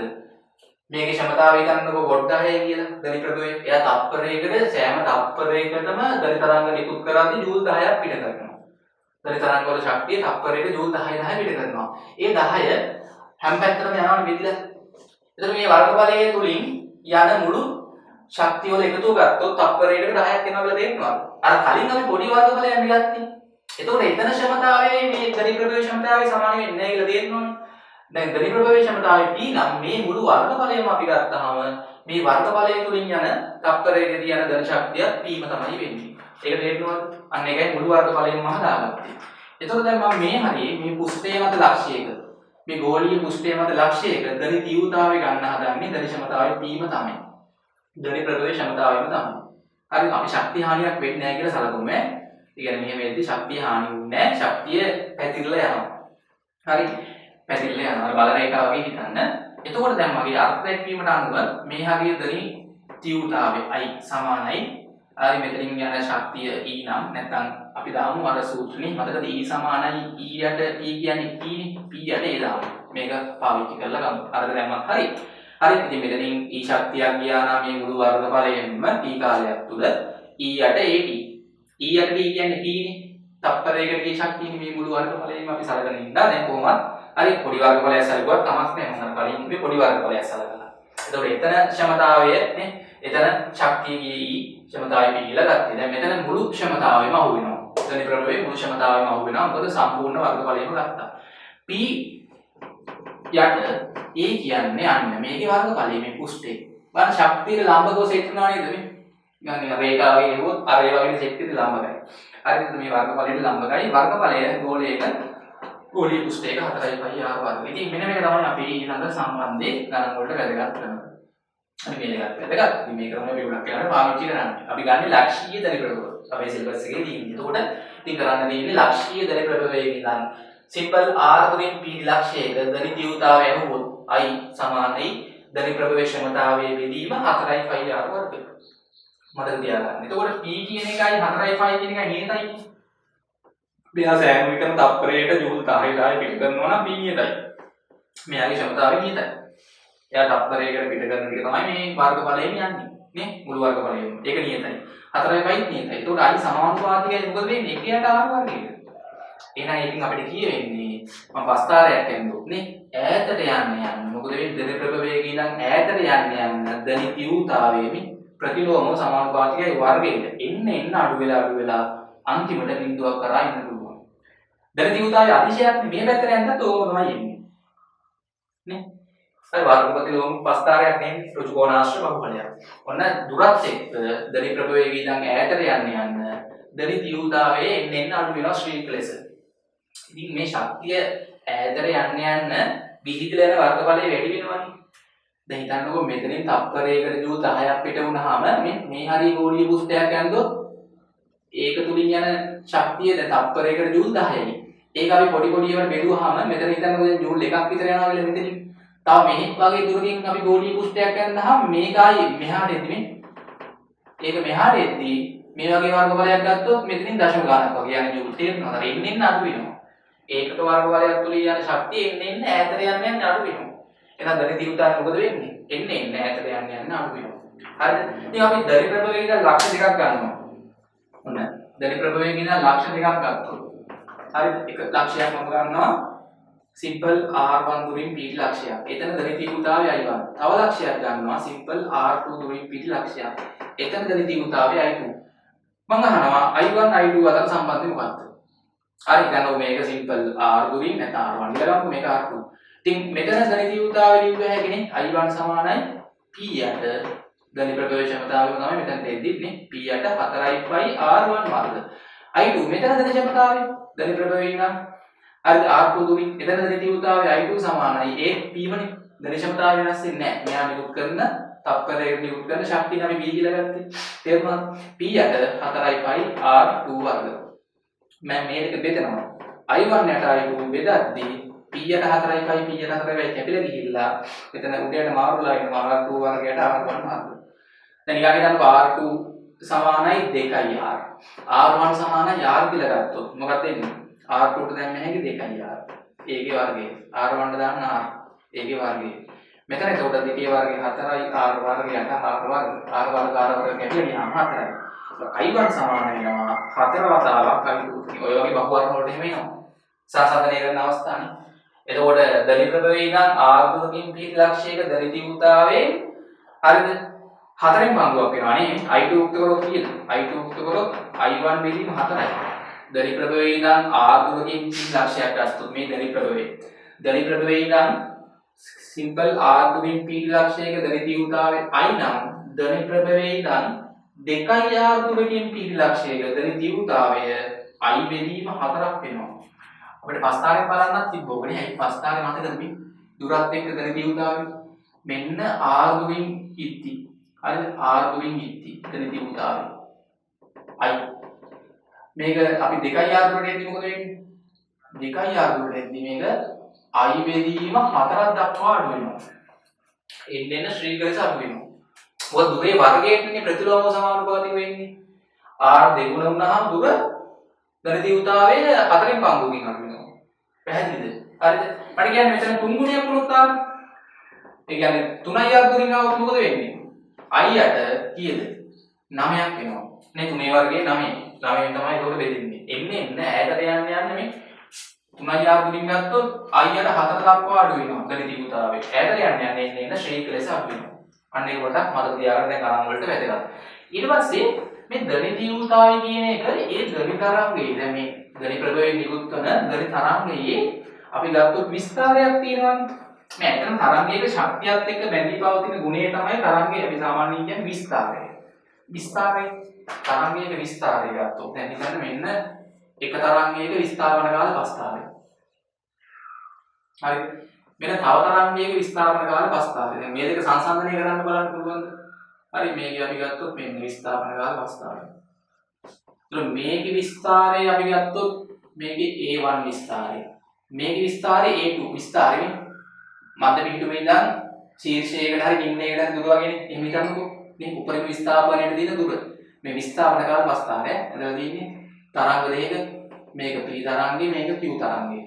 මේකේ ක්ෂමතාවය ගන්නකො වොට් 10යි කියලා ධනි ප්‍රභවයේ. එයා තප්පරයකට සෑම තප්පරයකටම ධනි තරංග නිකුත් කරද්දී ජූල් 10ක් පිට කරනවා. ධනි තරංග වල ශක්තිය තප්පරයකට ජූල් 10 10 පිට කරනවා. ඒ 10 හැම පැත්තටම යනවනේ බෙදලා. එතකොට මේ වර්ගඵලයේ තුලින් යන මුළු ශක්තිය වල එකතුව ගත්තොත් තප්පරයකට 10ක් එනවා කියලා තේරෙනවද? අර කලින් අපි පොඩි වර්ගඵලයක් ගත්තේ. එතකොට එතන ක්ෂමතාවයේ මේ ධනි ප්‍රභවයේ ක්ෂමතාවය සමාන වෙන්නේ නැහැ කියලා තේරෙනවනේ. දැන් ධනි ප්‍රභවයේ ක්ෂමතාවය P නම් මේ මුළු වර්ගඵලයම අපි ගත්තාම මේ වර්ගඵලය තුලින් යන තප්පරයකදී යන ධන ශක්තිය P ම තමයි වෙන්නේ. ඒක තේරෙනවද? අන්න ඒකයි මුළු වර්ගඵලයෙන්ම හදාගත්තේ. එතකොට දැන් මම මේ හරියේ මේ පුෂ්ඨයේ මත ලක්ෂයක මේ ගෝලීය පුෂ්ඨයේ මත ලක්ෂයක ධනි තීව්‍රතාවය ගන්න හදන්නේ ධනි ක්ෂමතාවය P ම තමයි. ධනි ප්‍රභවයේ ක්ෂමතාවයම තමයි. හරි අපි ශක්තිය හානියක් වෙන්නේ නැහැ කියලා සැලකුම. ඒ කියන්නේ මෙහෙම වෙද්දි ශක්තිය හානි වෙන්නේ නැහැ. ශක්තිය පැතිරලා යනවා. හරි. පැතිරලා යනවා. බල රේඛාව වගේ හිතන්න. එතකොට දැන් මගේ අර්ථ දැක්වීමට අනුව මේ හරිය ධනි තීව්‍රතාවය I සමානයි. හරි මෙතනින් යන ශක්තිය E නම් නැත්නම් අපි දාමු අර සූත්‍රනේ මතකද E සමානයි E යට P කියන්නේ P නේ. P යට E දාමු. මේක පාවිච්චි කරලා ගමු. අරද දැම්මත් හරි. හරි. ඉතින් මෙතනින් E ශක්තියක් ගියා නම් මේ මුළු වර්ගඵලයෙන්ම T කාලයක් තුල E යට AT. E යට T කියන්නේ T නේ. තප්පරයකට ගිය ශක්තියනේ මේ මුළු වර්ගඵලයෙන්ම අපි සලකන ඉඳා දැන් කොහොමද? හරි පොඩි වර්ගඵලයක් සලකුවක් තමක් නෑ. මම කලින් කිව්වේ පොඩි වර්ගඵලයක් සලකලා. එතකොට එතන ක්ෂමතාවය නේ. එතන ශක්තිය ගියේ E ක්ෂමතාවය P කියලා ගත්තේ. දැන් මෙතන මුළු ක්ෂමතාවෙම අහු වෙනවා. ධන ප්‍රභවයේ මුළු ක්ෂමතාවෙම අහු වෙනවා. මොකද සම්පූර්ණ වර්ගඵලයම ගත්තා. P යට A කියන්නේ අන්න මේකේ වර්ගඵලය මේ පුෂ්ඨේ. බලන්න ශක්තියට ලම්බකව සෙට් වෙනවා නේද මේ? නිකන් රේඛාවේ නෙවොත් අර ඒ වගේ සෙට් එකේ ලම්බකයි. හරිද මේ වර්ගඵලයට ලම්බකයි. වර්ගඵලය ගෝලයක ගෝලීය පුෂ්ඨයක 4යි පයි r වර්ග. ඉතින් මෙන්න මේක තමයි අපි ඊළඟ සම්බන්ධයේ ගණන් වලට වැදගත් කරනවා. හරි මේකත් වැදගත්. ඉතින් මේක තමයි අපි උනක් කරලා පාවිච්චි කරන්නේ. අපි ගන්නේ ලක්ෂීය ධන ප්‍රභව. අපේ සිලබස් එකේ තියෙන්නේ. එතකොට ඉතින් කරන්න තියෙන්නේ ලක්ෂීය ධන ප්‍රභවයේ ඉඳන් සිම්පල් r වලින් p ලක්ෂයක ධන තීව්‍රතාවය වුවොත් i සමානයි ධන ප්‍රභවයේ ක්ෂමතාවයේ බෙදීම 4යි පයි r වර්ග. මතක තියාගන්න. එතකොට p කියන එකයි 4යි පයි කියන එකයි නියතයි. මෙයා සෑම විටම තප්පරයකට ජූල් 10යි පිට කරනවා නම් p නියතයි. මෙයාගේ ක්ෂමතාවය නියතයි. එයා තප්පරයකට පිට කරන එක තමයි මේ වර්ගඵලයෙන් යන්නේ. නේ? මුළු වර්ගඵලයෙන්. ඒක නියතයි. 4යි පයි නියතයි. එතකොට i සමානුපාතිකයි මොකද වෙන්නේ? 1ට r වර්ගයක. එහෙනම් ඒකෙන් අපිට කියවෙන්නේ මම පස්තාරයක් ඇන්දොත් නේ ඈතට යන්න මොකද වෙන්නේ ධන ප්‍රභවයේ ඉඳන් ඈතට යන්න ධන තීව්‍රතාවයේ ප්‍රතිලෝම සමානුපාතිකයි වර්ගයට එන්න අඩු වෙලා අන්තිමට බිඳුවක් කරා ඉන්න පුළුවන්. ධන තීව්‍රතාවයේ අතිශයයක් මේ පැත්තට යන්නත් ඕක තමයි එන්නේ. නේ? අර වර්ග ප්‍රතිලෝම පස්තාරයක් නෙන්නේ ඍජු කෝණාශ්‍ර බහුඵලයක්. ඔන්න දුරත් එක්ක ධන ප්‍රභවයේ ඉඳන් ඈතට යන්න ධන තීව්‍රතාවයේ එන්න අඩු වෙනවා ශ්‍රීක ලෙස. ඉතින් මේ ශක්තිය ඈතට යන්න විහිදලා යන වර්ගඵලය වැඩි වෙනවනේ. දැන් හිතන්නකෝ මෙතනින් තප්පරයකට ජූල් 10ක් පිට වුණාම මේ හරිය ගෝලීය පුෂ්ඨයක් යනදොත් ඒක තුලින් යන ශක්තිය දැන් තප්පරයකට ජූල් 10යි. ඒක අපි පොඩි ඒවා බෙදුවාම මෙතන හිතන්නකෝ දැන් ජූල් 1ක් විතර යනවා කියලා මෙතනින්. තව මෙහෙත් වගේ දුරකින් අපි ගෝලීය පුෂ්ඨයක් යනදාම මේක ආයේ මෙහාට එද්දි ඒක මෙහාට එද්දි මේ වගේ වර්ගඵලයක් ගත්තොත් මෙතනින් දශම ගානක් වගේ යන ජූල් තේරෙනවද? අර එන්න අඩු වෙනවා. ඒකට වර්ගඵලයක් තුලින් යන ශක්තිය එන්න ඈතට යන්න අඩු වෙනවා. එහෙනම් ධන තීව්‍රතාවය මොකද වෙන්නේ? එන්න ඈතට යන්න අඩු වෙනවා. හරිද? ඉතින් අපි ධන ප්‍රභවයේ ඉඳන් ලක්ෂ දෙකක් ගන්නවා. ඔන්න ධන ප්‍රභවයේ ඉඳන් ලක්ෂ දෙකක් ගත්තොත්. හරිද? එක ලක්ෂයක් මම ගන්නවා සිම්පල් r1 දුරින් p ලක්ෂයක්. එතන ධන තීව්‍රතාවය i1. තව ලක්ෂයක් ගන්නවා සිම්පල් r2 දුරින් p ලක්ෂයක්. එතන ධන තීව්‍රතාවය i2. මම අහනවා i1 i2 අතර සම්බන්ධය මොකක්ද? හරි දැන් මේක සිම්පල් r දුරින් නැත්නම් r1 කියලා ගමු මේක r2. ඉතින් මෙතන ධන තීව්‍රතාවය ලියුව හැකිනේ i1 සමානයි p යට ධන ප්‍රභවයේ ක්ෂමතාවය තමයි මෙතන දෙද්දිත් නේ p යට 4යි පයි r1 වර්ග. i2 මෙතන ධන ක්ෂමතාවය ධන ප්‍රභවයේ නම් හරි r2 දුරින් එතන ධන තීව්‍රතාවය i2 සමානයි ඒ p වනේ ධන ක්ෂමතාවය වෙනස් වෙන්නේ නැහැ. මෙයා නිකුත් කරන තප්පරයකට නිකුත් කරන ශක්තිය අපි p කියලා ගත්තේ. තේරුණාද? p යට 4යි පයි r2 වර්ග. මම මේක බෙදනවා. i1 යට i2 බෙදද්දී p යට 4යි පයි p යට 4යි පයි කැපිලා ගිහිල්ලා එතන උඩයට මාරුලා ඉන්නවා r2 වර්ගයට r1 වර්ග. දැන් ඊගාට ගන්නකො r2 සමානයි 2යි r. r1 සමානයි r කියලා ගත්තොත් මොකක්ද එන්නේ? r2 ට දැම්ම හැකි 2යි r. ඒකේ වර්ගය. r1 ට දාන්න r. ඒකේ වර්ගය. මෙතන එතකොට දෙකේ වර්ගය 4යි r වර්ගයට r වර්ග. r වර්ග කැපිලා ගියාම 4යි. i1 සමාන වෙනවා 4 වතාවක් i2. ඔය වගේ බහුවර්ණ වලට එහෙම එනවා. සාසන්දනය කරන අවස්ථානේ. එතකොට ධන ප්‍රභවයේ ඉඳන් r2කින් p ලක්ෂයක ධන තීව්‍රතාවයේ හරිද? 4න් බංගුවක් වෙනවා නේ. i2 උක්ත කරොත් කීයද? i2 උක්ත කරොත් i1 බෙදීම 4යි. ධන ප්‍රභවයේ ඉඳන් r2කින් p ලක්ෂයක් ගත්තොත් මේ ධන ප්‍රභවයේ. ධන ප්‍රභවයේ ඉඳන් සිම්පල් r2කින් p ලක්ෂයක ධන තීව්‍රතාවයේ i නම් ධන ප්‍රභවයේ ඉඳන් 2යි r2කින් p ලක්ෂයක ධන තීව්‍රතාවය i බෙදීම 4ක් වෙනවා. අපිට පස්තාරේ බලන්නත් තිබ්බෝනේ. ඇයි පස්තාරේ මතකද මේ දුරත් එක්ක ධන තීව්‍රතාවය මෙන්න r දුරින් ඉත්ති. හරිද? r දුරින් ඉත්ති ධන තීව්‍රතාවය i. මේක අපි 2යි r දුරට එද්දි මොකද වෙන්නේ? 2යි r දුරට එද්දි මේක i බෙදීම 4ක් දක්වා අඩු වෙනවා. එන්න ශ්‍රීකලස අඩු වෙනවා. මොකද දුරේ වර්ගයටනේ ප්‍රතිලෝම සමානුපාතික වෙන්නේ. r දෙගුණ වුණාම දුර ධන තීව්‍රතාවයේ 4න් පංගුවකින් අඩු වෙනවා. පැහැදිලිද? හරිද? මට කියන්නේ මෙතන 3 ගුණයක් වුණොත් ආර ඒ කියන්නේ 3යි අර්ධුරින් આવොත් මොකද වෙන්නේ? අයියට කීයද? 9ක් වෙනවා. නේ 3 වර්ගයේ 9. 9ෙන් තමයි ඒකට බෙදෙන්නේ. එන්නේ ඈතට යන්න මේ 3යි අර්ධුරින් ගත්තොත් අයියට 4 දක්වා අඩු වෙනවා. ගණිත යුතාවේ. ඈතට යන්න ශ්‍රේණික ලෙස අඩු වෙනවා. අන්න ඒක පොඩ්ඩක් මතක තියාගන්න දැන් ගණන් වලට වැදගත්. ඊට පස්සේ මේ ගණිත යුතාවේ කියන එක ඒ ගණිත තරංගයේ දැන් මේ ගණිත ප්‍රභවයෙන් නිකුත් කරන ගණිත තරංගයේ අපි ගත්තොත් විස්තරයක් තියෙනවානේ. මේ ඇත්තටම තරංගයක ශක්තියත් එක්ක බැඳී පවතින ගුණය තමයි තරංගයේ අපි සාමාන්‍යයෙන් කියන්නේ විස්තරය. විස්තරය තරංගයක විස්තරය ගත්තොත් දැන් හිතන්න මෙන්න එක තරංගයක විස්තරවන කාල ප්‍රස්තාවය. හරි. මෙන්න තව තරංගයක විස්තරවන කාල ප්‍රස්තාවය. දැන් මේ දෙක සංසන්දනය කරන්න බලන්න පුළුවන්ද? හරි මේක අපි ගත්තොත් මෙන්න විස්තරවන කාල ප්‍රස්තාවය. ඒතර මේකේ විස්තරය අපි ගත්තොත් මේකේ A1 විස්තරය. මේකේ විස්තරය A2 විස්තරය මධ්‍ය පිටුමේ ඉඳන් ශීර්ෂයකට හරි නිම්නයකට හරි දුර වගේනේ. එහෙම හිතන්නකෝ. මේ උපරිම විස්ථාපනයට තියෙන දුර. මේ විස්ථාපන කාල ප්‍රස්ථාරය ඇදලා තියෙන්නේ තරංග දෙකක මේක P තරංගේ මේක Q තරංගේ.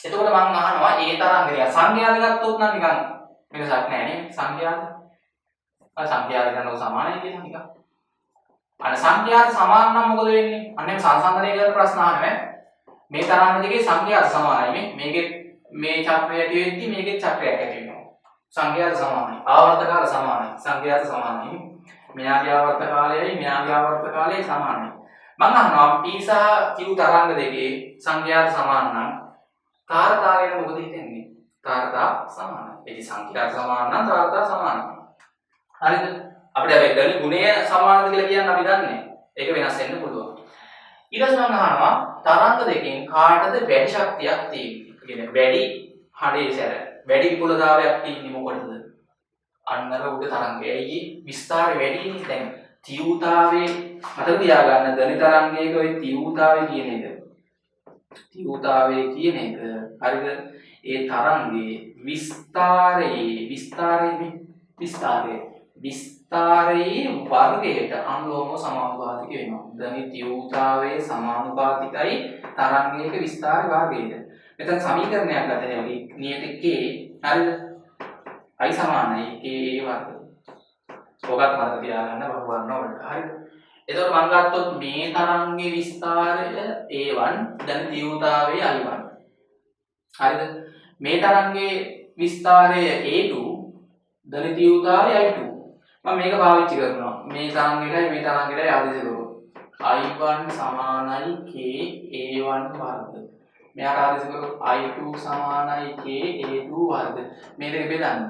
එතකොට මම අහනවා A තරංගය සංඛ්‍යාත ගත්තොත් නම් නිකන් වෙනසක් නැහැ නේ සංඛ්‍යාත. අර සංඛ්‍යාත ගන්නව සමානයි කියන නිකන්. අර සංඛ්‍යාත සමාන නම් මොකද වෙන්නේ? අන්න සංසන්දනය කරන ප්‍රශ්න අහන්නේ. මේ තරංග දෙකේ සංඛ්‍යාත සමානයි මේකේ මේ චක්‍රය ඇති වෙද්දි මේකේ චක්‍රයක් ඇති වෙනවා. සංඛ්‍යාත සමානයි. ආවර්ත කාල සමානයි. සංඛ්‍යාත සමානයි. මෙයාගේ ආවර්ත කාලයයි මෙයාගේ ආවර්ත කාලයයි සමානයි. මම අහනවා P සහ Q තරංග දෙකේ සංඛ්‍යාත සමාන නම් තාරකාරයට මොකද හිතෙන්නේ? තාරකා සමානයි. ඒ සංඛ්‍යාත සමාන නම් තාරකා සමානයි. හරිද? අපිට හැබැයි ගණි ගුණය සමානද කියලා කියන්න අපි දන්නේ. ඒක වෙනස් වෙන්න පුළුවන්. ඊට පස්සේ මම අහනවා තරංග දෙකෙන් කාටද වැඩි ශක්තියක් තියෙන්නේ? කියන්නේ වැඩි හඩේ සැර වැඩි විපුලතාවයක් තියෙන්නේ මොකටද? අන්නර උඩ තරංගයයි විස්තරය වැඩිනේ. දැන් තීව්‍රතාවයේ මතක තියාගන්න ගණිත තරංගයක ওই තීව්‍රතාවය කියන එක. තීව්‍රතාවය කියන එක හරිද? ඒ තරංගයේ විස්තරයේ වර්ගයට අනුලෝම සමානුපාතික වෙනවා. ගණිත තීව්‍රතාවයේ සමානුපාතිකයි තරංගයක විස්තර වර්ගයට. මෙතන සමීකරණයක් ගන්න යන්නේ නියත k හරිද? i සමානයි k වර්ග. ඔකත් මතක තියාගන්න බහුවර්ණ වලට. හරිද? එතකොට මම ගත්තොත් මේ තරංගයේ විස්තරය a1 දැන් තීව්‍රතාවයේ i1. හරිද? මේ තරංගයේ විස්තරය a2 දැන් තීව්‍රතාවයේ i2. මම මේක පාවිච්චි කරනවා. මේ තරංගයටයි මේ තරංගයටයි ආදේශ කරනවා. i1 සමානයි k a1 වර්ග. මෙයාට ආදේශ කරොත් i2 සමානයි k a2 වර්ග. මේ දෙක බෙදන්න.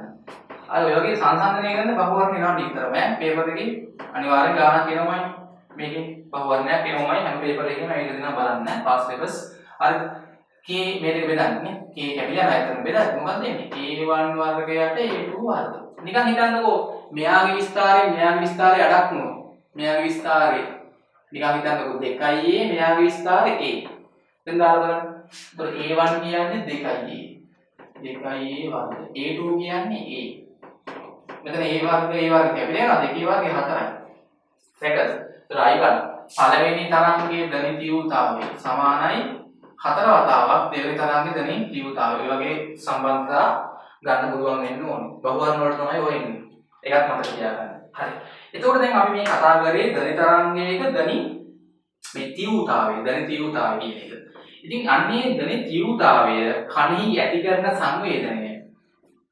අර ඔය වගේ සංසන්දනය කරන බහුවර්ණ වෙනවා විතරම ඈ පේපර් එකේ අනිවාර්යෙන් ගානක් එනවමයි. මේකේ බහුවර්ණයක් එනවමයි හැම පේපර් එකකම ඒක දෙනවා බලන්න පාස් පේපර්ස්. අර k මේ දෙක බෙදන්නේ. k කැපිලා නැත්නම් බෙදන්නේ මොකක්ද එන්නේ? a1 වර්ගයට a2 වර්ග. නිකන් හිතන්නකෝ මෙයාගේ විස්තරය අඩක් නෙවෙයි. මෙයාගේ විස්තරය නිකන් හිතන්නකෝ 2a මෙයාගේ විස්තරය a. දැන් දාලා බලන්න. එතකොට a1 කියන්නේ 2a. 2a වර්ග. a2 කියන්නේ a. මෙතන a වර්ග කැපිලා යනවා 2a වර්ගය 4යි. සෙකන්ඩ්. එතකොට i1 පළවෙනි තරංගයේ ධන තීව්‍රතාවය සමානයි 4 වතාවක් දෙවෙනි තරංගයේ ධන තීව්‍රතාවය. ඒ වගේ සම්බන්ධතා ගන්න පුළුවන් වෙන්න ඕනේ. බහුවර්ණ වල තමයි ඔය එන්නේ. ඒකත් මතක තියාගන්න. හරි. එතකොට දැන් අපි මේ කතා කරේ ධන තරංගයක ධන මේ තීව්‍රතාවය කියන එක. ඉතින් අන්නේ ධන තීව්‍රතාවය කණෙහි ඇති කරන සංවේදනය.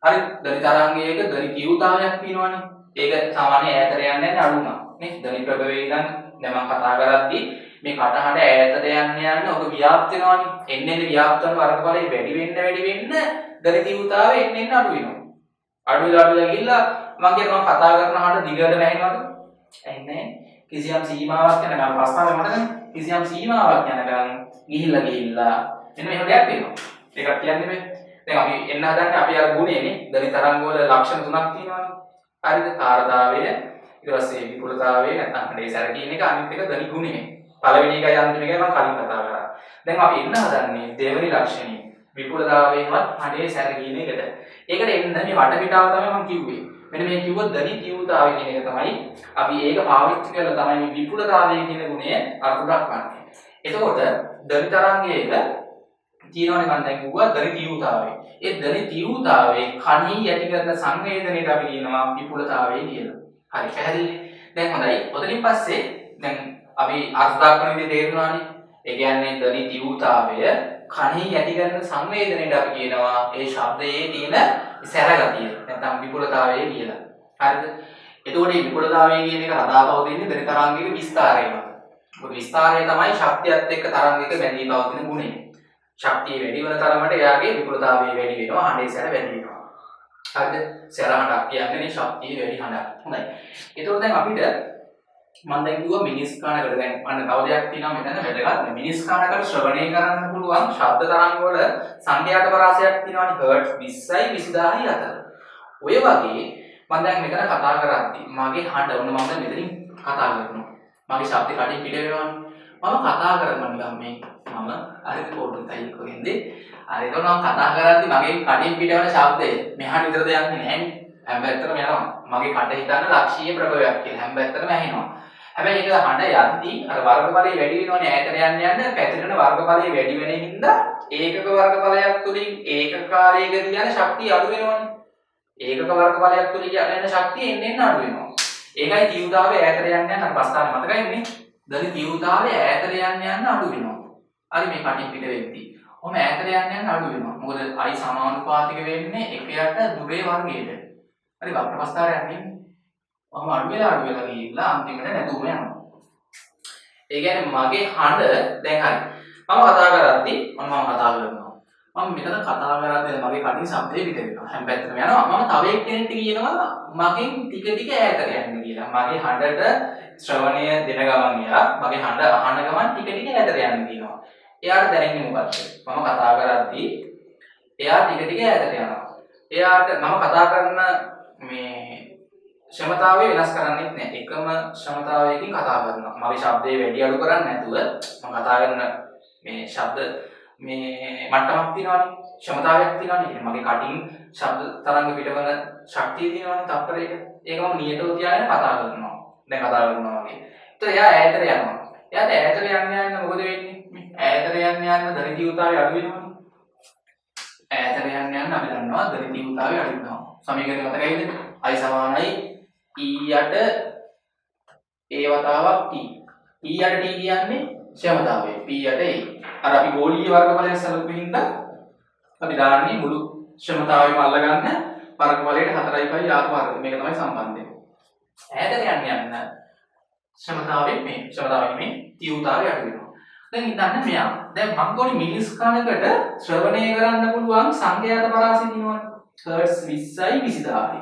හරි ධන තරංගයක ධන තීව්‍රතාවයක් තියෙනවනේ. ඒක සාමාන්‍ය ඈතට යන්නේ නැහැ අඩුම. නේ ධන ප්‍රභවයේ ඉඳන් දැන් මම කතා කරද්දී මේ කටහඬ ඈතට යන්න ඔක ව්‍යාප්ත වෙනවනේ. එන්නේ ව්‍යාප්ත වෙන වර්ගඵලයේ වැඩි වෙන්න ධන තීව්‍රතාවය එන්න අඩු වෙනවා. අඩු වෙලා ගිහිල්ලා මම කියනවා කතා කරන හඬ දිගට නැහෙනවද? ඇහෙන්නේ කිසියම් සීමාවක් යනකම් ප්‍රස්තාවය මතකනේ. කිසියම් සීමාවක් යනකම් ගිහිල්ලා එන්න මෙහෙම දෙයක් වෙනවා. ඒකක් කියන්නේ මේ දැන් අපි එන්න හදන්නේ අපි අර ගුණයනේ. ධන තරංග වල ලක්ෂණ තුනක් තියෙනවානේ. හරිද? කාර්යතාවය ඊට පස්සේ විපුලතාවය නැත්නම් හඬේ සැර කියන එක අනිත් එක ධන ගුණය. පළවෙනි එකයි අන්තිම එකයි මම කලින් කතා කරා. දැන් අපි එන්න හදන්නේ දෙවෙනි ලක්ෂණය. විපුලතාවයෙන්වත් හඬේ සැර කියන එකට. ඒකට එන්න මේ වටපිටාව තමයි මම කිව්වේ. මෙන්න මේ කිව්ව ධනි තීව්‍රතාවය කියන එක තමයි අපි ඒක පාවිච්චි කරලා තමයි මේ විපුලතාවය කියන ගුණය අර්ථ දක්වන්නේ. එතකොට ධනි තරංගයක තියෙනවනේ මම දැන් කිව්වා ධනි තීව්‍රතාවය. ඒ ධනි තීව්‍රතාවයේ කණී යටි කරන සංවේදනයට අපි කියනවා විපුලතාවය කියලා. හරි පැහැදිලිනේ. දැන් හොඳයි. ඔතනින් පස්සේ දැන් අපි අර්ථ දක්වන විදිහ තේරුණානේ. ඒ කියන්නේ ධනි තීව්‍රතාවය කණී යටි කරන සංවේදනයට අපි කියනවා ඒ ශබ්දයේ තියෙන සැරගතිය. නැත්නම් විපුලතාවය කියලා. හරිද? එතකොට මේ විපුලතාවය කියන එක රඳාපවතින්නේ ධනි තරංගයක විස්තාරය මත. මොකද විස්තාරය තමයි ශක්තියත් එක්ක තරංගයක බැඳී පවතින ගුණය. ශක්තිය වැඩි වෙන තරමට එයාගේ විපුලතාවය වැඩි වෙනවා, හඬේ සැර වැඩි වෙනවා. හරිද? සැර හඬක් කියන්නේ ශක්තිය වැඩි හඬක්. හොඳයි. ඒතකොට දැන් අපිට මම දැන් කිව්වා මිනිස් ගානකට දැන් අන්න තව දෙයක් තියෙනවා මෙතන වැදගත්. මිනිස් ගානකට ශ්‍රවණය කරන්න පුළුවන් ශබ්ද තරංග වල සංඛ්‍යාත පරාසයක් තියෙනවානේ හර්ට්ස් 20යි 20000යි අතර. ඔය වගේ මම දැන් මෙතන කතා කරද්දි මගේ හඬ වුණ මම දැන් මෙතනින් කතා කරනවා. මගේ ශබ්ද කඩින් පිට වෙනවානේ. මම කතා කරනවා නිකන් මේ මම අර පොඩ්ඩයි කොහෙන්ද? අර ඒක නම් කතා කරද්දි මගේ කඩින් පිට වෙන ශබ්දය මෙහාට විතරද යන්නේ නැහැනේ. හැම පැත්තටම යනවා. මගේ කඩ හිතන්න ලක්ෂීය ප්‍රභවයක් කියලා. හැම පැත්තටම ඇහෙනවා. හැබැයි ඒක හඬ යද්දී අර වර්ගඵලය වැඩි වෙනවනේ ඈතට යන්න පැතිරෙන වර්ගඵලය වැඩි වෙන හින්දා ඒකක වර්ගඵලයක් තුලින් ඒකක කාලයකදී යන ශක්තිය අඩු වෙනවනේ. ඒකක වර්ගඵලයක් තුලින් යන ශක්තිය එන්න අඩු වෙනවා. ඒකයි තීව්‍රතාවය ඈතට යන්න අර ප්‍රස්ථානේ මතකයිනේ. ධනි තීව්‍රතාවය ඈතට යන්න අඩු වෙනවා. හරි මේ කටින් පිට වෙද්දී. ඔහොම ඈතට යන්න අඩු වෙනවා. මොකද I සමානුපාතික වෙන්නේ එකයට දුරේ වර්ගයට. හරි වක්‍ර ප්‍රස්ථාරයක් නෙමෙයි. මම අඩු වෙලා ගිහිල්ලා අන්තිමට නැතුවම යනවා. ඒ කියන්නේ මගේ හඬ දැන් හරි. මම කතා කරද්දි මම කතා කරනවා. මම මෙතන කතා කරද්දී මගේ කටින් ශබ්දේ පිට වෙනවා. හැම පැත්තටම යනවා. මම තව එක්කෙනෙක්ට කියනවා මගෙන් ටික ටික ඈතට යන්න කියලා. මගේ හඬට ශ්‍රවණය දෙන ගමන් එයා මගේ හඬ අහන ගමන් ටික ටික ඈතට යන්න කියනවා. එයාට දැනෙන්නේ මොකක්ද? මම කතා කරද්දි එයා ටික ටික ඈතට යනවා. එයාට මම කතා කරන මේ ක්ෂමතාවය වෙනස් කරන්නේත් නැහැ. එකම ක්ෂමතාවයකින් කතා කරනවා. මගේ ශබ්දේ වැඩි අඩු කරන්නේ නැතුව මම කතා කරන මේ ශබ්ද මේ මට්ටමක් තියෙනවානේ. ක්ෂමතාවයක් තියෙනවානේ. මගේ කටින් ශබ්ද තරංග පිටවන ශක්තිය තියෙනවානේ තත්පරයක. ඒක මම නියතව තියාගෙන කතා කරනවා. දැන් කතා කරනවා වගේ. ඒතර එයා ඈතට යනවා. එයාට ඈතට යන්න මොකද වෙන්නේ? ඈතට යන්න ධනි තීව්‍රතාවය අඩු වෙනවානේ. ඈතට යන්න අපි දන්නවා ධනි තීව්‍රතාවය අඩු වෙනවා. සමීකරණය මතකයිද? I සමානයි E යට A වතාවක් T. E යට T කියන්නේ ක්ෂමතාවය. P යට A. අර අපි ගෝලීය වර්ගඵලයක් සැලකුවෙ හින්දා අපි දාන්නේ මුළු ක්ෂමතාවයම අල්ලගන්න වර්ගඵලයට 4යි පයි R වර්ග. මේක තමයි සම්බන්ධය. ඈතට යන්න ක්ෂමතාවෙන් මේ ක්ෂමතාවෙන් මේ තීව්‍රතාවය අඩු වෙනවා. දැන් හිතන්න මෙයා. දැන් මංගෝලි මිනිස් කණකට ශ්‍රවණය කරන්න පුළුවන් සංඛ්‍යාත පරාසය තියෙනවනේ. හර්ට්ස් 20යි 20000යි.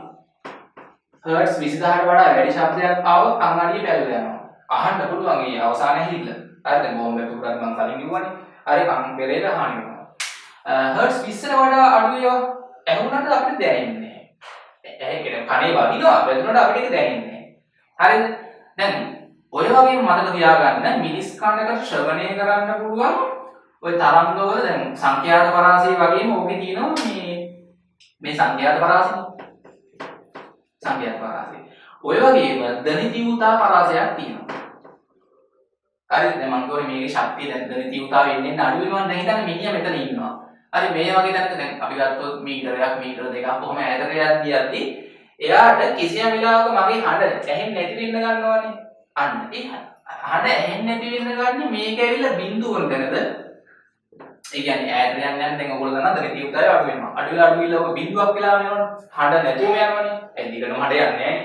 හර්ට්ස් 20000ට වඩා වැඩි ශබ්දයක් ආවොත් කන් අඩිය පැලලා යනවා. අහන්න පුළුවන් ඒ අවසාන ඇහිල්ල. හරිද? බෝම්බ තුරක් මම කලින් කිව්වනේ. හරි කන් පෙරේට හානි වෙනවා. හර්ට්ස් 20ට වඩා අඩු ඒවා ඇහුණාට අපිට දැනෙන්නේ නැහැ. ඇහි කියන කනේ වදිනවා වැදුනට අපිට ඒක දැනෙන්නේ නැහැ. හරිද? දැන් ඔය වගේම මතක තියාගන්න මිනිස් කනකට ශ්‍රවණය කරන්න පුළුවන් ඔය තරංගවල දැන් සංඛ්‍යාත පරාසය වගේම ඕකේ තියෙනවා මේ සංඛ්‍යාත පරාසය. සංඛ්‍යාත පරාසය. ඔය වගේම ධනි තීව්‍රතා පරාසයක් තියෙනවා. හරිද? දැන් මම කියවනේ මේකේ ශක්තිය දැන් ධනි තීව්‍රතාව එන්නේ අඩු වෙනවා නම් හිතන්න මිනිහා මෙතන ඉන්නවා. හරි මේ වගේ තැනක දැන් අපි ගත්තොත් මීටරයක් මීටර දෙකක් කොහොම ඈතට යද්දී එයාට කිසියම් වෙලාවක මගේ හඬ ඇහෙන්නේ නැති වෙන්න ගන්නවානේ. අන්න ඒ හඬ ඇහෙන්නේ නැති වෙන්න ගන්නේ මේක ඇවිල්ලා බිඳුව වන තැනද? ඒ කියන්නේ ඈතට යන්න දැන් ඔයගොල්ලෝ දන්නා ධනි තීව්‍රතාවය අඩු වෙනවා. අඩු වෙලා ඔක බිඳුවක් වෙලා වෙනවනේ. හඬ නැතිවම යනවනේ. ඒ දිගටම හඬ යන්නේ නැහැ.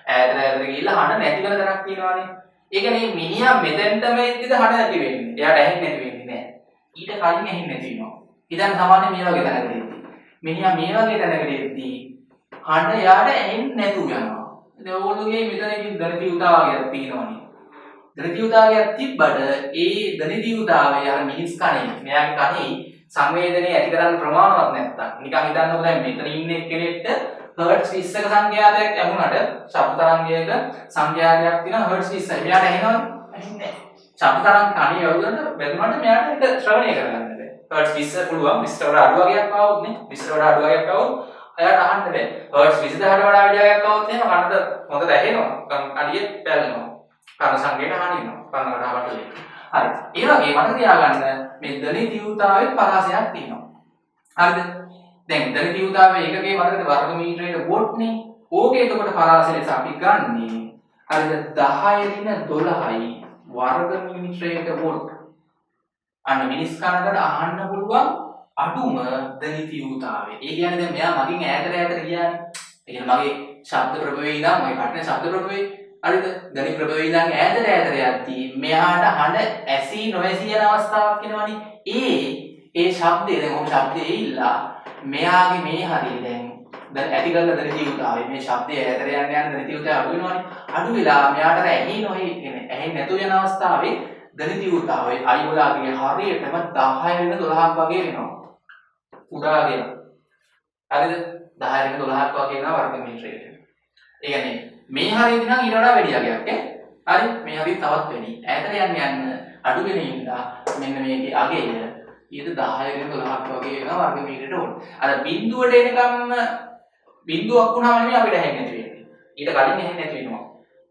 ඈතට ගිහිල්ලා හඬ නැති වෙන තැනක් තියෙනවානේ. ඒ කියන්නේ මිනිහා මෙතෙන්ටම එද්දිද හඬ නැති වෙන්නේ. එයාට ඇහෙන්නේ නැති වෙන්නේ නැහැ. ඊට කලින් ඇහෙන්නේ නැති වෙනවා. ඉතින් සාමාන්‍ය මේ වගේ තැනකදී මිනිහා මේ වගේ තැනකදී හඬ එයාට ඇහෙන්නේ නැතුව යනවා. ඉතින් ඕගොල්ලෝගේ මෙතනකින් ධනි තීව්‍රතාවයක් තියෙනවනේ. ධනි තීව්‍රතාවයක් තිබ්බට ඒ ධනි තීව්‍රතාවය අර මිනිස් කණේ මෙයාගේ කණේ සංවේදනය ඇති කරන්න ප්‍රමාණවත් නැත්තම් නිකන් හිතන්නකෝ දැන් මෙතන ඉන්න කෙනෙක්ට හර්ට්ස් 20ක සංඛ්‍යාතයක් ඇහුණට ශබ්ද තරංගයක සංඛ්‍යාතයක් තියෙනවා හර්ට්ස් 20යි. මෙයාට ඇහෙනවද? ඇහෙන්නේ නැහැ. ශබ්ද තරංග කණේ වැදුනට මෙයාට ඒක ශ්‍රවණය කරගන්න බැහැ. හර්ට්ස් 20 පුළුවන් 20ට වඩා අඩු වගේක් ආවොත් නේ 20ට වඩා අඩු වගේක් ආවොත් එයාට අහන්න බැහැ. හර්ට්ස් 20000ට වඩා වැඩි වගේක් ආවොත් එහෙම කනට හොඳට ඇහෙනවා. කන් අඩිය පැලෙනවා. කන සංගේට හානි වෙනවා. කනකට ආවට. හරි. ඒ වගේ මතක තියාගන්න මේ ධන තීව්‍රතාවයේ පරාසයක් තියෙනවා. හරිද? දැන් ධන තීව්‍රතාවයේ එකකේ මතකද වර්ග මීටරයට වෝට්නේ. ඕකේ එතකොට පරාසය ලෙස අපි ගන්නෙ හරිද 10 ඍණ 12යි වර්ග මීටරයට වෝට්. අන්න මිනිස් කනකට අහන්න පුළුවන් අඩුම ධන තීව්‍රතාවය. ඒ කියන්නේ දැන් මෙයා මගෙන් ඈතට ගියානේ. ඒ කියන්නේ මගේ ශබ්ද ප්‍රභවයේ ඉඳන් මගේ කටනේ ශබ්ද ප්‍රභවයේ හරිද? ධන ප්‍රභවයේ ඉඳන් ඈතට යද්දී මෙයාට හඬ ඇසී නොඇසී යන අවස්ථාවක් එනවනේ. ඒ ශබ්දේ දැන් ඔය ශබ්දේ ඉල්ලා මෙයාගේ මේ හරිය දැන් ඇති කරන ධන තීව්‍රතාවය මේ ශබ්දයේ ඈතට යන ධන තීව්‍රතාවය අඩු වෙනවනේ. අඩු වෙලා මෙයාට ඇහි නොහි කියන්නේ ඇහෙන්නේ නැතු වෙන අවස්ථාවේ ධන තීව්‍රතාවය අයිවලාගේ හරියටම 10 වෙන 12ක් වගේ වෙනවා. උඩාගෙන. හරිද? 10 වෙන 12ක් වගේ වෙනවා වර්ග මීටරයකට. ඒ කියන්නේ මේ හරියදී නම් ඊට වඩා වැඩි අගයක් ඈ. හරි? මේ හරිය තවත් වැඩි. ඈතට යන්න අඩු වෙන ඉඳලා මෙන්න මේකේ අගය ඊට 10 වෙන 12ක් වගේ වෙනවා වර්ග මීටරයට ඕන. අර බිඳුවට එනකම්ම බිඳුවක් වුණාම නෙමෙයි අපිට ඇහෙන්නේ නැති වෙන්නේ. ඊට කලින් ඇහෙන්නේ නැති වෙනවා.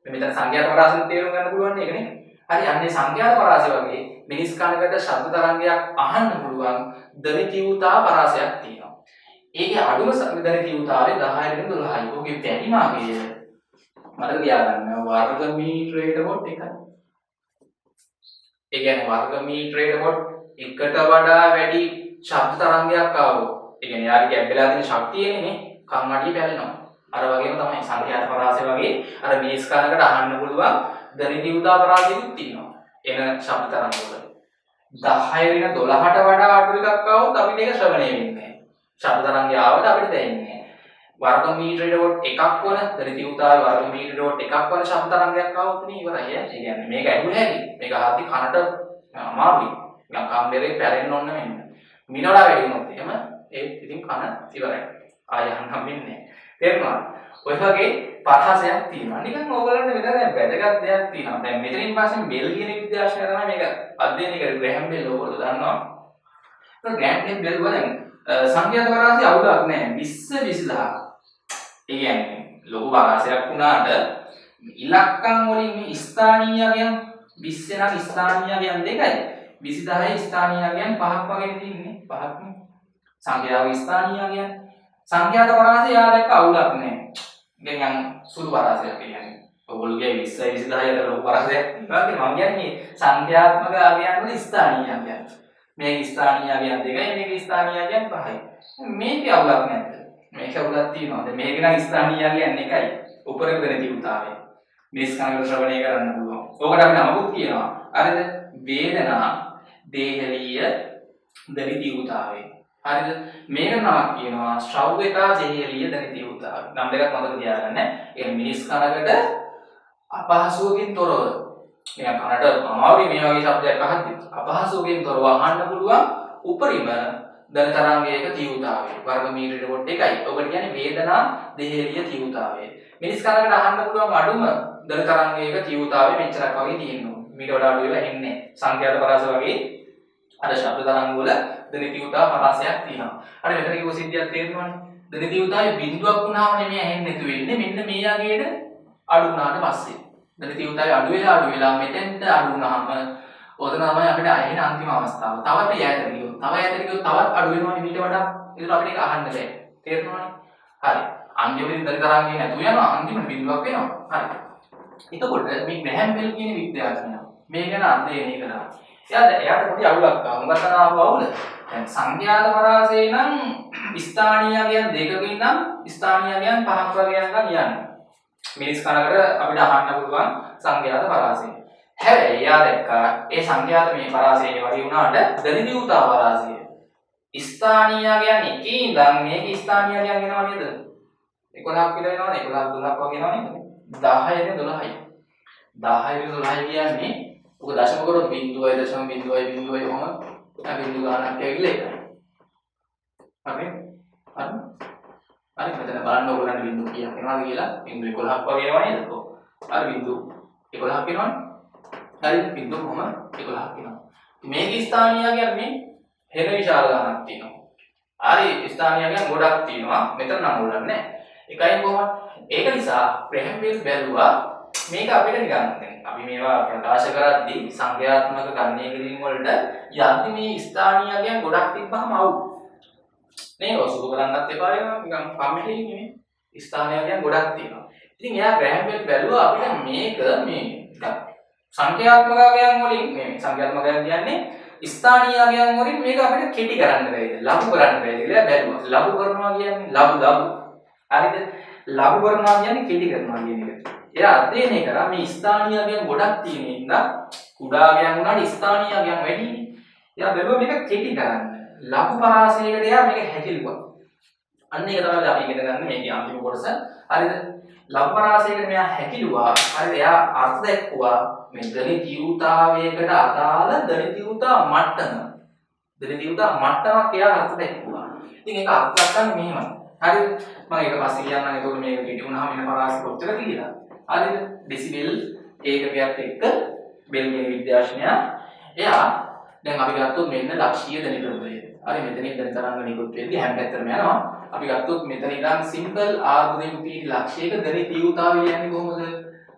මෙතන සංඛ්‍යාත පරාසෙන් තේරුම් ගන්න පුළුවන් නේ ඒකනේ. හරි අන්නේ සංඛ්‍යාත පරාසය වගේ මිනිස් කනකට ශබ්ද තරංගයක් අහන්න පුළුවන් ධන තීව්‍රතාව පරාසයක් තියෙනවා. ඒකේ අඩුම ධන තීව්‍රතාවය 10 වෙන 12යි. ඔහුගේ වැඩිම අගය මතක තියාගන්න වර්ග මීටරයට වොට් එකයි. ඒ කියන්නේ වර්ග මීටරයට වොට් එකට වඩා වැඩි ශබ්ද තරංගයක් ආවොත් ඒ කියන්නේ යාගේ ගැඹෙලා තියෙන ශක්තියනේ කන් අඩිය පැලෙනවා. අර වගේම තමයි සංඛ්‍යාත පරාසය වගේ අර මිනිස් කනකට අහන්න පුළුවන් ධන තීව්‍රතාව පරාසයකුත් තියෙනවා. එන ශබ්ද තරංග වල 10 වෙන 12ට වඩා අඩු එකක් ආවොත් අපිට ඒක ශ්‍රවණය වෙන්නේ නැහැ. ශබ්ද තරංගය ආවට අපිට දැනෙන්නේ නැහැ. වර්ග මීටරයට වොට් එකක් වන ධන තීව්‍රතාවය වර්ග මීටරයට වොට් එකක් වන ශබ්ද තරංගයක් ආවොත් නේ ඉවරයි. ඒ කියන්නේ මේක ඇහුල හැකි. මේක අහද්දි කනට අමාරුයි. නිකන් කම්බරේ පැලෙන්න ඕන නෙමෙයි. මිනවලා වැඩි වුණොත් එහෙම ඒ ඉතින් කන ඉවරයි. ආය යන්නම් වෙන්නේ නැහැ. තේරුණාද? ඔය වගේ පරාසයක් තියෙනවා. නිකන් ඕගලන්ට මෙතන දැන් වැදගත් දෙයක් තියෙනවා. දැන් මෙතනින් පස්සේ බෙල් කියන විද්‍යාඥයා තමයි මේක අධ්‍යයනය කරේ. ග්‍රෑම් බෙල් ඕගොල්ලෝ දන්නවා. ඒක ග්‍රෑම් බෙල් වලින් සංඛ්‍යාත පරාසය අවුලක් නැහැ. 20 20000. ඒ කියන්නේ ලොකු පරාසයක් වුණාට ඉලක්කම් වලින් මේ ස්ථානීය අගයන් 20 නම් ස්ථානීය අගයන් දෙකයි. 20000 ස්ථානීය අගයන් 5ක් වගේ තියෙන්නේ. 5ක් නේ. සංඛ්‍යාවේ ස්ථානීය අගයන් සංඛ්‍යාත පරාසය යාදක අවුලක් නැහැ. නිකන් සුළු පරාසයක් කියන්නේ. ඔයගොල්ලෝගේ 20 20000 අතර ලොකු පරාසයක් නෙවෙයි මම කියන්නේ සංඛ්‍යාත්මක අගයන් වල ස්ථානීය අගයන්. මේක ස්ථානීය අගයන් දෙකයි මේක ස්ථානීය අගයන් පහයි. මේකේ අවුලක් නැද්ද? මේක අවුලක් තියෙනවා. දැන් මේක නම් ස්ථානීය අගයන් එකයි. උපරිම ධන තීව්‍රතාවය. මිනිස් කනකට ශ්‍රවණය කරන්න පුළුවන්. ඕකට අපි නමකුත් කියනවා. හරිද? වේදනා දේහලීය ධන තීව්‍රතාවය. හරිද? මේක නමක් කියනවා ශ්‍රව්‍යතා දේහලීය ධන තීව්‍රතාවය. නම් දෙකක් මතක තියාගන්න. ඒ මිනිස් කනකට අපහසුවකින් තොරව නිකන් කනට අමාරුයි මේ වගේ ශබ්දයක් අහද්දි අපහසුවකින් තොරව අහන්න පුළුවන් උපරිම ධන තරංගයක තීව්‍රතාවය වර්ග මීටරයට වොට් එකයි. ඔබට කියන්නේ වේදනා දේහලීය තීව්‍රතාවය. මිනිස් කනකට අහන්න පුළුවන් අඩුම ධන තරංගයක තීව්‍රතාවය මෙච්චරක් වගේ තියෙනවා. මීට වඩා අඩු වෙලා ඉන්නේ නැහැ. සංඛ්‍යාත පරාස වගේ අර ශබ්ද තරංග වල ධන තීව්‍රතාව පරාසයක් තියෙනවා. අර මෙතන කිව්ව සිද්ධියක් තේරෙනවනේ. ධන තීව්‍රතාවය බිඳුවක් වුණාම නෙමෙයි ඇහෙන්නේ නැතු වෙන්නේ. මෙන්න මේ යගේට අඩු වුණාට පස්සේ. ධන තීව්‍රතාවය අඩු වෙලා මෙතෙන්ට අඩු වුණාම ඔතන තමයි අපිට ඇහෙන අන්තිම අවස්ථාව. තවත් ඈතට ගියොත් තවත් අඩු වෙනවා ඊට වඩා ඒක අපිට ඒක අහන්න බෑ. තේරෙනවනේ? හරි. අන්තිමට ධන තරංගේ නැතු වෙනවා අන්තිමට බිඳුවක් වෙනවා. හරි. එතකොට මේ ග්‍රෑම් බෙල් කියන විද්‍යාඥයා මේ ගැන අධ්‍යයනය කරා. එයාට පොඩි අවුලක් ආවා. මොකක්ද ආපු අවුල? දැන් සංඛ්‍යාත පරාසය නම් ස්ථානීය අගයන් දෙකකින් නම් ස්ථානීය අගයන් පහක් වගේ යනකම් යන්නේ. මිනිස් කනකට අපිට අහන්න පුළුවන් සංඛ්‍යාත පරාසය. හැබැයි එයා දැක්කා ඒ සංඛ්‍යාත මේ පරාසය වගේ වුණාට ධන තීව්‍රතාව පරාසය ස්ථානීය අගයන් එකේ ඉඳන් මේක ස්ථානීය අගයන් වෙනවා නේද? 11ක් විතර වෙනවනේ 11ක් 12ක් වගේ වෙනවා නේද? 10 වෙන 12යි. 10 වෙන 12යි කියන්නේ ඔක දශම කරොත් 0.0.0 ඔහම බිඳු ගානක් ඇවිල්ලා එකයි. හරි? හරි මෙතන බලන්න ඕගොල්ලන්ට බිඳු කීයක් වෙනවද කියලා බිඳු 11ක් වගේ එනවා නේද? ඔව්. හරි බිඳු 11ක් වෙනවනේ. හරි බිඳු කොහම 11ක් වෙනවා. මේක ස්ථානීය කියන්නේ හෙන විශාල ගානක් තියෙනවා. හරි ස්ථානීය කියන්නේ ගොඩක් තියෙනවා. මෙතන නම් ඕලන්නේ නැහැ. එකයි කොහොමද? ඒක නිසා ග්‍රෑම් බෙල් බැලුවා මේක අපිට නිකන් දැන් අපි මේවා ප්‍රකාශ කරද්දී සංඛ්‍යාත්මක ගණනය කිරීම වලට යද්දි මේ ස්ථානීයයන් ගොඩක් තිබ්බහම අවුල්. නේ ඔසුදු කරන්නත් එපා වෙනවා නිකන් කම්මැලි නෙමෙයි. ස්ථානීයයන් ගොඩක් තියෙනවා. ඉතින් එයා ග්‍රෑම් බෙල් බැලුවා අපිට මේක මේ නිකන් සංඛ්‍යාත්මකයන් වලින් මේ සංඛ්‍යාත්මකයන් කියන්නේ ස්ථානීයයන් වලින් මේක අපිට කෙටි කරන්න බැයිද? ලඝු කරන්න බැයිද කියලා බැලුවා. ලඝු කරනවා කියන්නේ ලඝු. හරිද? ලඝු කරනවා කියන්නේ කෙටි කරනවා කියන එක. එයා අධ්‍යයනය කරා මේ ස්ථානීයයන් ගොඩක් තියෙන ඉඳලා කුඩාගයන් උනාට ස්ථානීයයන් වැඩිනේ. එයා බැලුවා මේක කෙටි කරන්න. ලඝු පරාසයකට එයා මේක හැකිලුවා. අන්න ඒක තමයි අපි ඉගෙන ගන්න මේකේ අන්තිම කොටස. හරිද? ලඝු පරාසයකට මෙයා හැකිලුවා. හරිද? එයා අර්ථ දැක්වුවා මේ ධනිතීවතාවයකට අදාළ ධනිතීවතා මට්ටම. ධනිතීවතා මට්ටමක් එයා අර්ථ දැක්වුවා. ඉතින් ඒක අර්ථ ගන්න මෙහෙමයි. හරිද? මම ඒක පස්සේ කියන්නම්. ඒකෝට මේක කෙටි වුණාම වෙන පරාස කොච්චර කියලා. හරිද? ඩෙසිබෙල් ඒකකයක් එක්ක බෙල් කියන විද්‍යාඥයා එයා දැන් අපි ගත්තොත් මෙන්න ලක්ෂීය ධනිත ප්‍රභවය. හරි මෙතනින් ධන තරංග නිකුත් වෙද්දී හැම පැත්තටම යනවා. අපි ගත්තොත් මෙතන ඉඳන් සිම්පල් ආර්ධනෙන් පිටි ලක්ෂයක ධනිත තීව්‍රතාවය යන්නේ කොහොමද?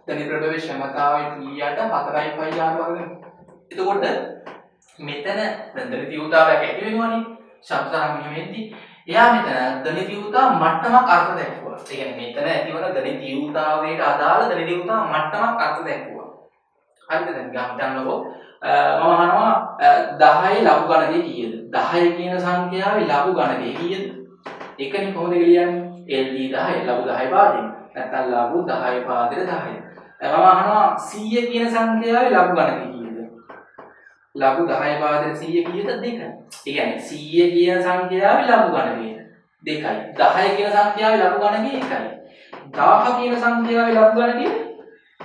ධනිත ප්‍රභවයේ ක්ෂමතාවය 4ට 4.5 වර්ග. එතකොට මෙතන ධනිත තීව්‍රතාවයක් ඇති වෙනවනේ. ශබ්ද තරංග මෙහෙම එද්දී එයා මෙතන ධනිත තීව්‍රතා මට්ටමක් අර්ථ දැක්වුවා. ඒ කියන්නේ මෙතන ඇතිවන ධනිත තීව්‍රතාවයට අදාළ ධනිත තීව්‍රතා මට්ටමක් අර්ථ දැක්වුවා. හරිද? දැන් ගන්නකො මම අහනවා 10 ලඝු ගණකේ කීයද? 10 කියන සංඛ්‍යාවේ ලඝු ගණකේ කීයද? එකනේ කොහොමද කියන්නේ? LD 10 ලඝු 10 පාදේ. නැත්නම් ලඝු 10 පාදෙට 10. මම අහනවා 100 කියන සංඛ්‍යාවේ ලඝු ගණකේ කීයද? ලඝු 10 පාදෙට 100 කීයද? 2. ඒ කියන්නේ 100 කියන සංඛ්‍යාවේ ලඝු ගණකේ 2යි. 10 කියන සංඛ්‍යාවේ ලඝු ගණකේ 1යි. 1000 කියන සංඛ්‍යාවේ ලඝු ගණකේ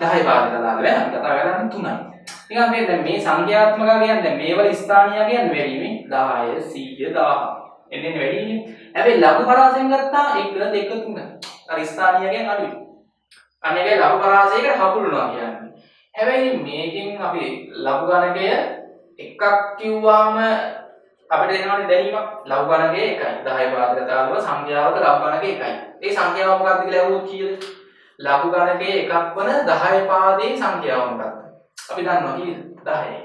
10 පාදෙට දාලා වෙන අපි කතා කරන්නේ 3යි. ඉතින් අපි දැන් මේ සංඛ්‍යාත්මක කියන්නේ දැන් මේවල ස්ථානීය කියන්නේ වැඩි මේ 10 100 1000 එන්නේ වැඩිනේ. හැබැයි ලඝු පරාසයෙන් ගත්තා 1 2 3. අර ස්ථානීය කියන්නේ අඩුයි. අනේකේ ලඝු පරාසයකට හකුලනවා කියන්නේ. හැබැයි මේකෙන් අපි ලඝු ගණකය එකක් කිව්වම අපිට එනවනේ දැනීමක් ලඝු ගණකය 1යි. 10 පාදක තාලව සංඛ්‍යාවක ලඝු ගණකය 1යි. ඒ සංඛ්‍යාව මොකක්ද කියලා අහුවොත් කීයද? ලඝු ගණකයේ එකක් වන 10 පාදයේ සංඛ්‍යාව මොකක්ද? අපි දන්නවා කීයද? 10යි.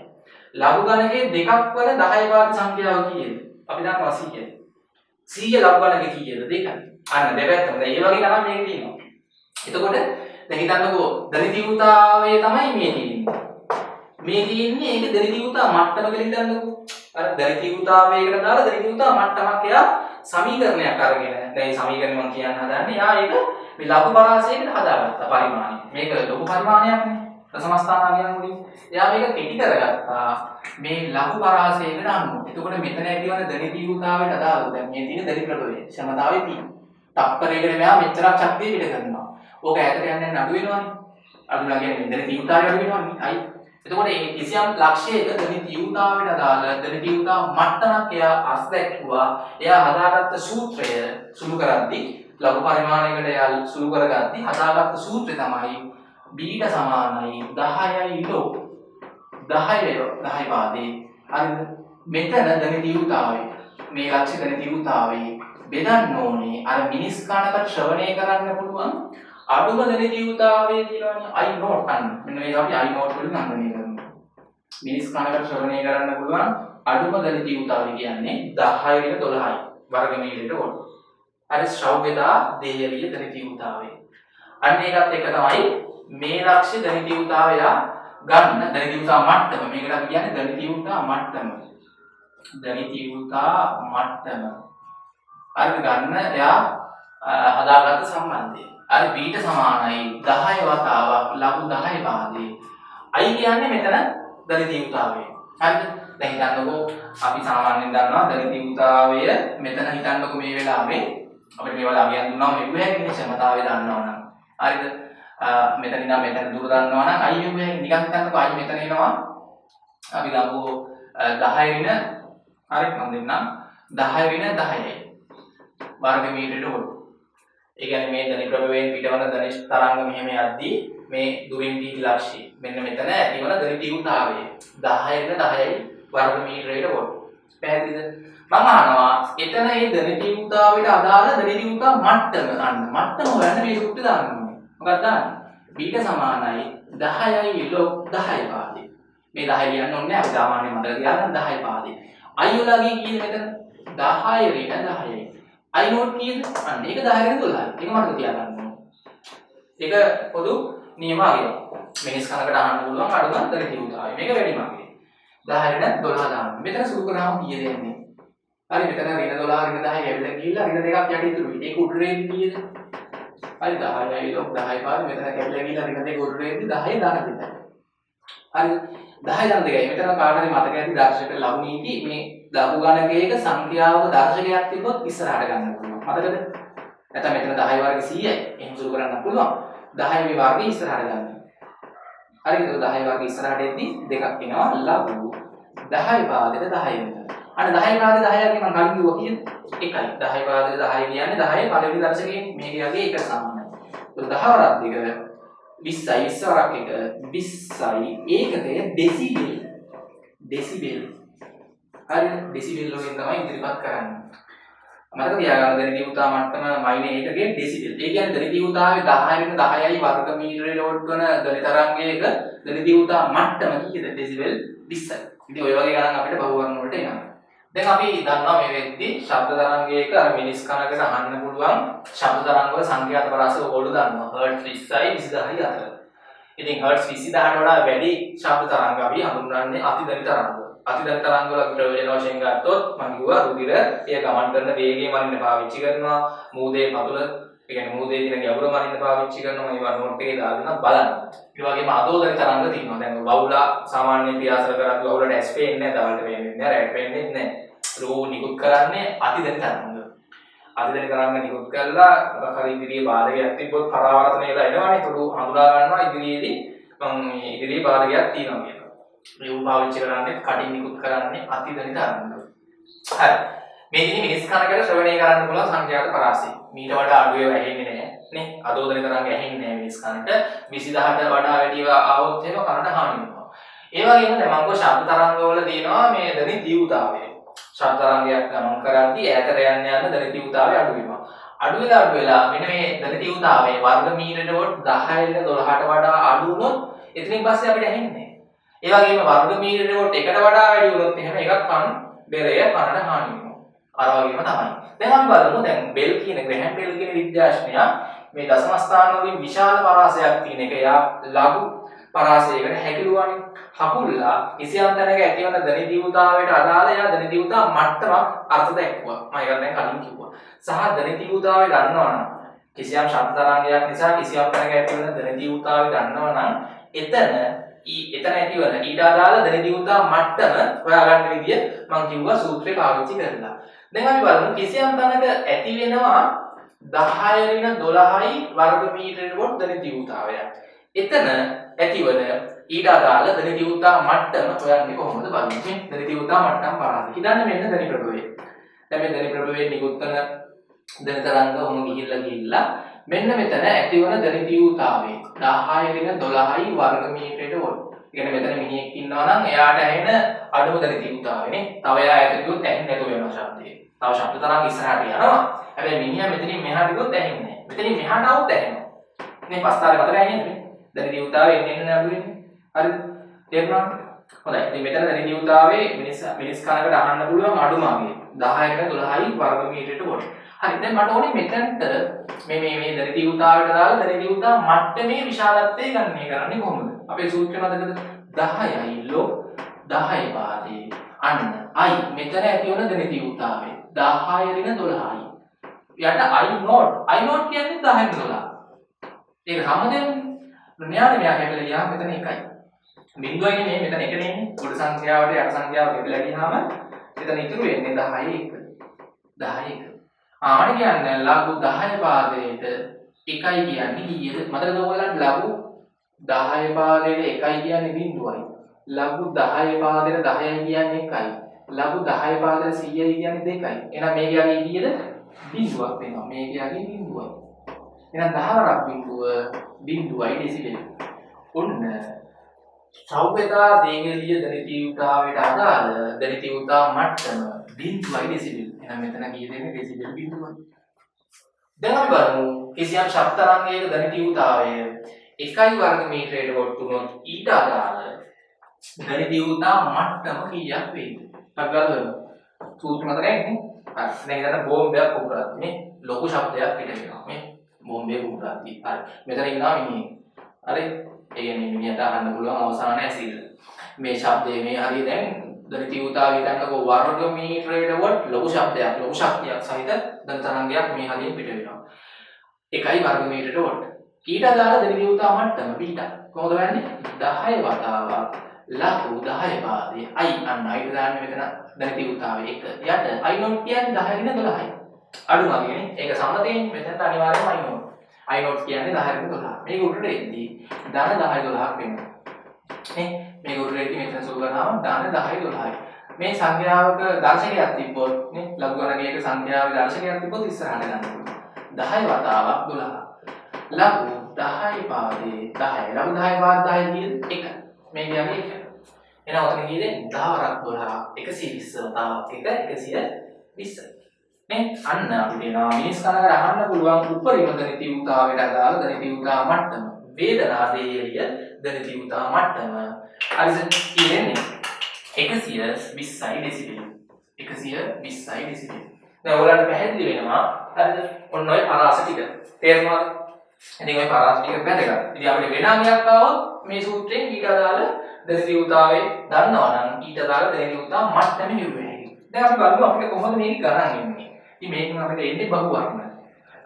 ලඝු ගණකයේ දෙකක් වන 10 පාද සංඛ්‍යාව කීයද? අපි දන්නවා 100යි. 100 ලඝු ගණකයේ කීයද? 2යි. අන්න දෙපැත්තම. දැන් ඒ වගේ තමයි මේක තියෙනවා. එතකොට දැන් හිතන්නකෝ ධනිතීවතාවය තමයි මේ තියෙන්නේ. මේ තියෙන්නේ ඒක ධනිතීවතා මට්ටම කියලා හිතන්නකෝ. අර ධනිතීවතාවයකට දාලා ධනිතීවතා මට්ටමක් එයා සමීකරණයක් අරගෙන දැන් මේ සමීකරණය මම කියන්න හදන්නේ. එයා ඒක මේ ලඝු පරාසයකට හදාගත්ත පරිමාණය. මේක ලොකු පරිමාණයක්නේ. දශමස්ථානාගයන් වලින් එයා මේක කෙටි කරගත්තා මේ ලඝු පරාසයකට අනුව. එතකොට මෙතන ඇතිවන ධනිතීවතාවයට අදාළව දැන් මේ තියෙන ධනි ප්‍රභවය ක්ෂමතාවය තියෙනවා. තප්පරයකට මෙයා මෙච්චරක් ශක්තිය පිට කරනවා. ඕක ඈතට යන්නේ අඩු වෙනවනේ. අඩුලා කියන්නේ ධනිතීවතාවය අඩු වෙනවනේ. අයි. එතකොට මේ කිසියම් ලක්ෂයක ධනිතීවතාවයට අදාළ ධනිතීවතා මට්ටමක් එයා අස් දැක්වුවා. එයා හදාගත්ත සූත්‍රය සුළු කරද්දී ලඝු පරිමාණයකට එයා සුළු කරගද්දී හදාගත්ත සූත්‍රය තමයි බීට සමානයි 10යි ලෝ 10 පාදේ. හරිද? මෙතන ධනිතීවතාවය මේ ලක්ෂ ධනිතීවතාවයේ බෙදන්න ඕනේ අර මිනිස් කණකට ශ්‍රවණය කරන්න පුළුවන් අඩුම ධනිතීවතාවය තියෙනවානේ I note අන්න. මෙන්න මේක අපි I note වලින් අන්වය කරනවා. මිනිස් කණකට ශ්‍රවණය කරන්න පුළුවන් අඩුම ධනිතීවතාවය කියන්නේ 10 වෙන 12යි වර්ගමීටරයට වොල්ට්. අර ශ්‍රව්‍යතා දේහීය ධනිතීවතාවය. අන්න ඒකත් එක තමයි මේ ලක්ෂ ධනිතීවතාවය ගන්න ධනිතීවතා මට්ටම. මේකට අපි කියන්නේ ධනිතීවතා මට්ටම. ධනිතීවතා මට්ටම. අර ගන්න එයා හදාගත්ත සම්බන්ධය. අර බීට සමානයි 10 වතාවක් ලඝු 10 පාදේ. I කියන්නේ මෙතන ධනිතීවතාවය. හරිද? දැන් හිතන්නකෝ අපි සාමාන්‍යයෙන් දන්නවා ධනිතීවතාවය මෙතන හිතන්නකෝ මේ වෙලාවේ අපිට මේ වෙලාව කියන්න දුන්නාම මෙව්ව හැකිනේ ක්ෂමතාවය දන්නවනම්. හරිද? මෙතන ඉඳන් මෙතන දුර දන්නවා නම් I මෙව්ව හැකිනේ. නිකන් හිතන්නකෝ I මෙතන එනවා. අපි ගමු 10 වෙන හරි මම දෙන්නම් 10 වෙන 10යි. වර්ග මීටරයට වොල්ට්. ඒ කියන්නේ මේ ධනි ප්‍රභවයෙන් පිටවන ධනි තරංග මෙහෙම යද්දී මේ දුරින් දීති ලක්ෂය මෙන්න මෙතන ඇතිවන ධනි තීව්‍රතාවය 10 වෙන 10යි වර්ග මීටරයට වොල්ට්. පැහැදිලිද? මම අහනවා එතන මේ ධනි තීව්‍රතාවයට අදාළ ධනි තීව්‍රතා මට්ටම අන්න මට්ටම හොයන්න මේ සූත්‍රය දාන්න ඕනේ. මොකක්ද දාන්නේ? ඊට සමානයි 10යි log 10 පාදේ. මේ 10 කියන්න ඕනේ නැහැ. අපි සාමාන්‍ය මතක තියාගන්න 10 පාදේ. I වලගේ කීයද මෙතන? 10 ඍණ 10යි. I note කීයද? අන්න ඒක 10 ඍණ 12යි. ඒක මතක තියාගන්න ඕනේ. ඒක පොදු නියම අගය. මිනිස් කනකට අහන්න පුළුවන් අඩුම දරිතියුතාවය. මේක වැඩිම අගය. 10 ඍණ 12 දාන්න. මෙතන සුළු කරාම කීයද යන්නේ? හරි මෙතන ඍණ 12 ඍණ 10 ඇවිල්ලා ගිහිල්ලා ඍණ දෙකක් යට ඉතුරුයි. ඒක උඩරේදී කීයද? හරි 10යි log 10 පාද මෙතන කැවිලා ගිහිල්ලා ඍණ දෙක උඩරේදී 10 දාන දෙන්න. හරි 10 දාන දෙකයි. මෙතන කාට හරි මතක ඇති දර්ශක ලඝු නීති මේ ලඝු ගණකයක සංඛ්‍යාවක දර්ශකයක් තිබ්බොත් ඉස්සරහට ගන්න පුළුවන්. මතකද? නැත්නම් මෙතන 10 වර්ග 100යි. එහෙම සුළු කරන්න පුළුවන්. 10 මේ වර්ගය ඉස්සරහට ගන්න. හරි ඒක 10 වර්ගය ඉස්සරහට එද්දි දෙකක් එනවා ලඝු 10 පාදෙට 10 මෙතන. අන්න 10 පාදෙට 10ක් මම කලින් කිව්වා කීයද? 1යි. 10 පාදෙට 10 කියන්නේ 10 පළවෙනි දර්ශකයේ මේකේ යගේ එක සමානයි. ඒක 10 වරක් දෙක 20යි 20 වරක් එක 20යි ඒකකය ඩෙසිබෙල්. ඩෙසිබෙල්. හරි ඩෙසිබෙල් වලින් තමයි ඉදිරිපත් කරන්නේ. මතක තියාගන්න දරිතියුතා මට්ටම -8 ගේ ඩෙසිබෙල්. ඒ කියන්නේ දරිතියුතාවේ 10 න් 10යි වර්ග මීටරේ ලෝඩ් කරන දරි තරංගයක දරිතියුතා මට්ටම කීයද? ඩෙසිබෙල් 20යි. ඉතින් ඔය වගේ ගණන් අපිට බහුවර්ණ වලට එනවා. දැන් අපි දන්නවා මේ වෙද්දි ශබ්ද තරංගයක අර මිනිස් කනකට අහන්න පුළුවන් ශබ්ද තරංග වල සංඛ්‍යාත පරාසය ඔයගොල්ලෝ දන්නවා. හර්ට්ස් 20යි 20000යි අතර. ඉතින් හර්ට්ස් 20000ට වඩා වැඩි ශබ්ද තරංග අපි හඳුන්වන්නේ අතිදරි තරංග. අතිදරි තරංග වල ප්‍රයෝජන වශයෙන් ගත්තොත් මම කිව්වා රුධිර එය ගමන් කරන වේගය මනින්න පාවිච්චි කරනවා. මූදේ පතුල ඒ කියන්නේ මූදේ තියෙන ගැඹුර මනින්න පාවිච්චි කරනවා. ඒවා නෝට් එකේ දාගෙන බලන්න. ඒ වගේම අදෝදරි තරංග තියෙනවා. දැන් බහුලා සාමාන්‍ය ක්‍රියාසල කරද්දී බහුලට ඇස් පේන්නේ නැහැ, දවල්ට පේන්නේ නැහැ, රැට පේන්නේ නැහැ. රූ නිකුත් කරන්නේ අතිදරි තරංග. අතිදරි තරංග නිකුත් කළා මොකක් හරි ඉදිරියේ බාධකයක් තිබ්බොත් පරාවර්තනය වෙලා එනවනේ. ඒක හඳුනා ගන්නවා ඉදිරියේදී මම මේ ඉදිරියේ බාධකයක් තියෙනවා කියලා. මේ උන් පාවිච්චි කරන්නේ කටින් නිකුත් කරන්නේ අතිදරි තරංග. හරි. මේ ඉතින් මිනිස් කනකට ශ්‍රවණය කරන්න පුළුවන් සංඛ්‍යාත පරාසය. මීට වඩා අඩු ඒවා ඇහෙන්නේ නැහැ නේ. අදෝදරි තරංග ඇහෙන්නේ නැහැ මිනිස් කනට. 20000ට වඩා වැඩි ඒවා ආවොත් එහෙම කනට හානි වෙනවා. ඒ වගේම දැන් මම කිව්ව ශබ්ද තරංග වල තියෙනවා මේ ධනි තීව්‍රතාවය. ශබ්ද තරංගයක් ගමන් කරද්දී ඈතට යන ධනි තීව්‍රතාවය අඩු වෙනවා. අඩු වෙලා මෙන්න මේ ධනි තීව්‍රතාවයේ වර්ග මීටර වොට් 10 12ට වඩා අඩු වුණොත් එතනින් පස්සේ අපිට ඇහෙන්නේ නැහැ. ඒ වගේම වර්ග මීටර වොට් 1ට වඩා වැඩි වුණොත් එහෙම එකක් කන බෙරය කනට හානි වෙනවා. අර වගේම තමයි. දැන් අපි බලමු දැන් බෙල් කියන ග්‍රැහම් බෙල් කියන විද්‍යාඥයා මේ දශම ස්ථාන වලින් විශාල පරාසයක් තියෙන එක යා ලඝු පරාසයකට හැකිලුවානේ. හකුල්ලා කිසියම් තැනක ඇතිවන ධනි තීව්‍රතාවයට අදාළ යා ධනි තීව්‍රතා මට්ටමක් අර්ථ දැක්වුවා. මම ඒක දැන් කලින් කිව්වා. සහ ධනි තීව්‍රතාවය දන්නවනම් කිසියම් ශබ්ද තරංගයක් නිසා කිසියම් තැනක ඇතිවන ධනි තීව්‍රතාවය දන්නවනම් එතන ඇතිවන ඊට අදාළ ධනි තීව්‍රතා මට්ටම හොයාගන්න විදිය මම කිව්වා සූත්‍රය පාවිච්චි කරලා. දැන් අපි බලමු කිසියම් තැනක ඇති වෙනවා 10 ඍණ 12යි වර්ග මීටරයට වොට් ධනි තීව්‍රතාවය. එතන ඇතිවන ඊට අදාළ ධනි තීව්‍රතා මට්ටම හොයන්නේ කොහොමද බලමු. ධනි තීව්‍රතා මට්ටම් පරාසය. හිතන්න මෙන්න ධනි ප්‍රභවය. දැන් මේ ධනි ප්‍රභවයේ නිකුත් කරන ධනි තරංග ඔහොම ගිහිල්ලා මෙන්න මෙතන ඇතිවන ධනි තීව්‍රතාවය 10 ඍණ 12යි වර්ග මීටරයට වොට්. කියන්නේ මෙතන මිනිහෙක් ඉන්නවා නම් එයාට ඇහෙන අඩුම ධනි තීව්‍රතාවයනේ. තව එයා ඈත ගියොත් ඇහෙන්නේ නැතුව වෙනවා ශබ්දේ. තව ශබ්ද තරංග ඉස්සරහට යනවා. හැබැයි මිනිහා මෙතනින් මෙහාට ගියොත් ඇහෙන්නේ නැහැ. මෙතනින් මෙහාට આવුත් ඇහෙනවා. මේ පස්තාරේ මතක ඇහෙන්නේ ධනි තීව්‍රතාවය එන්න අඩු වෙන්නේ. හරිද? තේරුණාද? හොඳයි. ඉතින් මෙතන ධනි තීව්‍රතාවයේ මිනිස් කනකට අහන්න පුළුවන් අඩුම අගය 10කට 12යි වර්ග මීටරයට වොට්. හරි. දැන් මට ඕනේ මෙතනට මේ ධනි තීව්‍රතාවයට දාලා ධනි තීව්‍රතා මට්ටමේ විශාලත්වය ගණනය කරන්නේ කොහොමද? අපේ සූත්‍රය මතකද? 10යි log 10 පාදේ අන්න I මෙතන ඇතිවන ධනි තීව්‍රතාවය 10 ඍණ 12යි. යට I not කියන්නේ 10 12. ඒක හැමදේම මෙයානේ මෙයා කැපිලා ගියාම මෙතන 1යි. බිංදුවයි නේ මෙතන 1 නේ. කුඩ සංඛ්‍යාවට යට සංඛ්‍යාව කැපිලා ගියාම එතන ඉතුරු වෙන්නේ 10යි 1. 10යි 1. ආන කියන්නේ ලඝු 10 පාදයට 1යි කියන්නේ කීයද? මතකද ඔයගොල්ලන්ට ලඝු 10 පාදයට 1යි කියන්නේ බිංදුවයි. ලඝු 10 පාදයට 10යි කියන්නේ 1යි. ලඝු 10 පාදයට 100යි කියන්නේ 2යි. එහෙනම් මේ කියන්නේ කීයද? බිංදුවක් වෙනවා. මේ කියන්නේ බිංදුවයි. එහෙනම් 10 වරක් බිංදුවයි ඩෙසිබෙල්. ඔන්න සෞම්‍යතා දේගලිය ධනි තීව්‍රතාවයට අදාළ ධනි තීව්‍රතා මට්ටම බිංදුවයි ඩෙසිබෙල්. එහෙනම් මෙතන කී දෙන්නේ ඩෙසිබෙල් බිංදුවයි. දැන් අපි බලමු කිසියම් ශබ්ද තරංගයක ධනි තීව්‍රතාවය 1 වර්ග මීටරයට කොට වුණොත් ඊට අදාළ ධන තීව්‍රතා මට්ටම කීයක් වෙයිද? අපි බලමු. සූත්‍ර මතකයි නේ? හරි. දැන් ගන්න බෝම්බයක් පුපුරා නේ. ලොකු ශබ්දයක් පිට වෙනවා නේ. බෝම්බේ පුපුරා දී. හරි. මෙතන ඉන්නවා මිනිහෙක්. හරි. ඒ කියන්නේ මිනිහට අහන්න පුළුවන් අවසාන ඇසිල්ල. මේ ශබ්දේ මේ හරිය දැන් ධන තීව්‍රතාව හිතන්නකෝ වර්ග මීටරයට කොට ලොකු ශබ්දයක් ලොකු ශක්තියක් සහිත ධන තරංගයක් මේ හරියෙන් පිට වෙනවා. 1 වර්ග මීටරයට කොට. ඊට අදාළ ධන තීව්‍රතා මට්ටම බීටා. කොහොමද වෙන්නේ? 10 වතාවක් ලඝු 10 පාදයේ i අන්න i දාන්නේ මෙතන ධන තීව්‍රතාවය 1 යට i not කියන්නේ 10 ගෙන 12යි. අඩු වගේනේ. ඒක සම්මතයෙන් මෙතනට අනිවාර්යයෙන්ම i not. i not කියන්නේ 10 ගෙන 12. මේක උඩට එද්දී ධන 10 12ක් වෙනවා. නේ? මේක උඩට එද්දී මෙතන සුළු කරාම ධන 10 12යි. මේ සංඛ්‍යාවක දර්ශකයක් තිබ්බොත් නේ ලඝු ගණකයක සංඛ්‍යාවේ දර්ශකයක් තිබ්බොත් ඉස්සරහට ගන්න පුළුවන්. 10 වතාවක් 12. ලඝු 10 පාදයේ 10. ලඝු 10 පාද 10 කියන්නේ 1. මේ කියන්නේ 1. එහෙනම් ඔතන කීයද 10 වරක් 12 120 වතාවක් 1 120. නේ අන්න අපිට එනවා මිනිස් කනකට අහන්න පුළුවන් උපරිම ධන තීව්‍රතාවයට අදාළ ධන තීව්‍රතා මට්ටම. වේදනා දේහය ධන තීව්‍රතා මට්ටම. හරිද? කියන්නේ 120යි ඩෙසිබල්. 120යි ඩෙසිබල්. දැන් ඔයාලට පැහැදිලි වෙනවා. හරිද? ඔන්න ඔය පරාස ටික. තේරුණාද? ඉතින් ඔය පරාස ටික වැදගත්. ඉතින් අපිට වෙන අංගයක් ආවොත් මේ සූත්‍රයෙන් ඊට අදාළ ධන තීව්‍රතාවය දන්නවා නම් ඊට අදාළ ධන තීව්‍රතා මට්ටම නිරුවේ. දැන් අපි බලමු අපිට කොහොමද මේක ගණන් එන්නේ. ඉතින් මේකෙන් අපිට එන්නේ බහු වර්ණ.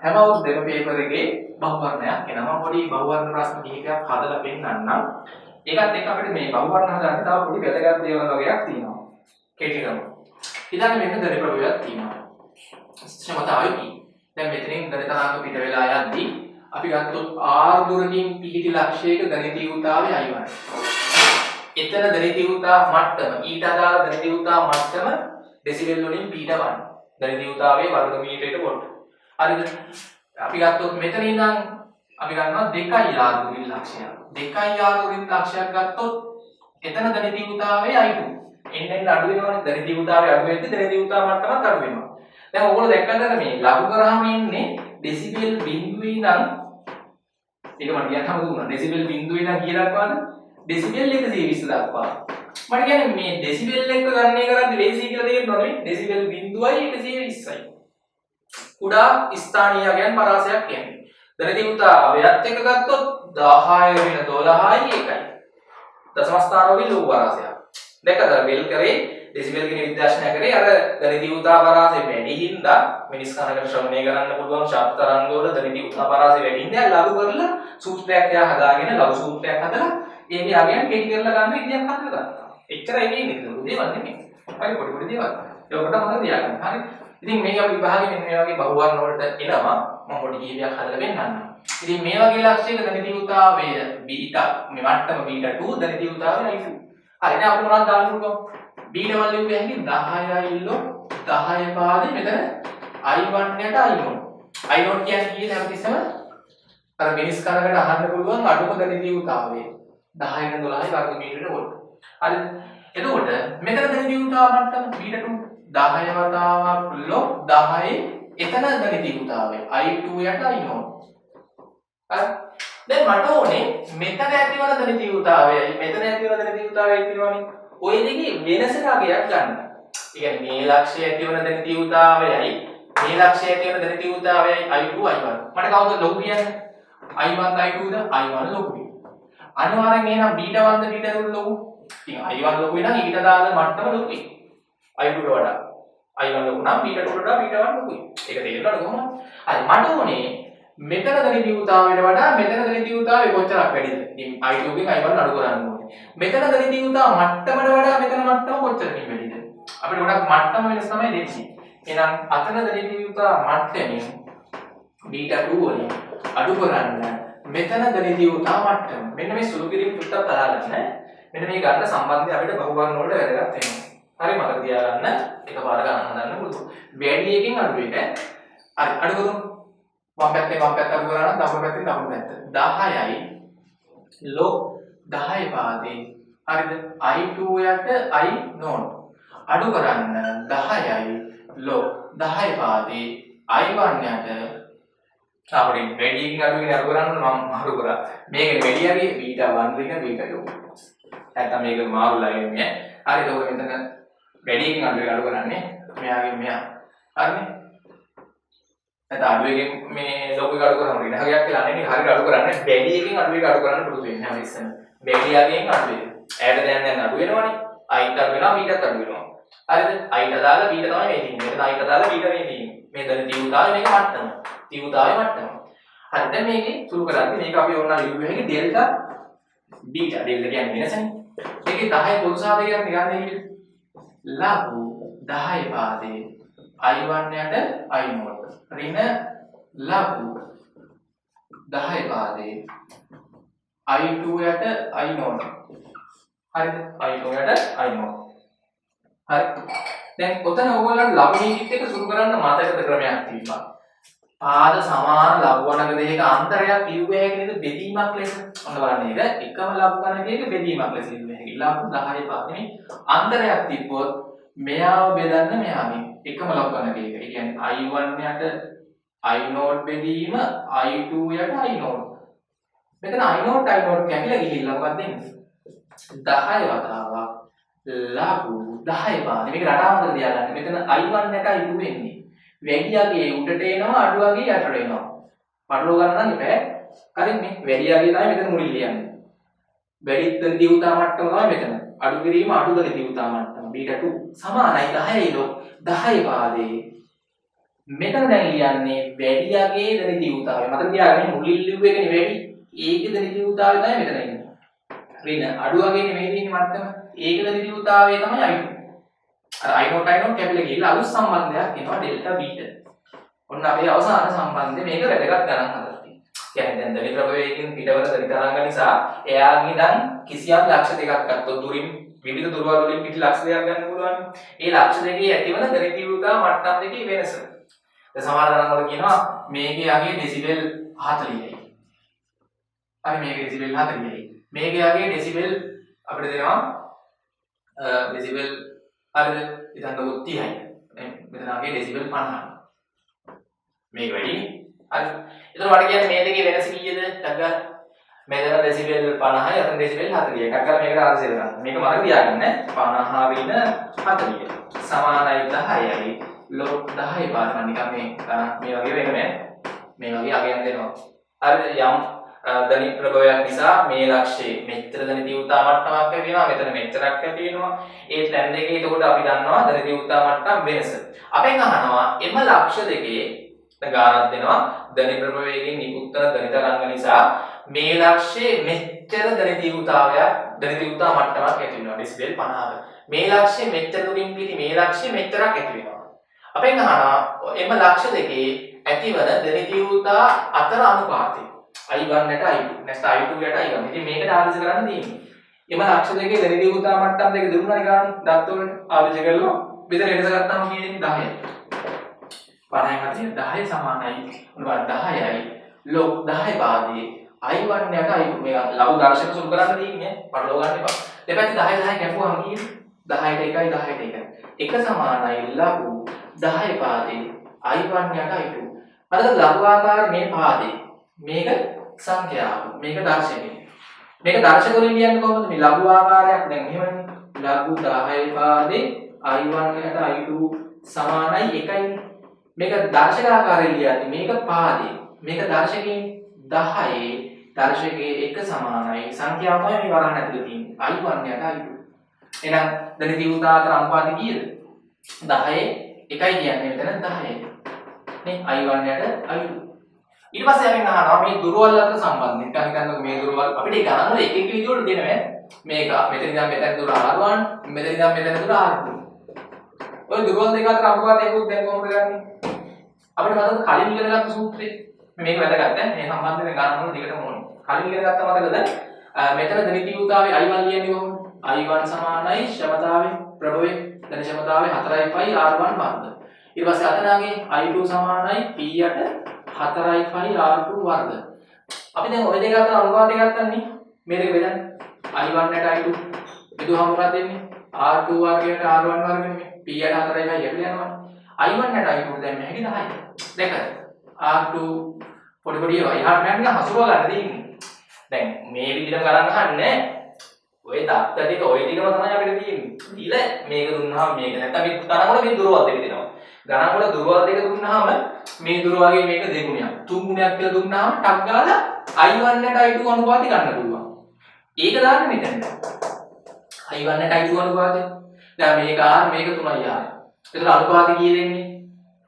හැම අවුරුද්දේම පේපර් එකේ බහු වර්ණයක් එනවා. පොඩි බහු වර්ණ ප්‍රශ්න කිහිපයක් හදලා පෙන්නන්නම්. ඒකත් එක්ක අපිට මේ බහු වර්ණ හදන්න තව පොඩි වැදගත් දේවල් වගේක් තියෙනවා. කෙටිකම. ඉතින් මෙන්න ධන ප්‍රභවයක් තියෙනවා. ක්ෂමතාවයි P. දැන් මෙතනින් ධන තරංග පිට වෙලා යද්දී අපි ගත්තොත් r දුරකින් පිහිටි ලක්ෂයක ධන තීව්‍රතාවය i1. එතන ධන තීව්‍රතා මට්ටම ඊට අදාළ ධන තීව්‍රතා මට්ටම ඩෙසිබල් වලින් p1. ධන තීව්‍රතාවයේ වර්ග මීටරයට කොට. හරිද? අපි ගත්තොත් මෙතන ඉඳන් අපි ගන්නවා 2 r දුරින් ලක්ෂයක්. 2 r දුරින් ලක්ෂයක් ගත්තොත් එතන ධන තීව්‍රතාවයේ i2. එන්න අඩු වෙනවනේ ධන තීව්‍රතාවය අඩු වෙද්දී ධන තීව්‍රතා මට්ටමත් අඩු වෙනවා. දැන් ඔයගොල්ලෝ දැක්කද මේ ලඝු කරාම ඉන්නේ ඩෙසිබල් බිඳුවේ නම් ඒක මට කියන්න හම්බුනා ඩෙසිබල් බිඳුවේ නම් කීයක් දක්වාද ඩෙසිබල් 120 දක්වා මට කියන්නේ මේ ඩෙසිබල් එක ගණනය කරද්දී ලේසි කියලා තේරෙනවද මේ ඩෙසිබල් බිඳුවයි 120යි කුඩා ස්ථානීයයන් පරාසයක් කියන්නේ ධන තීව්‍රතාවයත් එක ගත්තොත් 10 වෙන 12යි 1යි දශම ස්ථානවලින් ලොකු පරාසයක් දැක්කද බෙල් කරේ ඩෙසිබල් කියන විද්‍යාශනය කරේ අර ධන තීව්‍රතා පරාසය වැඩි හින්දා මිනිස් කනකට ශ්‍රවණය කරන්න පුළුවන් ශබ්ද තරංග වල ධන තීව්‍රතා පරාසය වැඩි හින්දා ලඝු කරලා සූත්‍රයක් එයා හදාගෙන ලඝු සූත්‍රයක් හදලා ඒකේ අගයන් කෙටි කරලා ගන්න විදියක් හදලා ගන්නවා. එච්චරයි මේ නේද? දේවල් නෙමෙයි. හරි පොඩි පොඩි දේවල්. ඒකට මම තියාගන්න. හරි. ඉතින් මේක අපි විභාගෙ මෙන්න මේ වගේ බහු වර්ණ වලට එනවා. මම පොඩි කීපයක් හදලා පෙන්නන්නම්. ඉතින් මේ වගේ ලක්ෂයක ධන තීව්‍රතාවය බීටා මේ මට්ටම බීටා 2 ධන තීව්‍රතාවය i2. හරි දැන් අපිට මොනවද දාන්න පුළුවන්? බීටා වල ලිව්වේ හැංගි 10යි ලො 10 පාදේ මෙතන i1 යට i0. i0 කියන්නේ කීයද හැමතිස්සම? අර මිනිස් කනකට අහන්න පුළුවන් අඩුම ධන තීව්‍රතාවය 10 න් 12යි වර්ග මීටරයට වොල්ට්. හරිද? එතකොට මෙතන ධන තීව්‍රතාව මට්ටම බීටා 2 10 වතාවක් log 10 එතන ධන තීව්‍රතාවය i2 යට i0. හරි? දැන් මට ඕනේ මෙතන ඇතිවන ධන තීව්‍රතාවයයි මෙතන ඇතිවන ධන තීව්‍රතාවයයි කියනවනේ. ඔය දෙකේ වෙනසට අගයක් ගන්න. ඒ කියන්නේ මේ ලක්ෂය ඇතිවන ධන තීව්‍රතාවයයි මේ ලක්ෂය ඇතිවන ධන තීව්‍රතාවයයි i2 i1. මට කවුද ලොකු කියන්නේ? i1 i2ද i1 ලොකුයි. අනිවාර්යෙන් එහෙනම් බීටා 1ද බීටා 2 ලොකු. ඉතින් i1 ලොකුයි නම් ඊට දාලා මට්ටම ලොකුයි. i2ට වඩා. i1 ලොකු නම් බීටා 2ට වඩා බීටා 1 ලොකුයි. ඒක තේරෙනවද කොහොමද? හරි මට ඕනේ මෙතන ධන තීව්‍රතාවයට වඩා මෙතන ධන තීව්‍රතාවය කොච්චරක් වැඩිද? ඉතින් i2 ගෙන් i1 අඩු කරන්න ඕනේ. මෙතන ධන තීව්‍රතාව මට්ටමට වඩා මෙතන මට්ටම කොච්චරකින් වැඩිද? අපිට ගොඩක් මට්ටම වෙනස් තමයි දෙන්නේ. එහෙනම් අතන ධන තීව්‍රතාව මට්ටමින් බීටා 2 වලින් අඩු කරන්න මෙතන ධන තීව්‍රතාව මට්ටම. මෙන්න මේ සුළු කිරීම පුත්තක් බලන්න. මෙන්න මේ ගන්න සම්බන්ධය අපිට බහු වර්ණ වලට වැදගත් වෙනවා. හරි මතක තියාගන්න. එකපාර ගණන් හදන්න පුළුවන්. වැඩි එකකින් අඩු එක. හරි අඩු කරමු. වම් පැත්තෙන් වම් පැත්ත අඩු කරා නම් දකුණු පැත්තෙන් දකුණු පැත්ත. 10යි log 10 පාදේ. හරිද? i2 යට i0. අඩු කරන්න 10යි log 10 පාදේ i1 යට අපිට වැඩියෙන් අඩුවෙන් අඩු කරන්න මම අඩු කරා. මේකේ වැඩියගේ බීටා 1 එක බීටා 2. නැත්නම් මේක මාරු ලයින් එක. හරි ඒක මෙතන වැඩියෙන් අඩුවෙන් අඩු කරන්නේ මෙයාගේ මෙයා. හරිනේ. නැත්නම් අඩුවෙන් මේ ලොකු එක අඩු කරනවා ඉතින් හරියක් කියලා නෙමෙයි හරියට අඩු කරන්නේ වැඩියෙන් අඩුවෙන් අඩු කරන්න පුරුදු වෙන්න හැම ඉස්සෙම. වැඩියගෙන් අඩු වෙනවා. ඇයට දැන් අඩු වෙනවනේ. අයිට අඩු වෙනවා බීටත් අඩු වෙනවා. හරිද? අයිට දාලා බීට තමයි මේ තියෙන්නේ. මෙතන අයිට දාලා බීට මේ තියෙන්නේ. මේ දල තීව්‍රතාවය මේක මට්ටම. තීව්‍රතාවය මට්ටම. හරි දැන් මේකේ සුළු කරද්දී මේක අපි ඕන ලියුවේ හැකි ඩෙල්ටා බීටා ඩෙල්ටා කියන්නේ වෙනසනේ. මේකේ 10 පොදු සාධකයක් නිකන් දෙන්නේ. ලඝු 10 පාදේ I1 යට I0. ඍණ ලඝු 10 පාදේ I2 යට I0. හරිද? I2 යට I0. හරි. දැන් ඔතන ඕගොල්ලන්ට ලඝුණීකිට එක සුළු කරන්න මතකද ක්‍රමයක් තිබ්බා. පාද සමාන ලඝුවණක දෙක අන්තරයක් කිව්වේ හැකි නේද බෙදීමක් ලෙස. ඔන්න බලන්න ඒක එකම ලඝුවණකයක බෙදීමක් ලෙස කිව්වේ හැකි. ලඝු 10 පාදේ අන්තරයක් තිබ්බොත් මෙයාව බෙදන්න මෙයාගෙන් එකම ලඝුවණකයක. ඒ කියන්නේ I1 යට I0 බෙදීම I2 යට I0. මෙතන I0 කැපිලා ගිහිල්ලා මොකක්ද වෙන්නේ? 10 වතාවක් ලඝු 10 පාදේ මේක රටාවකට තියාගන්න. මෙතන I1 යට I2 වෙන්නේ. වැඩියගේ උඩට එනවා අඩුවගේ යටට එනවා. පටලව ගන්න නම් එපා. හරි මේ වැඩියගේ තමයි මෙතන මුලින් ලියන්නේ. වැඩිත්ත දියුතා මට්ටම තමයි මෙතන. අඩු කිරීම අඩුදන දියුතා මට්ටම. බීටා 2 සමානයි 10 ලෝ 10 පාදේ. මෙතන දැන් ලියන්නේ වැඩියගේ දන දියුතාවය. මතක තියාගන්න මුලින් ලිව්ව එකනේ වැඩි. ඒකේ දන දියුතාවය තමයි මෙතන ඉන්නේ. රින අඩුවගේ නෙමෙයි තියෙන්නේ මට්ටම. ඒකේ දන දියුතාවය තමයි I2. අර I0 කැපිලා ගිහලා අලුත් සම්බන්ධයක් එනවා ඩෙල්ටා බීටා. ඔන්න අපේ අවසාන සම්බන්ධය මේක වැදගත් ගණන් හදලා තියෙනවා. කියන්නේ දැන් ධනි ප්‍රභවයකින් පිටවල ධනි තරංග නිසා එයාගේ දැන් කිසියම් ලක්ෂ දෙකක් ගත්තොත් දුරින් විවිධ දුරවල් වලින් පිට ලක්ෂ දෙකක් ගන්න පුළුවන්. ඒ ලක්ෂ දෙකේ ඇතිවන ධනි තීව්‍රතා මට්ටම් දෙකේ වෙනස. දැන් සමහර තරංග වල කියනවා මේකේ යගේ ඩෙසිබෙල් 40යි. හරි මේකේ ඩෙසිබෙල් 40යි. මේකේ යගේ ඩෙසිබෙල් අපිට දෙනවා ඩෙසිබෙල් හරිද? ඉතින් 30යි. මෙතන ආගේ ඩෙසිබල් 50යි. මේක වැඩිනේ. හරි. එතකොට මට කියන්නේ මේ දෙකේ වෙනස කීයද? ටග්ග මෙතන ඩෙසිබල් 50යි අතන ඩෙසිබල් 40යි. ටග්ග මේකට ආදර්ශය ගන්න. මේක මතක තියාගන්න. 50 වෙන 40. සමානයි 10යි. ලොග් 10 පාර මම නිකන් මේ වගේ වෙන මේ වගේ අගයන් දෙනවා. හරිද? යම් ධනි ප්‍රභවයක් නිසා මේ ලක්ෂයේ මෙච්චර ධනි තීව්‍රතා මට්ටමක් ඇති වෙනවා මෙතන මෙච්චරක් ඇති වෙනවා ඒ තැන් දෙකේ එතකොට අපි දන්නවා ධනි තීව්‍රතා මට්ටම් වෙනස අපෙන් අහනවා එම ලක්ෂ දෙකේ ගානක් දෙනවා ධනි ප්‍රභවයෙන් නිකුත් වන ධනි තරංග නිසා මේ ලක්ෂයේ මෙච්චර ධනි තීව්‍රතා මට්ටමක් ඇති වෙනවා ඩෙසිබල් 50ක මේ ලක්ෂයේ මෙච්චර දුරින් පිටි මේ ලක්ෂයේ මෙච්චරක් ඇති වෙනවා අපෙන් අහනවා එම ලක්ෂ දෙකේ ඇතිවන ධනි තීව්‍රතා අතර අනුපාතය I1 යට I2 නැත්නම් I2 යට I1. ඉතින් මේකට ආදර්ශ කරන්න තියෙන්නේ. එම ලක්ෂ දෙකේ ධනි තීව්‍රතා මට්ටම් දෙක දුන්නානේ ගන්න දත්ත වලට ආදර්ශ කරලා මෙතන වෙනස ගත්තාම කියන්නේ 10යි. 50යි 10 සමානයි. මොනවා 10යි ලොග් 10 පාදේ I1 යට I2 මේ ලඝු දර්ශක සුළු කරන්න තියෙන්නේ. පටලව ගන්න එපා. දෙපැත්තේ 10 10 කැපුවාම කියන්නේ 10ට 1යි 10ට 1යි. එක සමානයි ලඝු 10 පාදේ I1 යට I2. අර ලඝු ආකාර මේ පාදේ මේක සංඛ්‍යාව මේක දර්ශකය මේක දර්ශක වලින් කියන්නේ කොහොමද මේ ලඝු ආකාරයක් දැන් එහෙමනේ ලඝු 10 පාදේ I1 යට I2 සමානයි 1යි මේක දර්ශක ආකාරයෙන් ලියන්නේ මේක පාදේ මේක දර්ශකයේ 10 දර්ශකයේ 1 සමානයි සංඛ්‍යාව තමයි මේ වරහන් ඇතුලේ තියෙන්නේ I1 යට I2 එහෙනම් ධනි තීව්‍රතා අතර අනුපාතය කීයද 10 1යි කියන්නේ මෙතන 10 නේ I1 යට I2 ඊට පස්සේ අපි අහනවා මේ දුරවල් අතර සම්බන්ධය. නිකන් හිතන්නකො මේ දුරවල් අපිට ඒ ගණන් වල එක එක විදිහට දෙනවා. මේක මෙතන ඉඳන් මෙතන දුර R1, මෙතන ඉඳන් මෙතන දුර R2. ඔය දුරවල් දෙක අතර අනුපාතයකුත් දැන් කොහොමද ගන්නෙ? අපිට මතකද කලින් ඉගෙන ගත්ත සූත්‍රය? මේක වැදගත් ඈ. මේ සම්බන්ධයෙන් ගණන් වල දිගටම ඕනේ. කලින් ඉගෙන ගත්ත මතකද? මෙතන ධනි තීව්‍රතාවේ I1 ලියන්නේ කොහොමද? I1 සමානයි ක්ෂමතාවේ ප්‍රභවයේ ධනි ක්ෂමතාවේ 4යි පයි R1 වර්ග. ඊට පස්සේ අතනාගේ I2 සමානයි P යට 4යි පයි R2 වර්ග. අපි දැන් ওই දෙක අතර අනුපාතය ගත්තන්නේ මේ දෙක බෙදන්න. I1 යට I2 බෙදුවම මොකක්ද වෙන්නේ? R2 වර්ගයට R1 වර්ගෙ P යට 4යි පයි යටට යනවා. I1 යට I2 දැන් මෙහෙදි 10යි. දෙක R2 පොඩි පොඩි ඒවා එහාට මෙහාට හසුරව ගන්න තියෙන්නේ. දැන් මේ විදිහට ගණන් අහන්නේ ඔය දත්ත ටික ඔය ටිකම තමයි අපිට තියෙන්නේ. ඊළ මේක දුන්නාම මේක නැත්නම් මේ ගණන් වල මේ දුරවල් දෙක දෙනවා. ගණන් වල දුරවල් දෙක දුන්නාම මේ දුර වගේ මේක දෙගුණයක්. තුන් ගුණයක් කියලා දුන්නාම ටක් ගාලා I1 ට I2 අනුපාතය ගන්න පුළුවන්. ඒක දාන්න මෙතනට. I1 ට I2 අනුපාතය. දැන් මේක R මේක 3i R. ඒතර අනුපාතය කීය දෙන්නේ?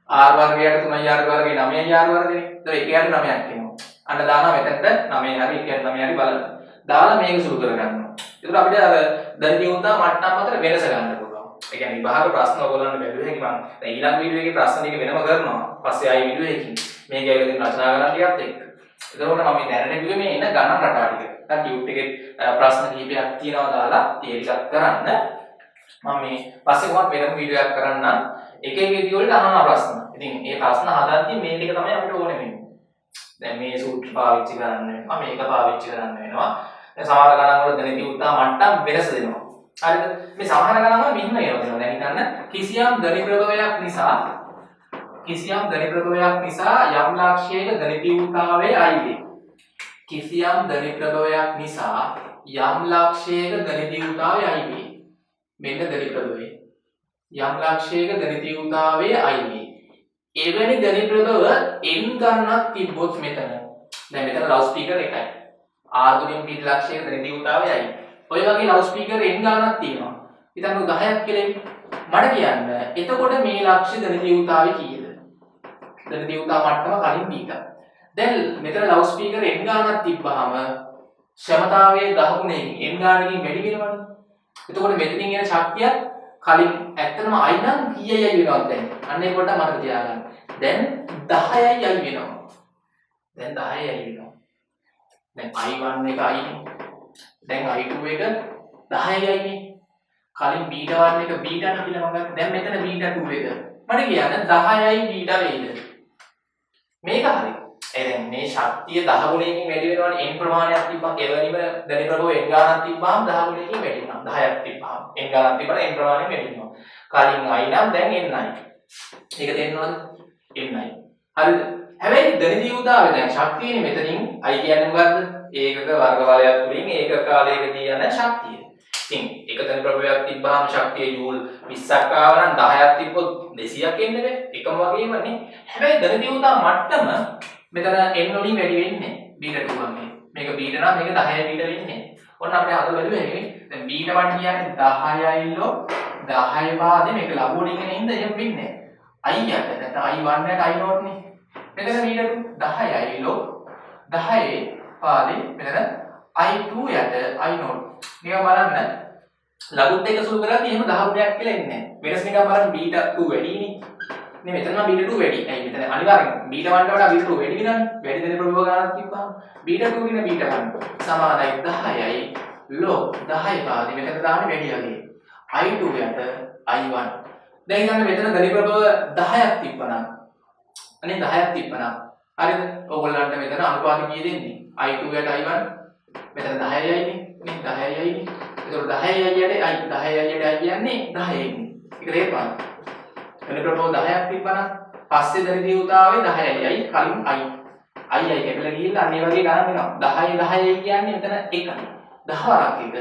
R වර්ගයට 3i R වර්ගය 9i R වර්ගනේ. ඒතර 1ට 9ක් එනවා. අන්න දානවා මෙතනට 9 හරි 1ට 9 හරි බලන්න. දාලා මේක සුළු කරගන්නවා. ඒතර අපිට අර දරිණී උදා මට්ටම් අතර වෙනස ගන්න පුළුවන්. ඒ කියන්නේ විභාග ප්‍රශ්න ඔයගොල්ලන්ට බැලුවේ හැකි මම දැන් ඊළඟ වීඩියෝ එකේ ප්‍රශ්න ටික වෙනම කරනවා. පස්සේ ආයි වීඩියෝ එකකින් මේක ඇවිල්ලා රචනා කරන්න ටිකත් එක්ක. එතකොට මම මේ දැනට කිව්වේ මේ එන ගණන් රටා ටික. දැන් ටියුට් එකේ ප්‍රශ්න කිහිපයක් තියෙනවා දාලා ඒ ටිකක් කරන්න. මම මේ පස්සේ කොහොමද වෙනම වීඩියෝ එකක් කරන්නම්. එක එක විදිය වලට අහන ප්‍රශ්න. ඉතින් මේ ප්‍රශ්න හදද්දී මේ ටික තමයි අපිට ඕනේ වෙන්නේ. දැන් මේ සූත්‍ර පාවිච්චි කරන්න වෙනවා. මේක පාවිච්චි කරන්න වෙනවා. දැන් සමහර ගණන් වල දැනෙති උත්තා මට්ටම් වෙනස දෙනවා. හරිද? මේ සමහර ගණන් වල මෙහෙම එනවා. දැන් හිතන්න කිසියම් ධනි ප්‍රභවයක් නිසා යම් ලක්ෂයක ධනි තීව්‍රතාවයේ I වේ. කිසියම් ධනි ප්‍රභවයක් නිසා යම් ලක්ෂයක ධනි තීව්‍රතාවයේ I වේ. මෙන්න ධනි ප්‍රභවය. යම් ලක්ෂයක ධනි තීව්‍රතාවයේ I වේ. එවැනි ධනි ප්‍රභව n ගණනක් තිබ්බොත් මෙතන. දැන් මෙතන ලවුඩ් ස්පීකර් එකයි. R දුරින් පිට ලක්ෂයක ධනි තීව්‍රතාවයේ I. ඔය වගේ ලවුඩ් ස්පීකර් n ගණනක් තියෙනවා. හිතන්න 10ක් කියලා. මට කියන්න එතකොට මේ ලක්ෂ්‍ය ධනි තීව්‍රතාවය කීයද? ධනි තීව්‍රතා මට්ටම කලින් බීටා. දැන් මෙතන ලවුඩ් ස්පීකර් n ගණනක් තිබ්බහම ක්ෂමතාවයේ 10 ගුණයෙන් n ගණනකින් වැඩි වෙනවනේ. එතකොට මෙතනින් එන ශක්තිය කලින් ඇත්තටම I නම් කීයයි වෙනවද දැන්? අන්න ඒක පොඩ්ඩක් මතක තියාගන්න. දැන් 10යි I වෙනවා. දැන් 10යි වෙනවා. දැන් I1 එක I නේ. දැන් I2 එක 10යි නේ. කලින් β1 එක β කියලා මම දැන් මෙතන β2 එක. මට කියන්න 10යි β වේද? මේක හරි. දැන් මේ ශක්තිය 10 ගුණයකින් වැඩි වෙනවනේ n ප්‍රමාණයක් තිබ්බම එවැනිම ධනි ප්‍රභව n ගානක් තිබ්බම 10 ගුණයකින් වැඩි වෙනවා. 10ක් තිබ්බම n ගානක් තිබ්බම n ප්‍රමාණය වැඩි වෙනවා. කලින් I නම් දැන් nයි. ඒක තේරෙනවද? nයි. හරිද? හැබැයි ධනි තීව්‍රතාවය දැන් ශක්තියනේ මෙතනින් I කියන්නේ මොකද්ද? ඒකක වර්ගවලයක් තුලින් ඒකක කාලයකදී යන ශක්තිය. ඉතින් එක ධනි ප්‍රභවයක් තිබ්බම ශක්තිය ජූල් 20ක් ආව නම් 10ක් තිබ්බොත් 200ක් එන්නේ නේ. එකම වගේම නේ. හැබැයි ධනි තීව්‍රතා මට්ටම මෙතන n වලින් වැඩි වෙන්නේ β2 වගේ. මේක β නම් මේක 10යි β වෙන්නේ. ඔන්න අපිට අද බැලුවේ මේකනේ. දැන් β1 කියන්නේ 10යි ලෝ 10 පාදේ මේක ලඝුවණින් එන ඉඳ එහෙම වෙන්නේ. I යට නැත්නම් I1 යට I0 නේ. මෙතන β2 10යි ලෝ 10 පාදේ මෙතන I2 යට I0. මේක බලන්න ලඝුත් එක සුළු කරද්දී එහෙම 10 ගුණයක් කියලා එන්නේ නැහැ. වෙනස් නිකන් බලන්න β2 වැඩිනේ. නේ මෙතන නම් β2 වැඩි. ඇයි මෙතන අනිවාර්යෙන් β1 ට වඩා β2 වැඩි වෙනවනේ. වැඩි දෙන ප්‍රභව ගානක් තිබ්බම β2 කියන β1 සමානයි 10යි ලෝ 10 පාදේ මෙතන දාන්නේ වැඩි වගේ. I2 යට I1. දැන් හිතන්න මෙතන ධනි ප්‍රභව 10ක් තිබ්බනම් අනේ 10ක් තිබ්බනම් හරිද? ඕගොල්ලන්ට මෙතන අනුපාත කීය දෙන්නේ? I2 යට I1 මෙතන 10යි නේ. නේ 10යි නේ. ඒතකොට 10යි යට I 10යි යට I කියන්නේ 10යි නේ. ඒක තේරුණාද? ධනි ප්‍රභව 10ක් තිබ්බනම් පස්සේ ධනි තීව්‍රතාවය 10යි කලින් I කැපිලා ගිහිල්ලා අන්න ඒ වගේ ගණන් වෙනවා 10යි කියන්නේ මෙතන 1යි 10 වරක් එක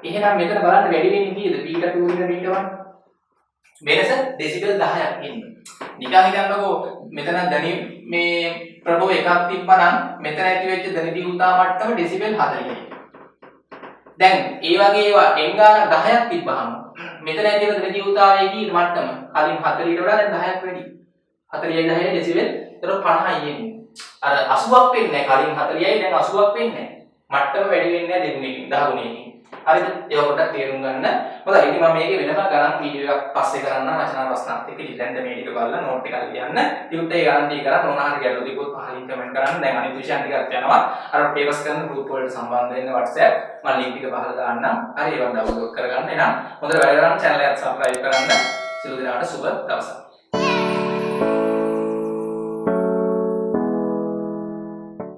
10යි එහෙනම් මෙතන බලන්න වැඩි වෙන්නේ කීයද β2 විතර β1 වෙනස ඩෙසිබල් 10ක් ඉන්නේ නිකන් හිතන්නකෝ මෙතන ධනි මේ ප්‍රභව එකක් තිබ්බනම් මෙතන ඇති වෙච්ච ධනි තීව්‍රතා මට්ටම ඩෙසිබල් 40යි දැන් ඒ වගේ ඒවා n ගාන 10ක් තිබ්බහම මෙතන ඇති වෙන ධනි තීව්‍රතාවයේ කී මට්ටම කලින් 40ට වඩා දැන් 10ක් වැඩි 40යි 10යි ඩෙසිබල් ඒතර 50යි එන්නේ අර 80ක් වෙන්නේ නැහැ කලින් 40යි දැන් 80ක් වෙන්නේ නැහැ මට්ටම වැඩි වෙන්නේ නැහැ දෙගුණයකින් 10 ගුණයකින් හරිද ඒක පොඩ්ඩක් තේරුම් ගන්න හොඳයි ඉතින් මම මේකේ වෙනම ගණන් වීඩියෝ එකක් පස්සේ කරන්න රචනා ප්‍රශ්නත් එක්ක ඉතින් මේ ටික බලලා නෝට් එකක් ලියන්න ටියුට් එකේ ගණන් ටික කරලා මොනවා හරි ගැටලු තිබ්බොත් පහලින් කමෙන්ට් කරන්න දැන් අනිත් විෂයන් ටිකත් යනවා අර පේපර්ස් කරන ගෲප් වලට සම්බන්ධ වෙන්න WhatsApp මම ලින්ක් එක පහල දාන්නම් හරි ඒවා ඩවුන්ලෝඩ් කරගන්න එනම් හොඳට වැඩ කරන්න channel එක subscribe කරන්න සියලු දෙනාට සුබ දවසක්